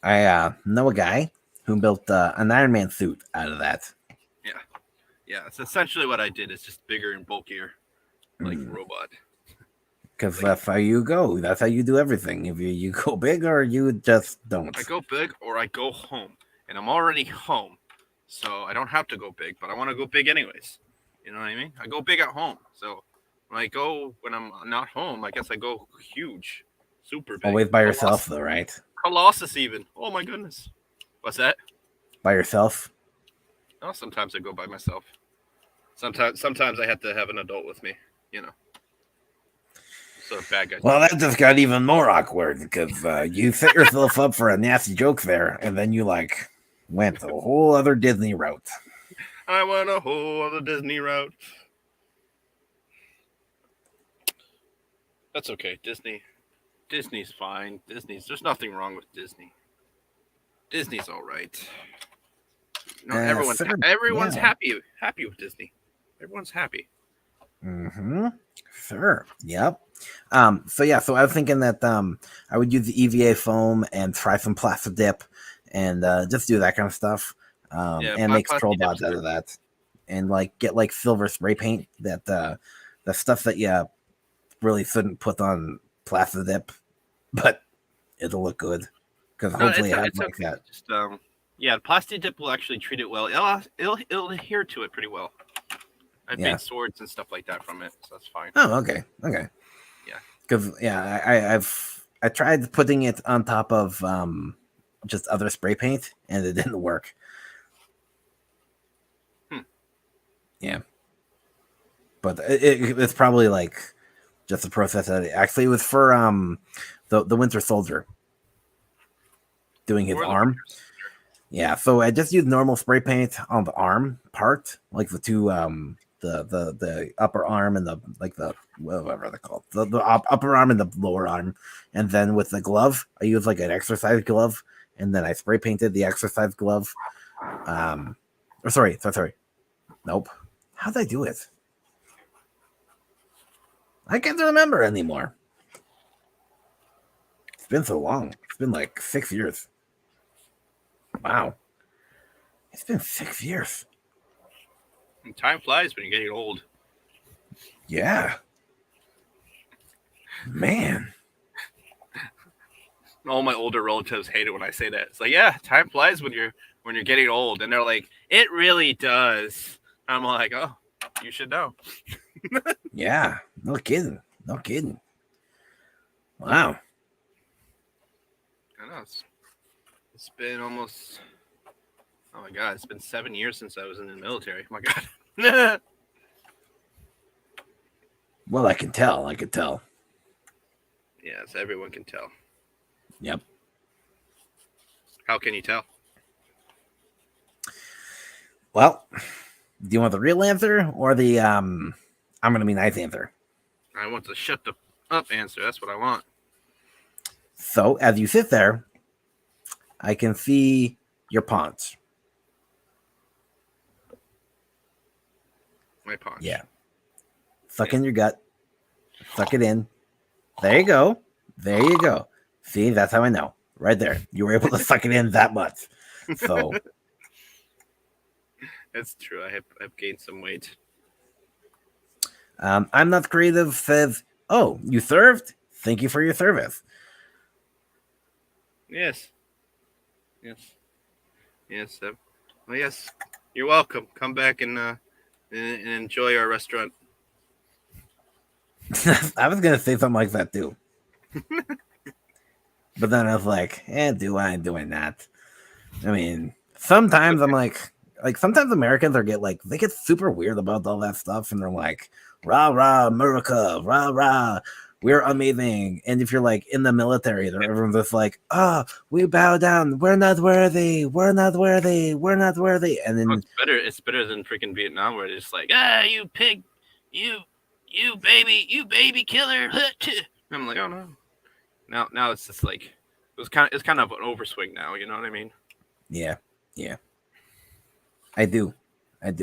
I know a guy who built an Iron Man suit out of that.
Yeah, it's essentially what I did. It's just bigger and bulkier, like robot.
Because that's how you go. That's how you do everything. If you go big or you just don't.
I go big or I go home, and I'm already home, so I don't have to go big. But I want to go big anyways. You know what I mean? I go big at home, so when I'm not home, I guess I go huge, super big.
Always by yourself, though, right?
Colossus even. Oh my goodness. What's that?
By yourself.
Oh, sometimes I go by myself. Sometimes I have to have an adult with me. You know. So bad guy.
Well, that just got even more awkward because you set yourself up for a nasty joke there, and then you went a whole other Disney route.
I went a whole other Disney route. That's okay. Disney's fine. There's nothing wrong with Disney. Disney's all right. No, everyone's happy with Disney. Everyone's happy.
Mm-hmm. Sure. Yep. So I was thinking that I would use the EVA foam and try some plastic dip and just do that kind of stuff. And make troll bots out of that. And get silver spray paint that the stuff that you really shouldn't put on plastic dip, but it'll look good. Because hopefully it has that.
Just plastic dip will actually treat it well. It'll adhere to it pretty well. I made swords and stuff like that from it, so that's fine.
Oh, okay. Yeah. Because I tried putting it on top of just other spray paint, and it didn't work. Yeah. But it's probably just a process that actually it was for the Winter Soldier doing his arm. Yeah, so I just used normal spray paint on the arm part, like the two the upper arm and the whatever they're called, the upper arm and the lower arm, and then with the glove, I used an exercise glove, and then I spray painted the exercise glove. Sorry. Nope. How'd I do it? I can't remember anymore. It's been so long. It's been 6 years. Wow. It's been 6 years.
And time flies when you're getting old.
Yeah. Man.
All my older relatives hate it when I say that. It's like, yeah, time flies when you're when you're getting old, and they're like, it really does. I'm like, oh, you should know.
Yeah, no kidding. No kidding. Wow.
I know it's been almost. Oh my god, it's been 7 years since I was in the military. Oh my god.
Well, I can tell. I could tell.
Yes, everyone can tell.
Yep.
How can you tell?
Well, do you want the real answer or the I'm gonna be nice answer?
I want the shut the up answer. That's what I want.
So as you sit there, I can see your paunch.
My paunch.
Yeah. Suck in your gut. Suck it in. There you go. There you go. See, that's how I know. Right there. You were able to suck it in that much. So
That's true. I've gained some weight.
I'm Not Creative says, oh, you served? Thank you for your service.
Yes. Yes. Well, yes. You're welcome. Come back and enjoy our restaurant.
I was gonna say something like that too. But then I was like, do I ain't doing that. I mean, sometimes I'm like sometimes Americans they get super weird about all that stuff, and they're like, rah rah America, rah rah, we're amazing. And if you're like in the military, everyone's just like, we bow down, we're not worthy, we're not worthy, we're not worthy. And then
It's better than freaking Vietnam, where it's like, you pig, you baby killer. I'm like, oh no. Now it's just like it's kind of an overswing now. You know what I mean?
yeah. I do.
That's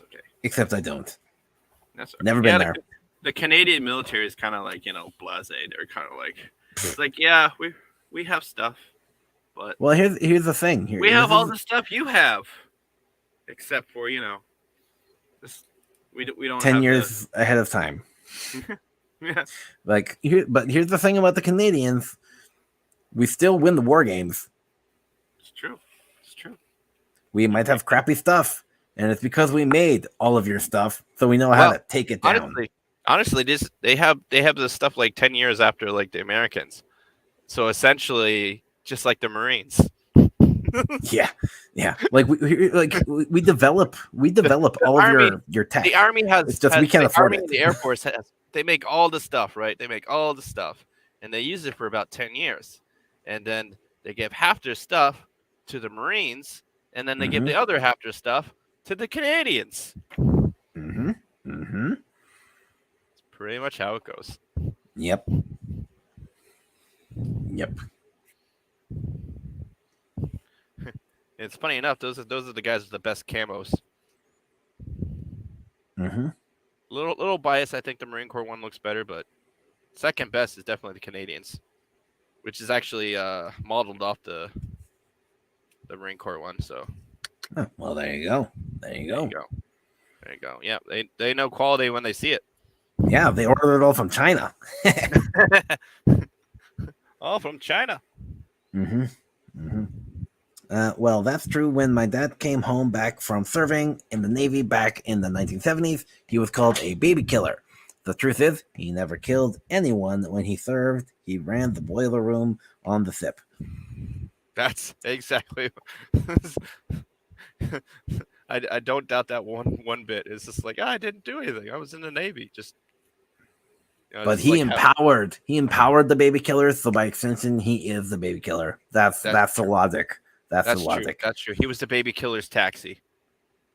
okay.
Except I don't.
That's okay.
Never been there.
The Canadian military is kind of like, blasé. They're kind of like, it's like, yeah, we have stuff, but
Well, here's the thing.
we have all the stuff you have, except for this, we don't
10
have
years ahead of time.
Yeah.
But here's the thing about the Canadians: we still win the war games.
It's true.
We might have crappy stuff, and it's because we made all of your stuff, so we know how to take it down.
Honestly, they have this stuff like 10 years after like the Americans, so essentially just like the Marines.
Yeah. Like we develop all of your tech.
The Army has.
It's just we can't afford it.
The Air Force has. They make all the stuff, right? They make all the stuff, and they use it for about 10 years, and then they give half their stuff to the Marines, and then they give the other half their stuff to the Canadians.
Mm-hmm.
It's pretty much how it goes.
Yep.
It's funny enough; those are the guys with the best camos.
Mm-hmm.
Little bias. I think the Marine Corps one looks better, but second best is definitely the Canadians, which is actually modeled off the Marine Corps one. So,
well, there you go.
There you go. Yeah, they know quality when they see it.
Yeah, they ordered it all from China.
All from China.
Well, that's true. When my dad came home back from serving in the Navy back in the 1970s, he was called a baby killer. The truth is, he never killed anyone when he served. He ran the boiler room on the ship.
That's exactly. I don't doubt that one bit. It's just like, I didn't do anything. I was in the Navy. Just.
But he empowered the baby killers, so by extension, he is the baby killer. That's the logic. That's the logic.
True. That's true. He was the baby killer's taxi.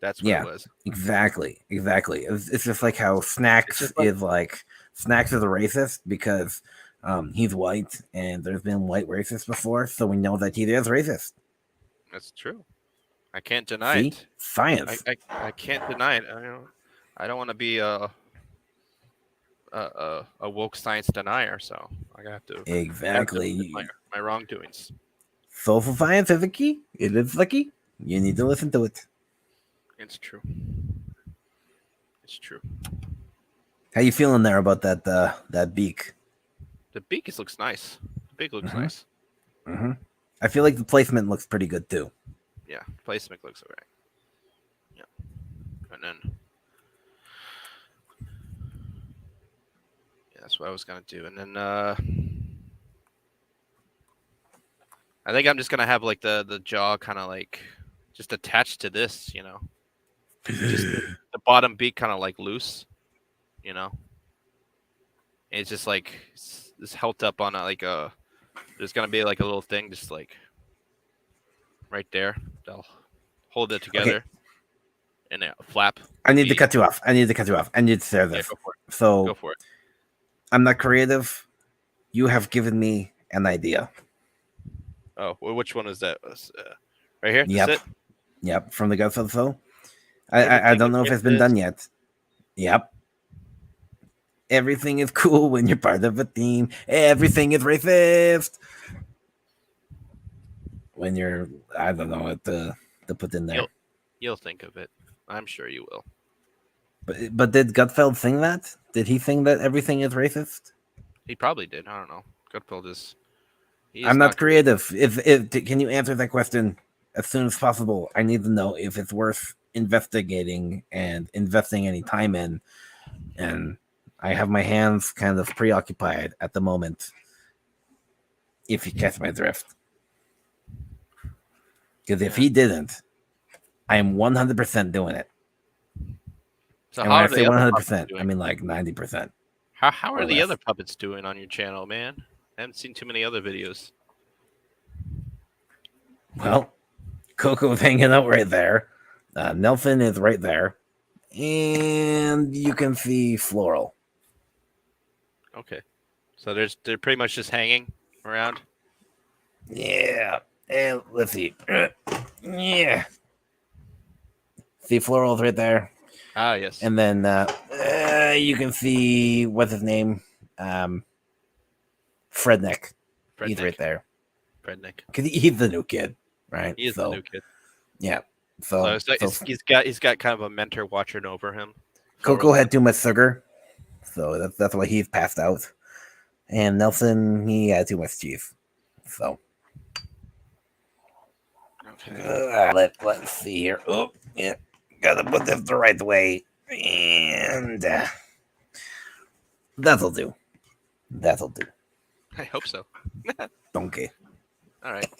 That's what it was.
Exactly. It's just like how Snacks is Snacks is a racist because he's white, and there's been white racists before, so we know that he is racist.
That's true. I can't deny it.
Science.
I can't deny it. I don't want to be a woke science denier, so I have to
exactly
my wrongdoings.
Social science is a key. It is the key. You need to listen to it.
It's true.
How you feeling there about that beak?
The beak looks nice. The beak looks nice.
Mm-hmm. I feel like the placement looks pretty good too.
Yeah, placement looks alright. Yeah, and then yeah, that's what I was gonna do, and then I think I'm just gonna have like the jaw kind of like just attached to this, you know, just the bottom beak kind of like loose, you know. It's just like it's held up on like a. There's gonna be like a little thing, just like right there. They'll hold it together, and a flap.
I need to
be-
cut you off. I need to say
Yeah,
this.
go for it.
So
Go for it.
I'm not creative. You have given me an idea.
Oh, which one is that? Right here.
Yep.
That's it.
Yep, from the Godfather. So I
Everything
don't know if
is
it's been done yet. Yep. Everything is cool when you're part of a team. Everything is racist. When you're, I don't know what to put in there.
You'll think of it. I'm sure you will.
But did Gutfeld sing that? Did he sing that everything is racist?
He probably did. I don't know. Gutfeld is.
I'm not creative. If can you answer that question as soon as possible? I need to know if it's worth investigating and investing any time in. And I have my hands kind of preoccupied at the moment. If you catch my drift, because if he didn't, I am 100% doing it.
So
And
how
when I
are
say
the other puppets
100%,
doing?
I mean like 90%.
How
or
are the
less.
other puppets doing on your channel, man? I haven't seen too many other videos.
Well, Coco's hanging out right there. Nelson is right there. And you can see Floral.
Okay, so they're pretty much just hanging around.
Yeah. And let's see. Yeah. See Floral's right there.
Ah, yes.
And then you can see what's his name? Frednick. He's right there.
Frednick.
Because he's the new kid, right?
He is
so,
the new kid.
Yeah.
So,
So,
he's got kind of a mentor watching over him.
Coco had too much sugar. So that's why he's passed out. And Nelson, he had too much cheese. So
Okay.
let's see here. Oh, yeah. Gotta put this the right way. And that'll do. That'll do.
I hope so.
Donkey.
All right.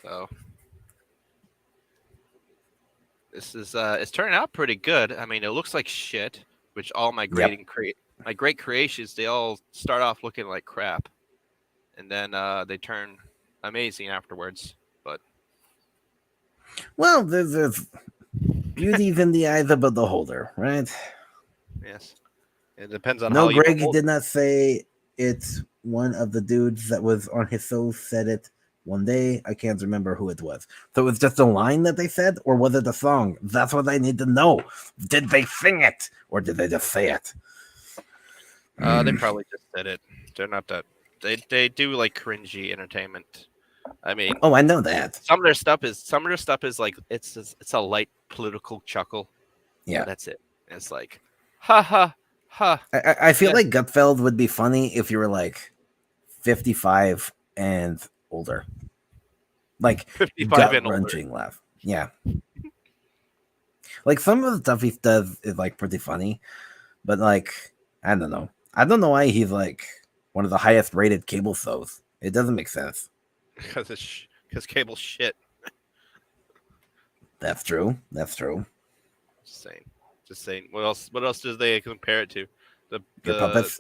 So this is it's turning out pretty good. I mean, it looks like shit, which all my my great creations, they all start off looking like crap, and then they turn amazing afterwards. But
Well, there's beauty's in the eyes of the beholder, right?
yes, it depends on
No,
how you
Greg
behold-
did not say it's one of the dudes that was on his show said it one day. I can't remember who it was. So it was just a line that they said, or was it a song? That's what I need to know. Did they sing it, or did they just say it?
They probably just said it. They're not that. They do like cringy entertainment. I mean,
Oh, I know that.
some of their stuff is like it's a light political chuckle.
Yeah.
And that's it. It's like, ha ha ha.
I feel
Yeah.
like Gutfeld would be funny if you were like 55 and older. Like
55 and older.
gut-wrenching laugh. Yeah. Like some of the stuff he does is like pretty funny, but like I don't know. I don't know why he's like one of the highest rated cable shows. It doesn't make sense.
Because cable shit.
That's true. That's true.
Just saying. Just saying. What else do they compare it to? The
Your puppets?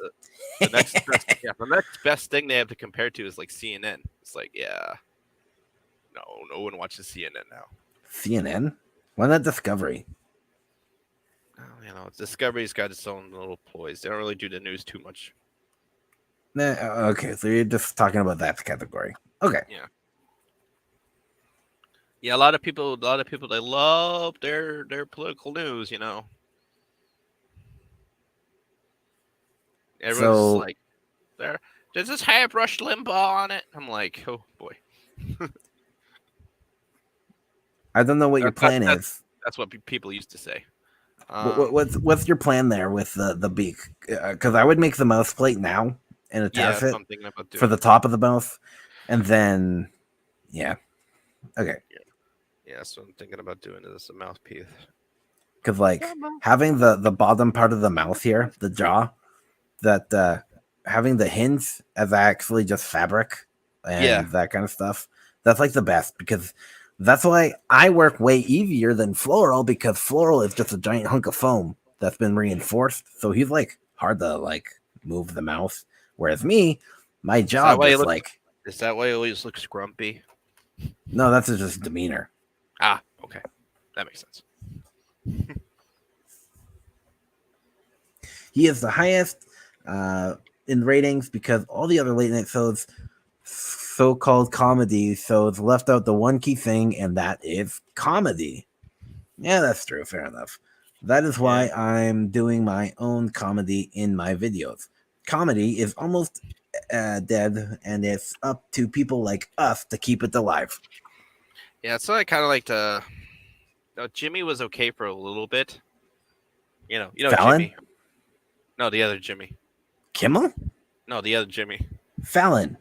the next best, the next best thing they have to compare to is like CNN. It's like, yeah. No one watches CNN now.
CNN? Why not Discovery?
Oh, Discovery's got its own little ploys. They don't really do the news too much.
Nah, okay, so you're just talking about that category. Okay.
Yeah, a lot of people they love their political news, Everyone's
So-
like, does this have Rush Limbaugh on it? I'm like, oh boy.
I don't know what your plan is.
That's what people used to say.
What's your plan there with the beak? Because I would make the mouse plate now and
yeah,
attach it
something about
for the top of the mouth, and then Yeah. Okay.
Yeah, that's what I'm thinking about doing. Is a mouthpiece.
Because like having the bottom part of the mouth here, the jaw, that having the hinge as actually just fabric and
Yeah.
that kind of stuff, that's like the best because that's why I work way easier than Floral because Floral is just a giant hunk of foam that's been reinforced. So he's like hard to like move the mouth. Whereas me, my job
why
is
you look-
like
Is that why he always looks grumpy?
no, that's just demeanor.
Ah, okay, that makes sense.
He is the highest in ratings because all the other late night shows, so-called comedy shows, left out the one key thing, and that is comedy. Yeah, that's true. Fair enough. That is why I'm doing my own comedy in my videos. Comedy is almost dead, and it's up to people like us to keep it alive.
Yeah, so I kind of like to. Jimmy was okay for a little bit. You know
Fallon?
Jimmy. No, the other Jimmy.
Kimmel?
No, the other Jimmy.
Fallon.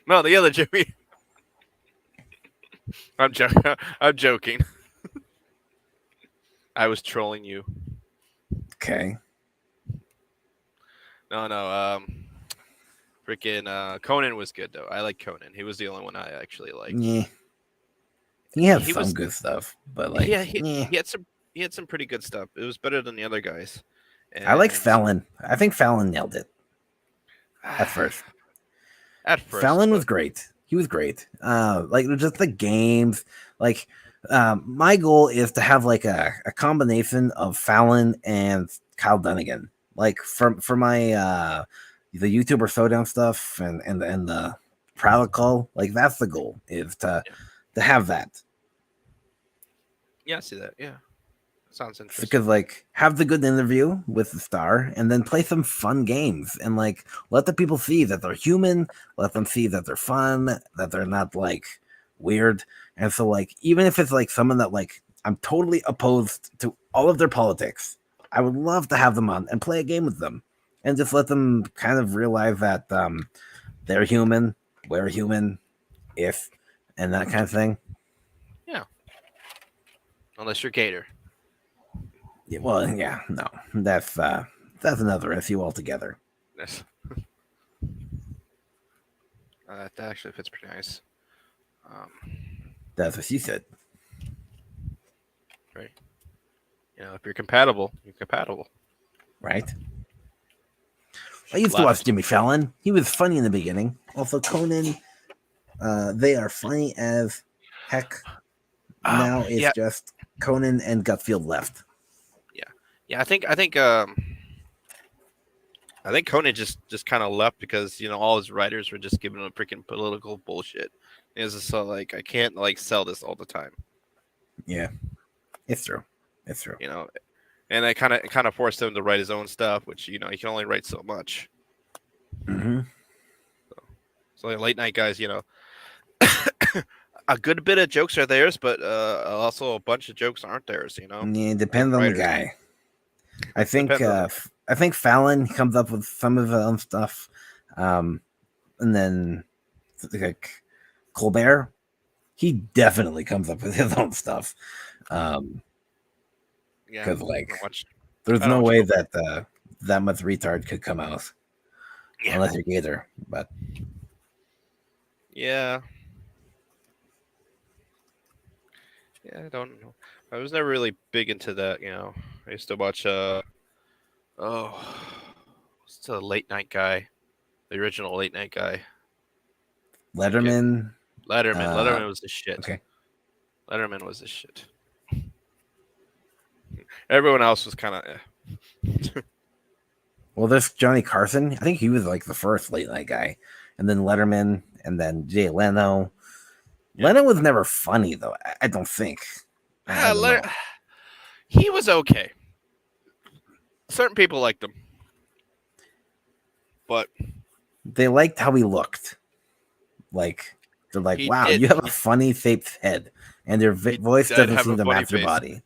No, the other Jimmy. I'm joking. I'm joking. I was trolling you.
Okay.
No. Freaking Conan was good though. I like Conan. He was the only one I actually liked.
Yeah. He had
He
some
was-
good stuff, but like,
Yeah,
eh.
he had some pretty good stuff. It was better than the other guys.
I like
And-
Fallon. I think Fallon nailed it at first.
At first,
Fallon was
but-
great. He was great. Like just the games. Like my goal is to have like a combination of Fallon and Kyle Dunnigan. Like for my the YouTuber Showdown stuff and the protocol. Like that's the goal is to have that.
Yeah, I see that. Yeah, sounds interesting.
Because like have the good interview with the star and then play some fun games and like let the people see that they're human, let them see that they're fun, that they're not like weird. And so like even if it's like someone that like I'm totally opposed to all of their politics, I would love to have them on and play a game with them and just let them kind of realize that they're human, we're human, if and that kind of thing.
Unless you're Gator.
Yeah, well, yeah, no, that's another issue altogether.
Yes. That actually fits pretty nice.
That's what she said.
Right. If you're compatible, you're compatible.
Right? I used to
Lot
watch
of-
Jimmy Fallon. He was funny in the beginning. Also, Conan, they are funny as heck. Now it's
yeah.
just Conan and Gutfield left.
Yeah, I think Conan just kind of left because all his writers were just giving him freaking political bullshit. It's just so like I can't like sell this all the time,
Yeah, it's true. It's true.
and I kind of forced him to write his own stuff, which he can only write so much.
Mm-hmm.
So like late night guys, a good bit of jokes are theirs, but also a bunch of jokes aren't theirs.
Yeah, it depends on the
writers.
guy. I think
Depends on
I think Fallon comes up with some of his own stuff, and then like Colbert, he definitely comes up with his own stuff.
Yeah,
'Cause, like,
watch.
There's
I
no
don't
way
feel
that that much retard could come out
Yeah.
unless you're Gator. But
Yeah. Yeah, I don't know. I was never really big into that, I used to watch what's the late night guy? The original late night guy.
Letterman,
Letterman.
Uh,
Letterman was the shit.
okay.
Letterman was the shit. Everyone else was kind of
well, there's Johnny Carson. I think he was like the first late night guy, and then Letterman, and then Jay Leno. Leno was never funny though. I don't think. I don't know.
He was okay. Certain people liked him. But
They liked how he looked. Like they're like,
He
wow,
did.
you have a funny shaped head, and your
He
voice
did
doesn't
have
seem
a
to
funny
match your
face.
body.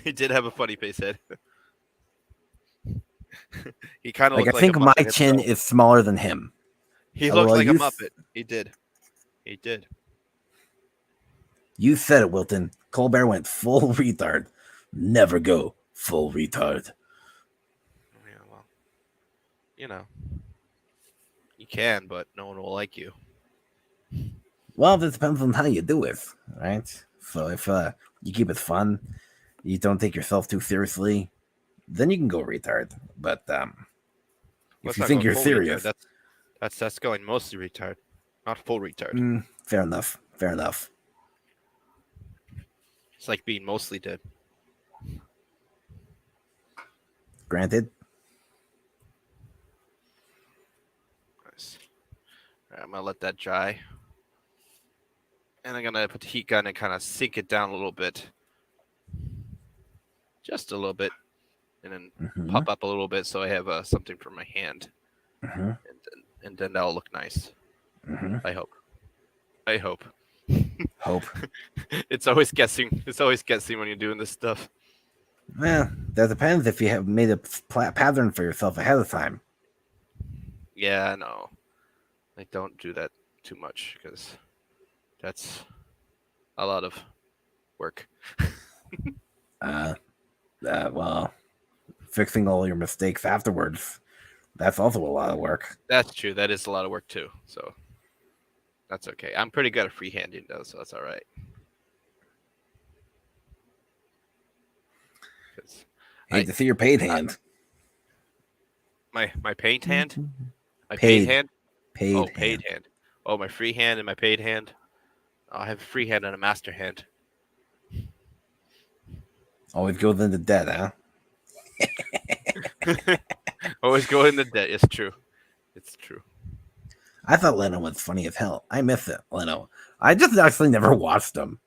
he did have a funny face head. He kind of
Like I
looked
think
like a
my
Muppet
chin
himself.
is smaller than him.
He
Although
looked
I
like a
used-
Muppet. He did.
You said it, Wilton. Colbert went full retard. Never go full retard.
Yeah, well, you can, but no one will like you.
Well, this depends on how you do it, right? So if you keep it fun, you don't take yourself too seriously, then you can go retard. But
Well,
if
it's
you
not
think
going
you're
full
serious,
retard. That's going mostly retard, not full retard.
fair enough. Fair enough.
It's like being mostly dead.
Granted.
Nice. All right, I'm gonna let that dry, and I'm gonna put the heat gun and kind of sink it down a little bit, just a little bit, and then
Mhm,
pop up a little bit so I have something for my hand,
mhm,
and then that'll look nice.
mhm.
I hope. I hope.
Hope.
It's always guessing. It's always guessing when you're doing this stuff.
Well, that depends if you have made a pattern for yourself ahead of time.
Yeah, no, I don't do that too much because that's a lot of work.
Well, fixing all your mistakes afterwards, that's also a lot of work.
That's true. That is a lot of work too. So that's okay. I'm pretty good at freehanding though, so that's all right. 'Cause
Hate to see your paid hand.
my paid hand, my
Paid.
paid hand.
Paid
Oh,
hand.
paid hand. Oh, my free hand and my paid hand. I have a free hand and a master hand.
Always goes into debt, huh?
Always go in the debt. It's true. It's true.
I thought Leno was funny as hell. I miss it, Leno. I just actually never watched him,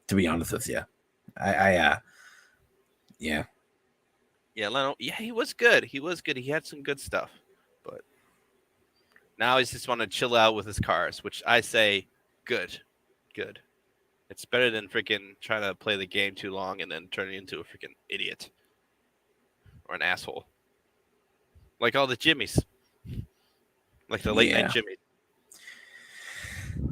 to be honest with you. Yeah.
Yeah, Leno. Yeah, he was good. He was good. He had some good stuff, but now he's just want to chill out with his cars, which I say, good. It's better than freaking trying to play the game too long and then turning into a freaking idiot or an asshole, like all the Jimmys, like the late
Yeah.
night Jimmys.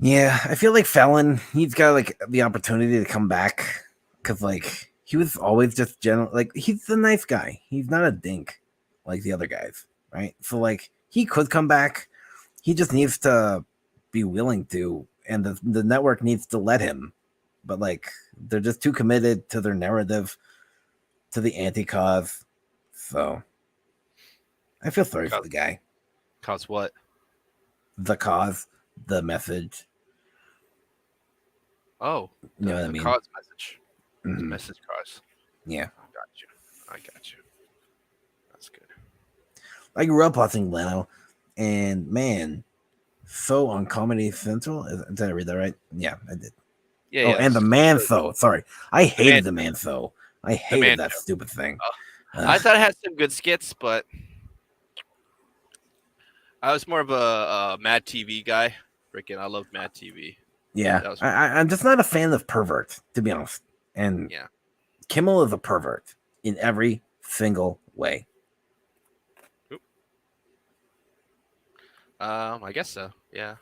Yeah, I feel like Fallon, he's got like the opportunity to come back because like he was always just general, like he's the nice guy. He's not a dink like the other guys, right? So like he could come back. He just needs to be willing to, and the network needs to let him. But like they're just too committed to their narrative, to the anti-cause. So I feel sorry for the guy.
Cause what?
The cause, the message.
Oh,
You know what I
the
mean?
cause message. The
Mhm.
message cause.
Yeah.
I got you. That's good.
I grew up watching Leno, and man, so on Comedy Central. Did I read that right? Yeah, I did.
Yeah.
Oh,
yeah,
and the Man Show. Sorry, I hated the
Man
Man Show. I
Man
hated that
Show.
stupid thing.
I thought it had some good skits, but I was more of a Mad TV guy. Freaking, I love Mad TV.
Yeah,
that was-
I'm just not a fan of pervert, to be honest. And
Yeah.
Kimmel is a pervert in every single way.
I guess so. Yeah.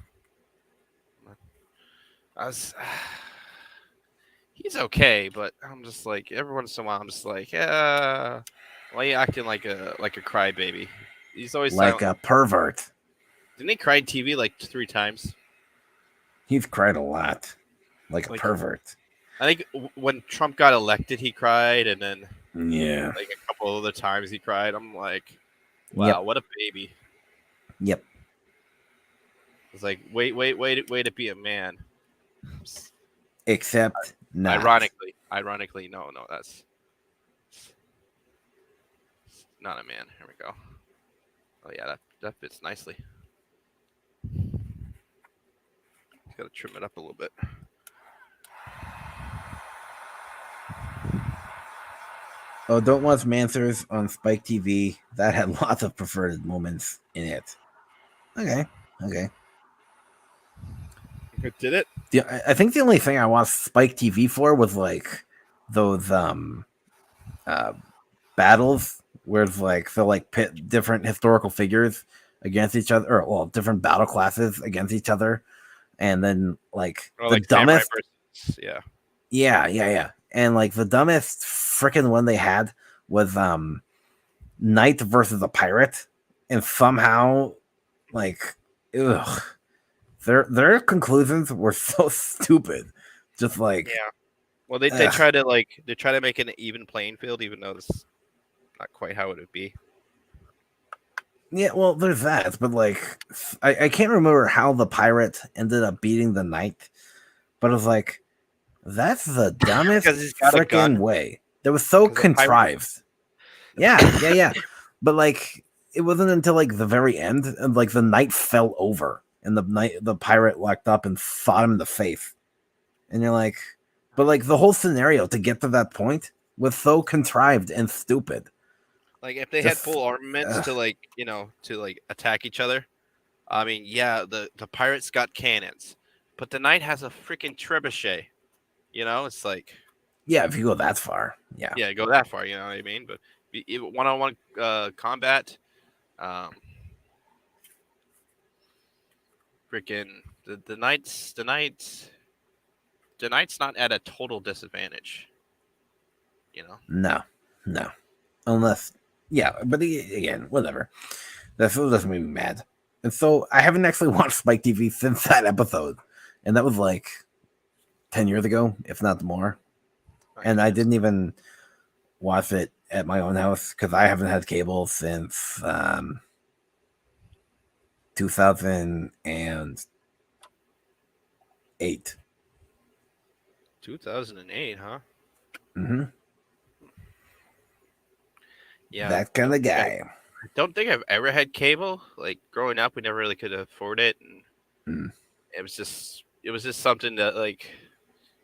He's okay, but I'm just like every once in a while I'm just like, yeah, why are you acting like a crybaby? He's always
Like
silent.
a pervert.
Didn't he cry in TV like 3 times?
He's cried a lot. Like a
Like-
pervert.
I think when Trump got elected, he cried, and then
Yeah.
like a couple other times he cried. I'm like, wow, what a baby.
Yep.
It's like, wait to be a man.
Except not.
Ironically, no, that's not a man. Here we go. Oh yeah, that fits nicely. Gotta trim it up a little bit.
Oh, Don't Watch Mansers on Spike TV. That had lots of preferred moments in it. Okay.
Did it?
I think the only thing I watched Spike TV for was like those battles where it's like they'll like pit different historical figures against each other, or different battle classes against each other, and then like
Or
the
like Samurai
dumbest.
versus- yeah.
Yeah. And like the dumbest freaking one they had was Knight versus a pirate, and somehow like ugh, their conclusions were so stupid. Just like
Yeah. Well, they
ugh.
try to make an even playing field, even though it's not quite how it would be.
Yeah, well, there's that, but like I can't remember how the pirate ended up beating the knight, but it was like that's the dumbest
'Cause he's got a
freaking
gun.
way. That was so
'Cause the pirate-
contrived. Yeah. But like it wasn't until like the very end, and like the knight fell over, and the pirate walked up and fought him in the face, and you're like, but like the whole scenario to get to that point was so contrived and stupid.
Like if they had
Just-
full armaments to like attack each other. I mean, yeah, the pirates got cannons, but the knight has a freaking trebuchet. It's like
Yeah, if you go that far, yeah.
yeah, go that far. You know what I mean? But one-on-one combat, freaking the knight's not at a total disadvantage.
No. Unless, yeah, but again, whatever. That still doesn't make me mad. And so I haven't actually watched Spike TV since that episode. And that was like 10 years ago, if not more. And I didn't even watch it at my own house because I haven't had cable since 2008.
2008, huh?
Mm-hmm.
Yeah,
That kind of guy.
I don't think I've ever had cable. Like growing up, we never really could afford it, and it was just something that like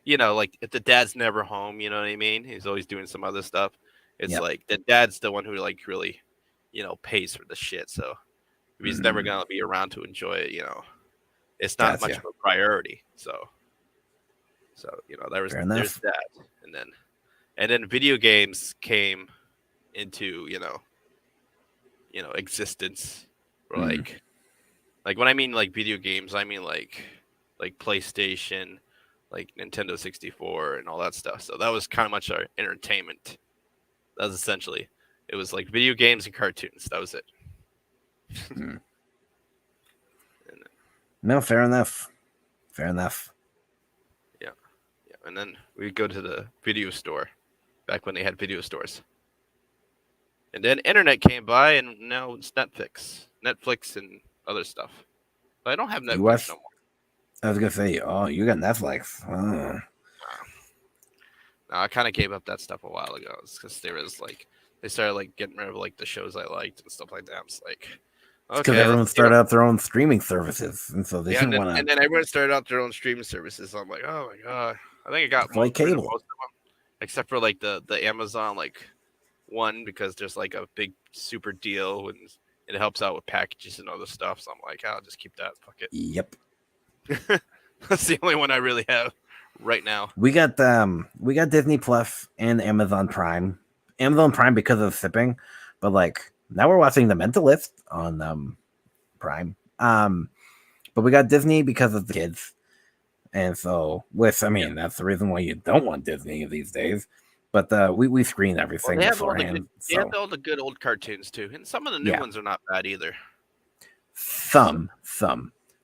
if the dad's never home, you know what I mean? He's always doing some other stuff. It's
Yep.
like the dad's the one who like really, pays for the shit. So if he's never gonna be around to enjoy it, it's not much
Gotcha.
of a priority. So
Fair
there's
enough.
that, and then video games came into existence. Or like when I mean like video games, I mean like PlayStation, like Nintendo 64 and all that stuff. So that was kind of much our entertainment. That was essentially it was like video games and cartoons. That was it.
No, fair enough. Fair enough.
Yeah. And then we'd go to the video store back when they had video stores. And then internet came by, and now it's Netflix and other stuff. But I don't have Netflix
watch-
no more.
I was gonna say, oh, you got Netflix. Oh.
No, I kind of gave up that stuff a while ago because they started like getting rid of like the shows I liked and stuff like that. I'm just like,
Because
okay,
everyone
let's-
started out their own streaming services, and so they
yeah,
didn't want
and
to.
then everyone started out their own streaming services. So I'm like, oh my god, I think I got
It's like
rid of
cable.
most of them, except for like the Amazon one because there's like a big super deal and it helps out with packages and other stuff. So I'm like, I'll just keep that. Fuck it.
Yep.
That's the only one I really have right now.
We got Disney Plus and Amazon Prime. Amazon Prime because of shipping, but like now we're watching The Mentalist on Prime. But we got Disney because of the kids. And so that's the reason why you don't want Disney these days. But we screen everything
They have
beforehand.
they have all the good old cartoons too, and some of the new
Yeah.
ones are not bad either.
Some.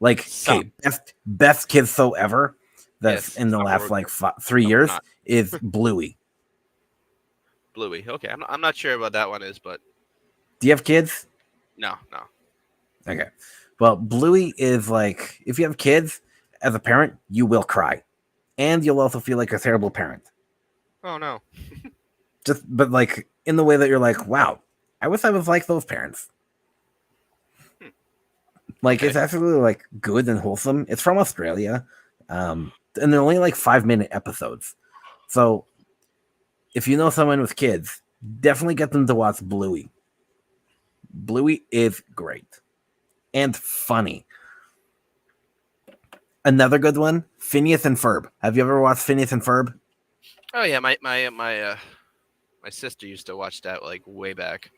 Like,
Some.
okay, best kids show ever that's
Yes,
in the
some
last
were-
like 3
some were
years
not.
is Bluey.
Bluey. Okay, I'm not sure what that one is, but
Do you have kids?
no.
Okay. Well, Bluey is like, if you have kids, as a parent, you will cry. And you'll also feel like a terrible parent.
Oh no.
But like in the way that you're like, wow, I wish I was like those parents. Like it's
Okay.
actually like good and wholesome. It's from Australia. And they're only like 5-minute episodes. So if you know someone with kids, definitely get them to watch Bluey. Bluey is great and funny. Another good one, Phineas and Ferb. Have you ever watched Phineas and Ferb?
Oh yeah, my sister used to watch that like way back.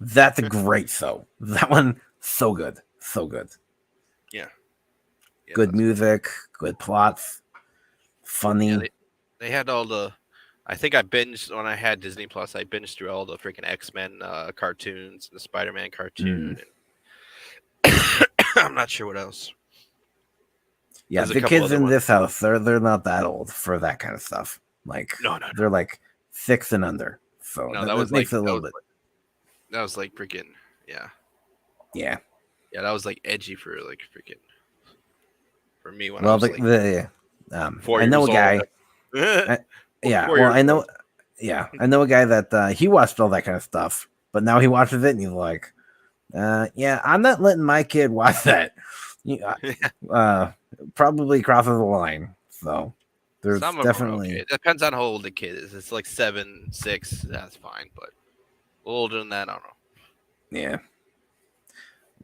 That's a great show. That one, so good. So good.
Yeah,
Good
that's-
music, good plots, funny.
Yeah,
They had all the. I think I binged when I had Disney Plus. I binged through all the freaking X-Men cartoons, the Spider-Man cartoon. And I'm not sure what else.
Yeah,
There's a
the
couple
kids
other
in
ones.
this house, they're not that old for that kind of stuff. Like
No, no,
they're like 6 and under. So
no.
that,
That
that
was like
makes it a little bit.
that was like freaking yeah.
Yeah.
Yeah, that was like edgy for like freaking for me when I
Well,
was like 4
I
years
know a
old.
guy. Yeah.
4
Well,
years
I know.
old.
Yeah, I know a guy that he watched all that kind of stuff, but now he watches it and he's like, "Yeah, I'm not letting my kid watch that." Probably crosses the line. So there's
Some of them are okay.
definitely
It depends on how old the kid is. It's like 7, 6. That's fine, but older than that, I don't know.
yeah.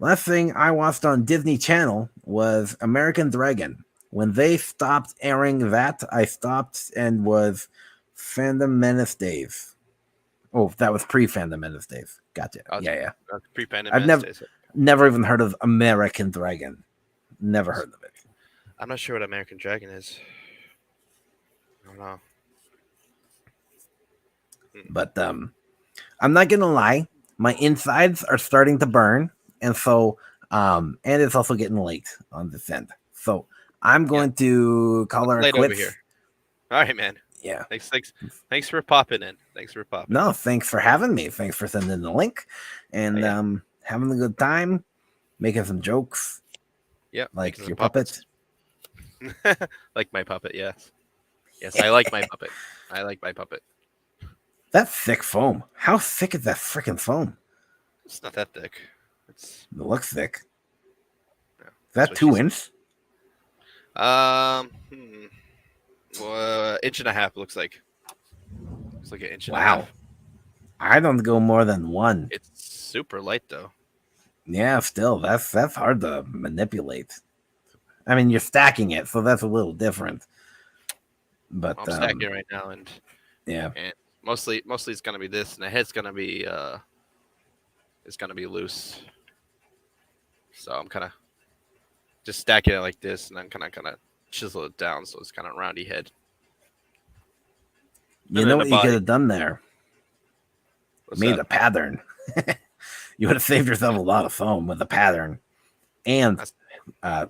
Last thing I watched on Disney Channel was American Dragon. When they stopped airing that, I stopped and was Fandom Menace Days. Oh, that was pre-Fandom Menace Days. Gotcha.
That's-
Yeah.
That's pre-pandemic.
I've never even heard of American Dragon. Never heard of it.
I'm not sure what American Dragon is. I don't know.
But I'm not gonna lie, my insides are starting to burn, and so and it's also getting late on this end. So I'm going to call her
Late over
quits.
here. All right, man.
Yeah.
Thanks for popping in. Thanks for popping.
No, thanks for having me. Thanks for sending the link, and
Yeah.
having a good time, making some jokes.
Yep.
Like
making some
your puppet.
Like my puppet, yes. Yes, I like my puppet. I like my puppet.
That's thick foam. How thick is that freaking foam?
It's not that thick. It's
It looks thick.
Yeah,
Is
that's
that
what
2
she
inch?
well, inch and a half looks like. Looks like an inch and a
Wow.
half.
I don't go more than 1.
It's super light though.
Yeah, still that's hard to manipulate. I mean, you're stacking it, so that's a little different. But
I'm stacking right now, and
yeah,
mostly it's gonna be this, and the head's gonna be loose. So I'm kind of just stacking it like this, and then kind of chisel it down so it's kind of roundy head.
you
And
know
then
what
the
you
body.
could have done there?
What's
Made
that?
a pattern. You would have saved yourself a lot of foam with a pattern and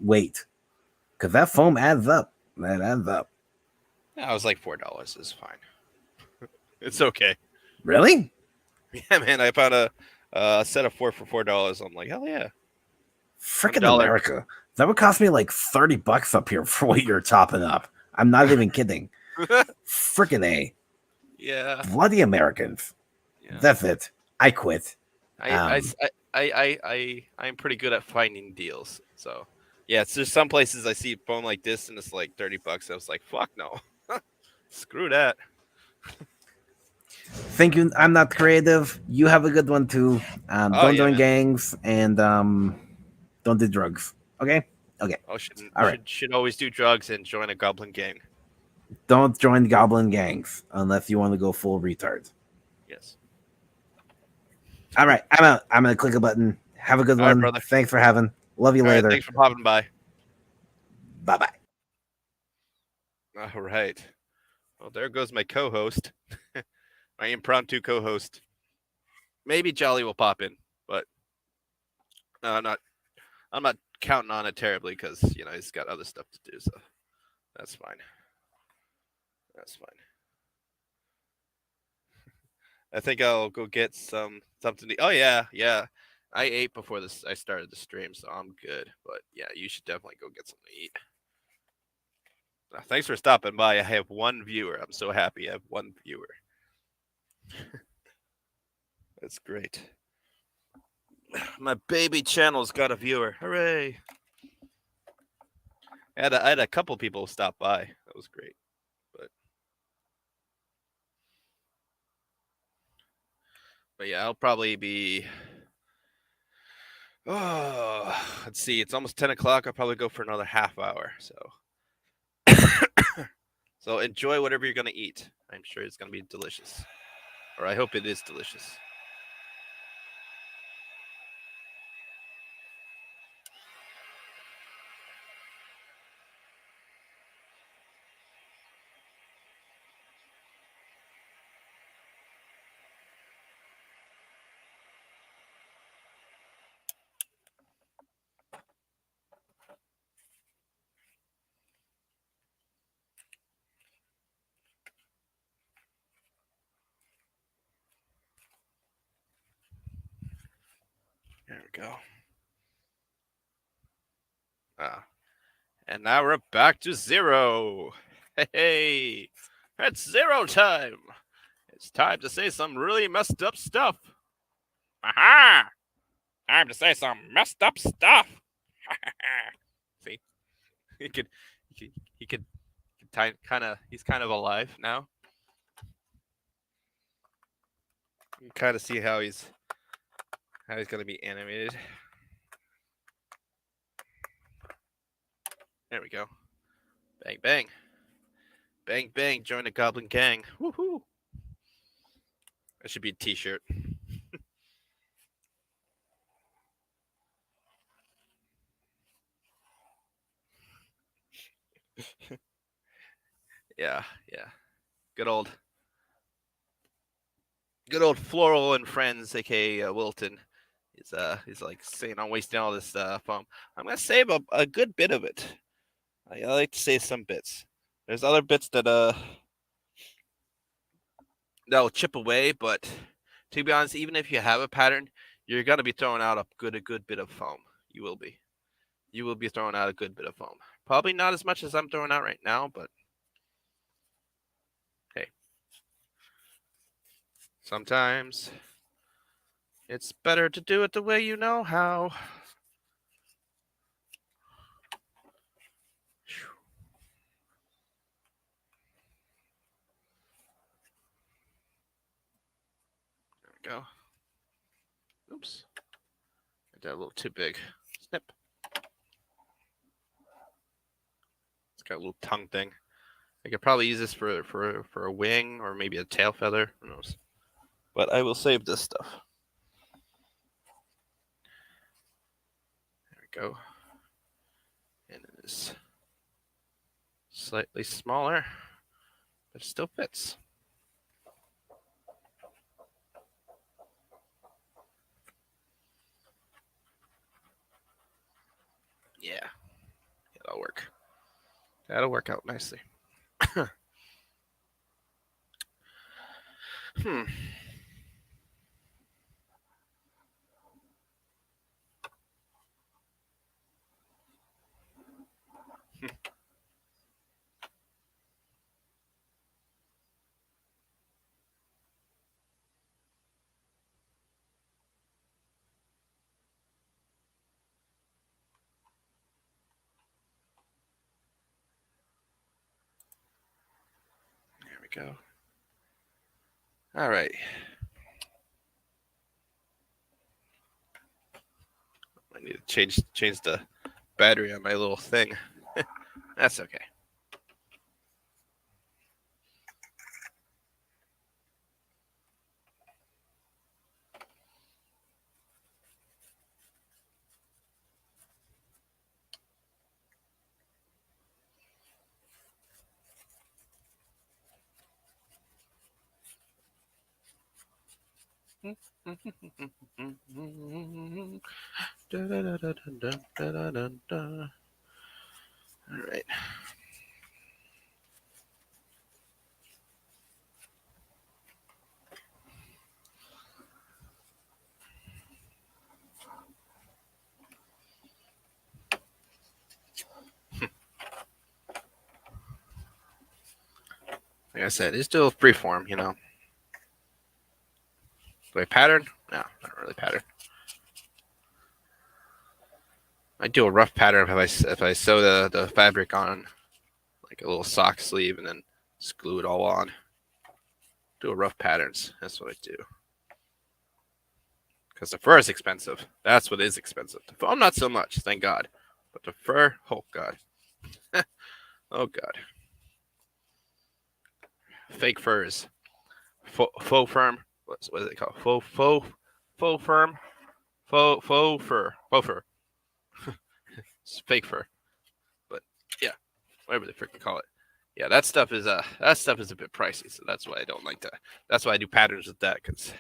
weight, because that foam adds up. That adds up.
Yeah, I was like $4. It's fine. It's okay.
Really?
Yeah, man. I found a set of 4 for $4. I'm like, hell yeah.
Freaking
$1.
America. That would cost me like $30 up here for what you're chopping up. I'm not even kidding. Freaking A.
Yeah.
Bloody Americans.
Yeah.
That's it. I quit.
I'm pretty good at finding deals. So yeah, it's just some places I see a phone like this and it's like $30. I was like, fuck no. Screw that.
Thank you. I'm not creative. You have a good one too. Don't
yeah,
join
man.
gangs and don't do drugs. Okay? Okay.
Oh,
All right.
should always do drugs and join a goblin gang.
Don't join goblin gangs unless you want to go full retard.
Yes.
All right. I'm out. I'm gonna click a button. Have a good
All right,
one.
brother.
Thanks for having. Love you
All right,
later.
thanks for popping by.
Bye bye.
All right. Well, there goes my co-host, my impromptu co-host. Maybe Jolly will pop in, but I'm not counting on it terribly because he's got other stuff to do. So that's fine. That's fine. I think I'll go get something to eat. Oh yeah. I ate before I started the stream, so I'm good. But yeah, you should definitely go get something to eat. Thanks for stopping by. I have 1 viewer. I'm so happy I have 1 viewer. That's great. My baby channel's got a viewer. Hooray. I had a couple people stop by. That was great. But yeah, I'll probably be. Oh, let's see. It's almost 10 o'clock. I'll probably go for another half hour. So enjoy whatever you're gonna eat. I'm sure it's gonna be delicious, or I hope it is delicious. There we go. And now we're back to 0. Hey, it's 0 time. It's time to say some really messed up stuff.
Aha! Time to say some messed up stuff.
See, he could, kind of, he's kind of alive now. You kind of see how he's gonna be animated. There we go. Bang bang, bang bang. Join the Goblin Gang. Woohoo! That should be a T-shirt. Yeah. Good old Floral and Friends, aka Wilton. He's like saying I'm wasting all this foam. I'm gonna save a good bit of it. I like to save some bits. There's other bits that'll chip away, but to be honest, even if you have a pattern, you're gonna be throwing out a good bit of foam. You will be. You will be throwing out a good bit of foam. Probably not as much as I'm throwing out right now, but hey. Sometimes it's better to do it the way you know how. There we go. Oops. I did a little too big. Snip. It's got a little tongue thing. I could probably use this for a wing or maybe a tail feather. Who knows? But I will save this stuff. There we go. And it is slightly smaller, but it still fits. Yeah. That'll work. That'll work out nicely. Hmm. There we go. All right. I need to change the battery on my little thing. That's okay. All right. Like I said, it's still freeform, you know. Do I pattern? No, not really pattern. I do a rough pattern if I sew the fabric on like a little sock sleeve and then just glue it all on. Do a rough patterns. That's what I do. Because the fur is expensive. That's what is expensive. The foam, not so much, thank God. But the fur, oh God. Oh God. Fake furs. Faux firm. What is it called? Faux firm. Faux fur. Faux fur. It's fake fur. But yeah, whatever they freaking call it. Yeah, that stuff is a bit pricey, so that's why I don't like to. That's why I do patterns with that, because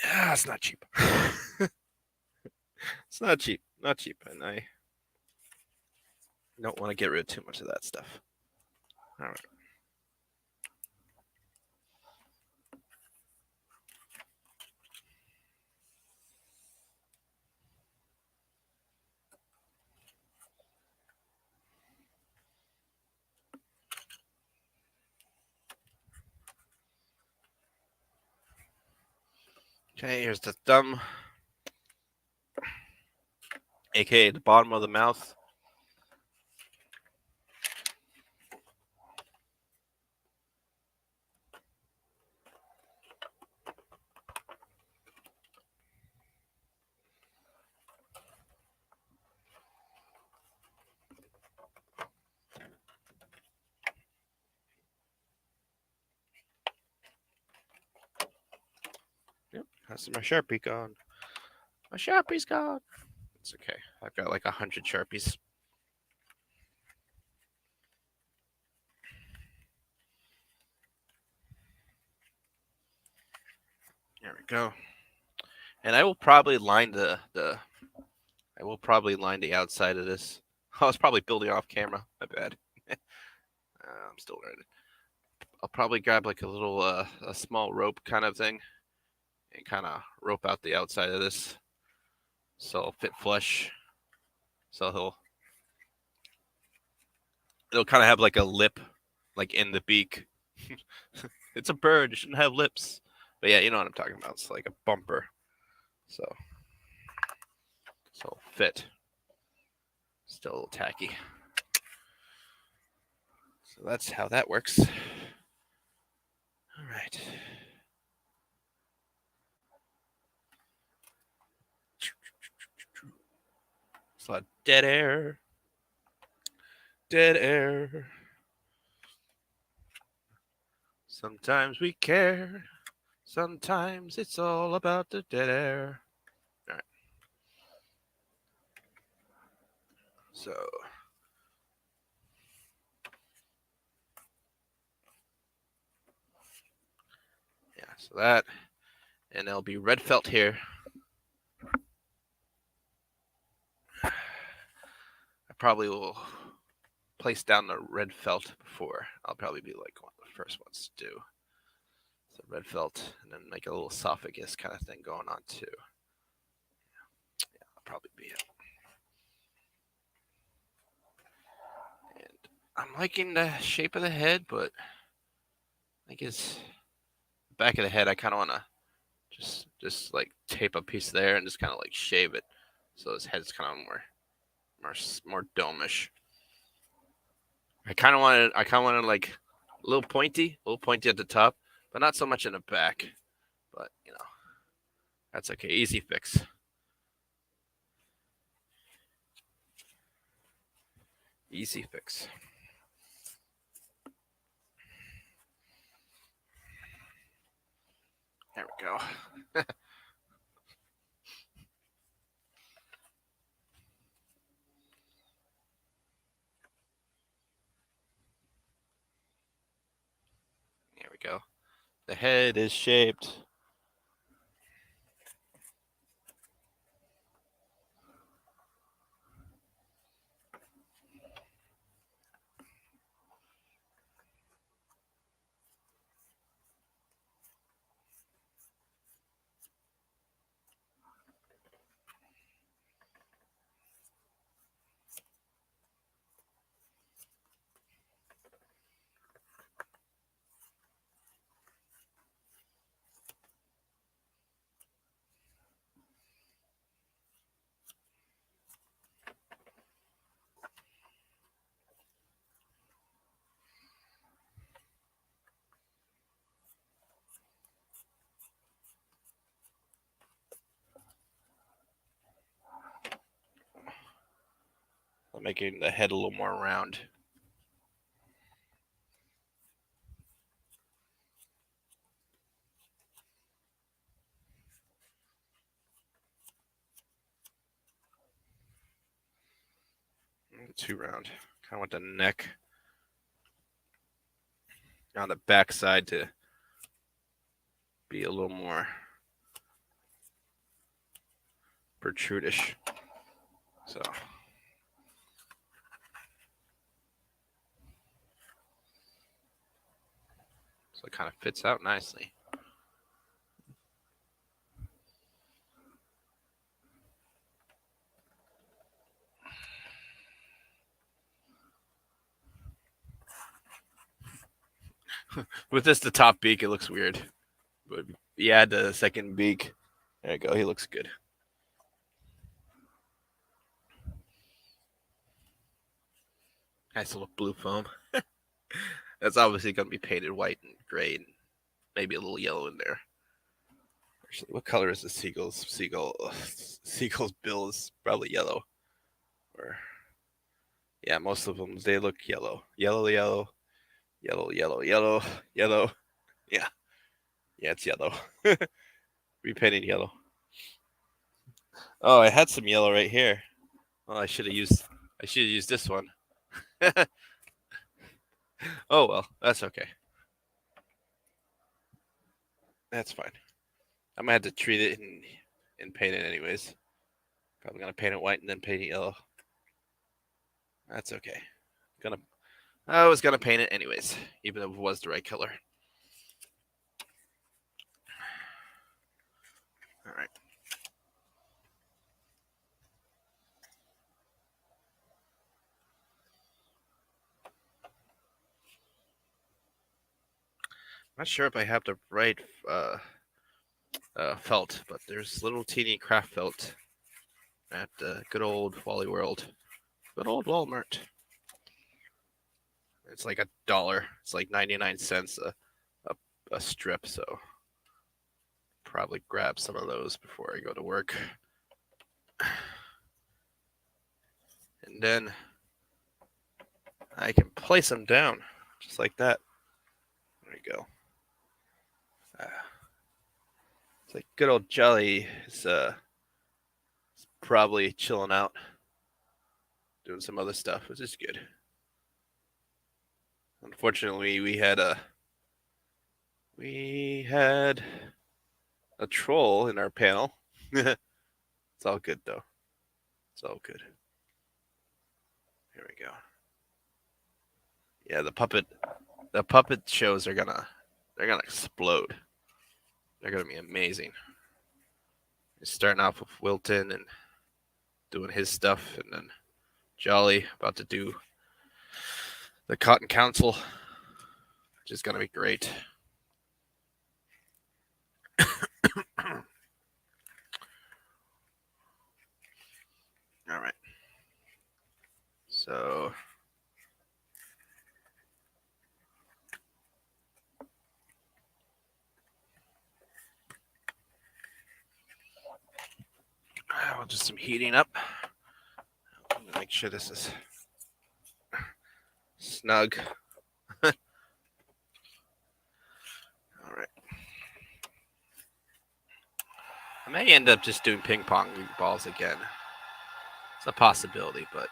yeah, it's not cheap. It's not cheap, and I don't want to get rid of too much of that stuff. All right. Okay, here's the thumb, aka the bottom of the mouth. Yep, that's my Sharpie gone. My Sharpie's gone. It's okay. I've got like 100 Sharpies. There we go. And I will probably line the outside of this. I was probably building off camera. My bad. I'm still learning. I'll probably grab like a little a small rope kind of thing and kind of rope out the outside of this so it'll fit flush. So it'll kind of have like a lip like in the beak. It's a bird, it shouldn't have lips. But yeah, you know what I'm talking about. It's like a bumper. So it'll fit. Still a little tacky. So that's how that works. All right. It's a lot of dead air. Dead air. Sometimes we care. Sometimes it's all about the dead air. All right. So. Yeah, so that. And there'll be red felt here. I probably will place down the red felt before. I'll probably be like one of the first ones to do. So red felt, and then make a little esophagus kind of thing going on too. Yeah, I'll probably be it. And I'm liking the shape of the head, but I guess the back of the head, I kind of want to just like tape a piece there and just kind of like shave it, so his head's kind of more domish. I kind of wanted like a little pointy at the top, but not so much in the back. But you know, that's okay. Easy fix. Easy fix. There we go. There we go. The head is shaped. I'm making the head a little more round. Too round. Kind of want the neck on the back side to be a little more protrudish. So it kind of fits out nicely. With this the top beak, it looks weird. But you add the second beak, There you go. He looks good. Nice little blue foam. That's obviously going to be painted white and gray and maybe a little yellow in there. Actually, what color is the seagull's bill is probably yellow. Or yeah, most of them they look yellow. Yellow. Yeah. Yeah, it's yellow. Repainted yellow. Oh, I had some yellow right here. Well, I should have used this one. Oh well, that's okay. That's fine. I'm gonna have to treat it and paint it anyways. Probably gonna paint it white and then paint it yellow. That's okay. I was gonna paint it anyways, even if it was the right color. All right. I'm not sure if I have the right felt, but there's little teeny craft felt at good old Wally World. Good old Walmart. It's like $1. It's like 99 cents a strip, so probably grab some of those before I go to work. And then I can place them down just like that. There you go. It's like good old Jelly is probably chilling out, doing some other stuff, which is good. Unfortunately, we had a troll in our panel. It's all good though. It's all good. Here we go. Yeah, the puppet shows are gonna explode. They're gonna be amazing. It's starting off with Wilton and doing his stuff, and then Jolly about to do the Cotton Council, which is gonna be great. All right. So I'll just some heating up. Make sure this is snug. All right. I may end up just doing ping pong balls again. It's a possibility, but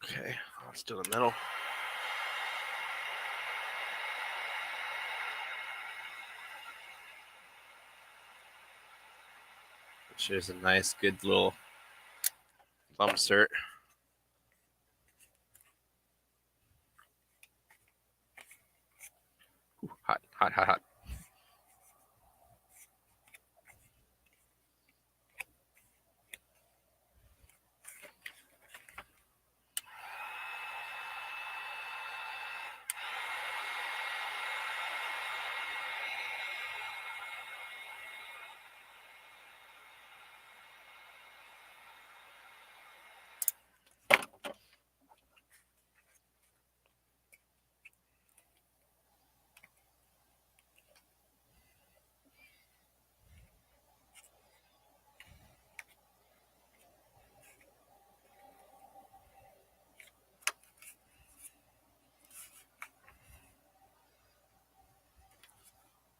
okay. Let's do the middle. There's a nice, good little thumb cert. Ooh, hot, hot, hot, hot.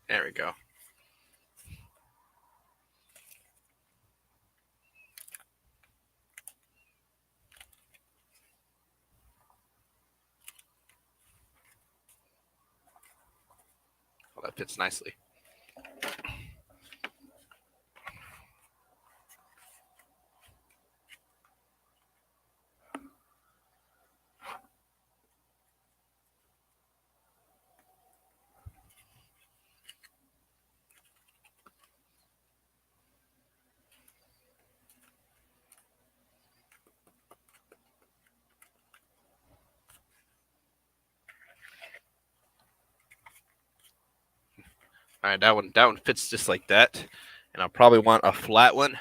There we go. it fits nicely. All right, that one fits just like that, and I'll probably want a flat one.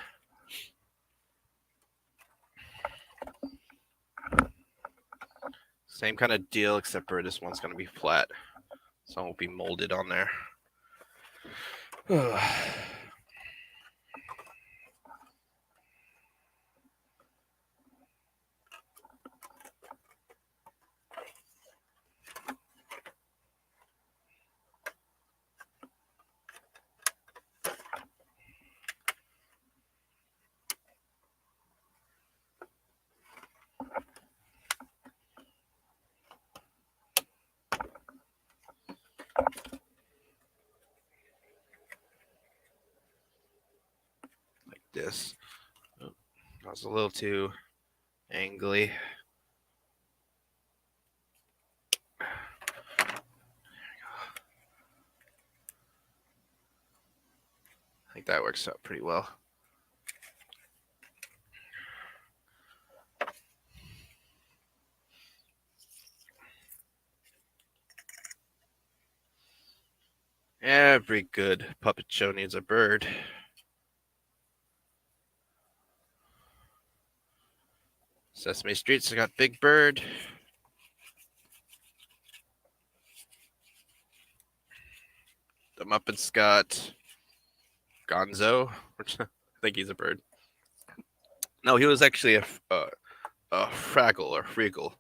Same kind of deal, except for this one's gonna be flat, so it won't be molded on there. Like this. Oh, that was a little too angly. I think that works out pretty well. Every good puppet show needs a bird. Sesame Street's got Big Bird. The Muppets got Gonzo, which I think he's a bird. No, he was actually a Fraggle or Freagle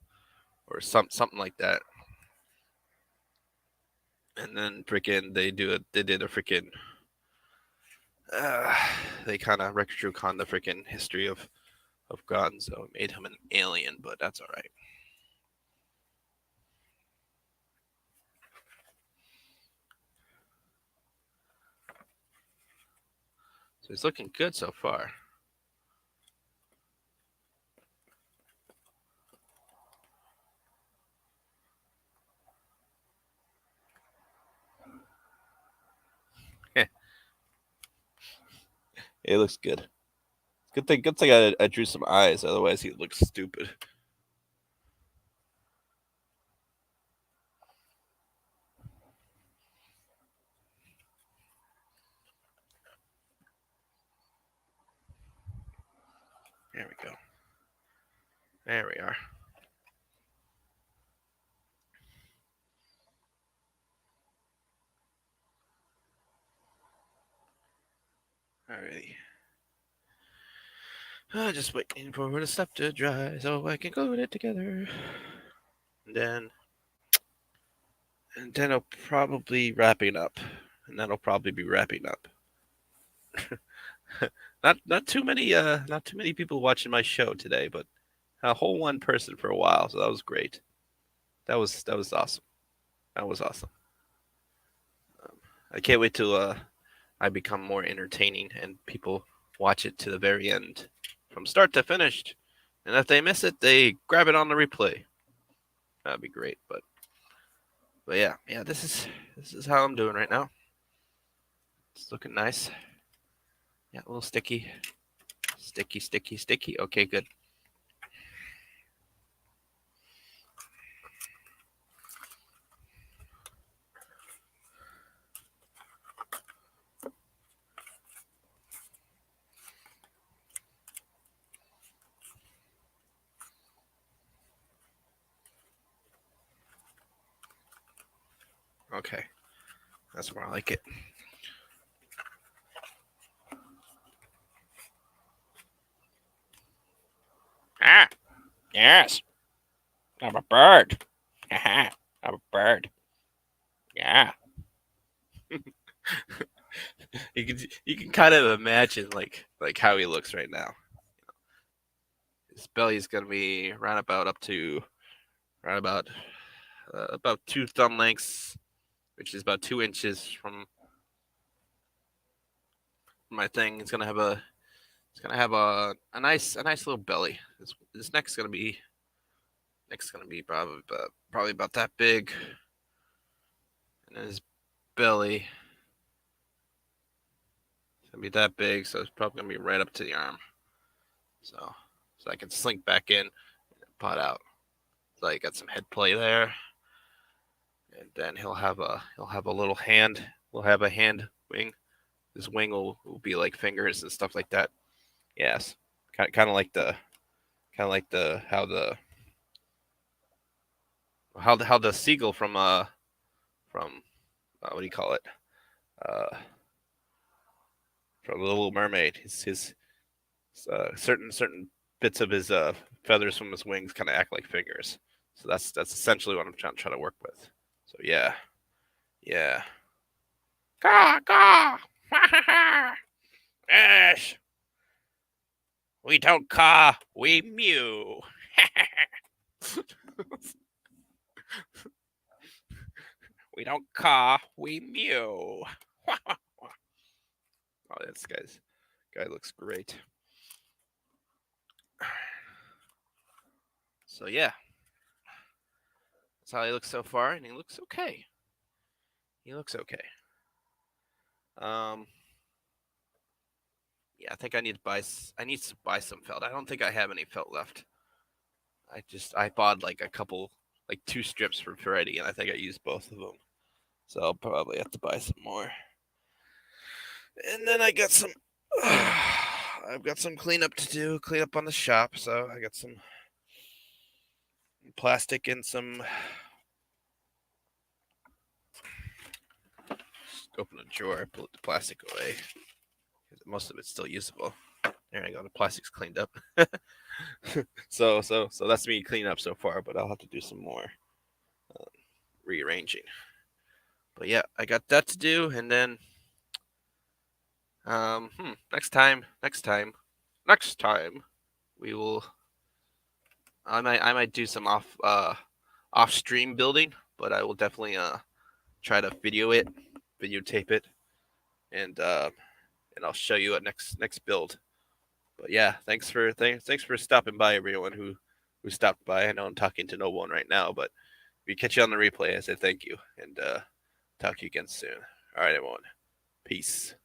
or something like that. And then freaking they did a freaking they kind of retro con the freaking history of Gonzo, made him an alien, but that's all right. So he's looking good so far. It looks good. Good thing I drew some eyes, otherwise he looks stupid. There we go. There we are. Alrighty. Just waiting for the stuff to dry so I can glue it together. And then I'll probably wrapping up. And that'll probably be wrapping up. not too many people watching my show today, but a whole one person for a while, so that was great. That was awesome. That was awesome. I can't wait till I become more entertaining and people watch it to the very end, from start to finish. And if they miss it, they grab it on the replay. That'd be great. But yeah, this is how I'm doing right now. It's looking nice. Yeah, a little sticky. Sticky. Okay, good. Okay, that's where I like it.
Ah, yes. I'm a bird. Haha, I'm a bird. Yeah.
You can kind of imagine like how he looks right now. His belly's gonna be about 2 thumb lengths which is about 2 inches from my thing. It's gonna have a nice little belly. This neck's gonna be probably about that big, and his belly is gonna be that big, so it's probably gonna be right up to the arm. So I can slink back in, and pot out. So I got some head play there, and then he'll have a little hand. We'll have a hand wing. His wing will be like fingers and stuff like that. Yes, kind of like the how the seagull from what do you call it, from the Little Mermaid. His certain bits of his feathers from his wings kind of act like fingers. So that's essentially what I'm trying to work with. So yeah. Caw, caw. Yes. We don't caw, we mew. We don't caw, we mew. Oh, this guy looks great. So yeah, that's how he looks so far, and he looks okay. Yeah, I think I need to buy some felt. I don't think I have any felt left. I bought like a couple, like 2 strips for Freddy, and I think I used both of them. So I'll probably have to buy some more. And then I got some I've got some cleanup to do, clean up on the shop. So I got some plastic and some. Just open a drawer, pull the plastic away. Most of it's still usable. There I go. The plastic's cleaned up. So that's me cleaning up so far, but I'll have to do some more rearranging. But yeah, I got that to do, and then next time we will. I might do some off stream building, but I will definitely try to videotape it, and I'll show you a next build. But yeah, thanks for stopping by, everyone who stopped by. I know I'm talking to no one right now, but if you catch you on the replay, I say thank you, and talk to you again soon. All right, everyone. Peace.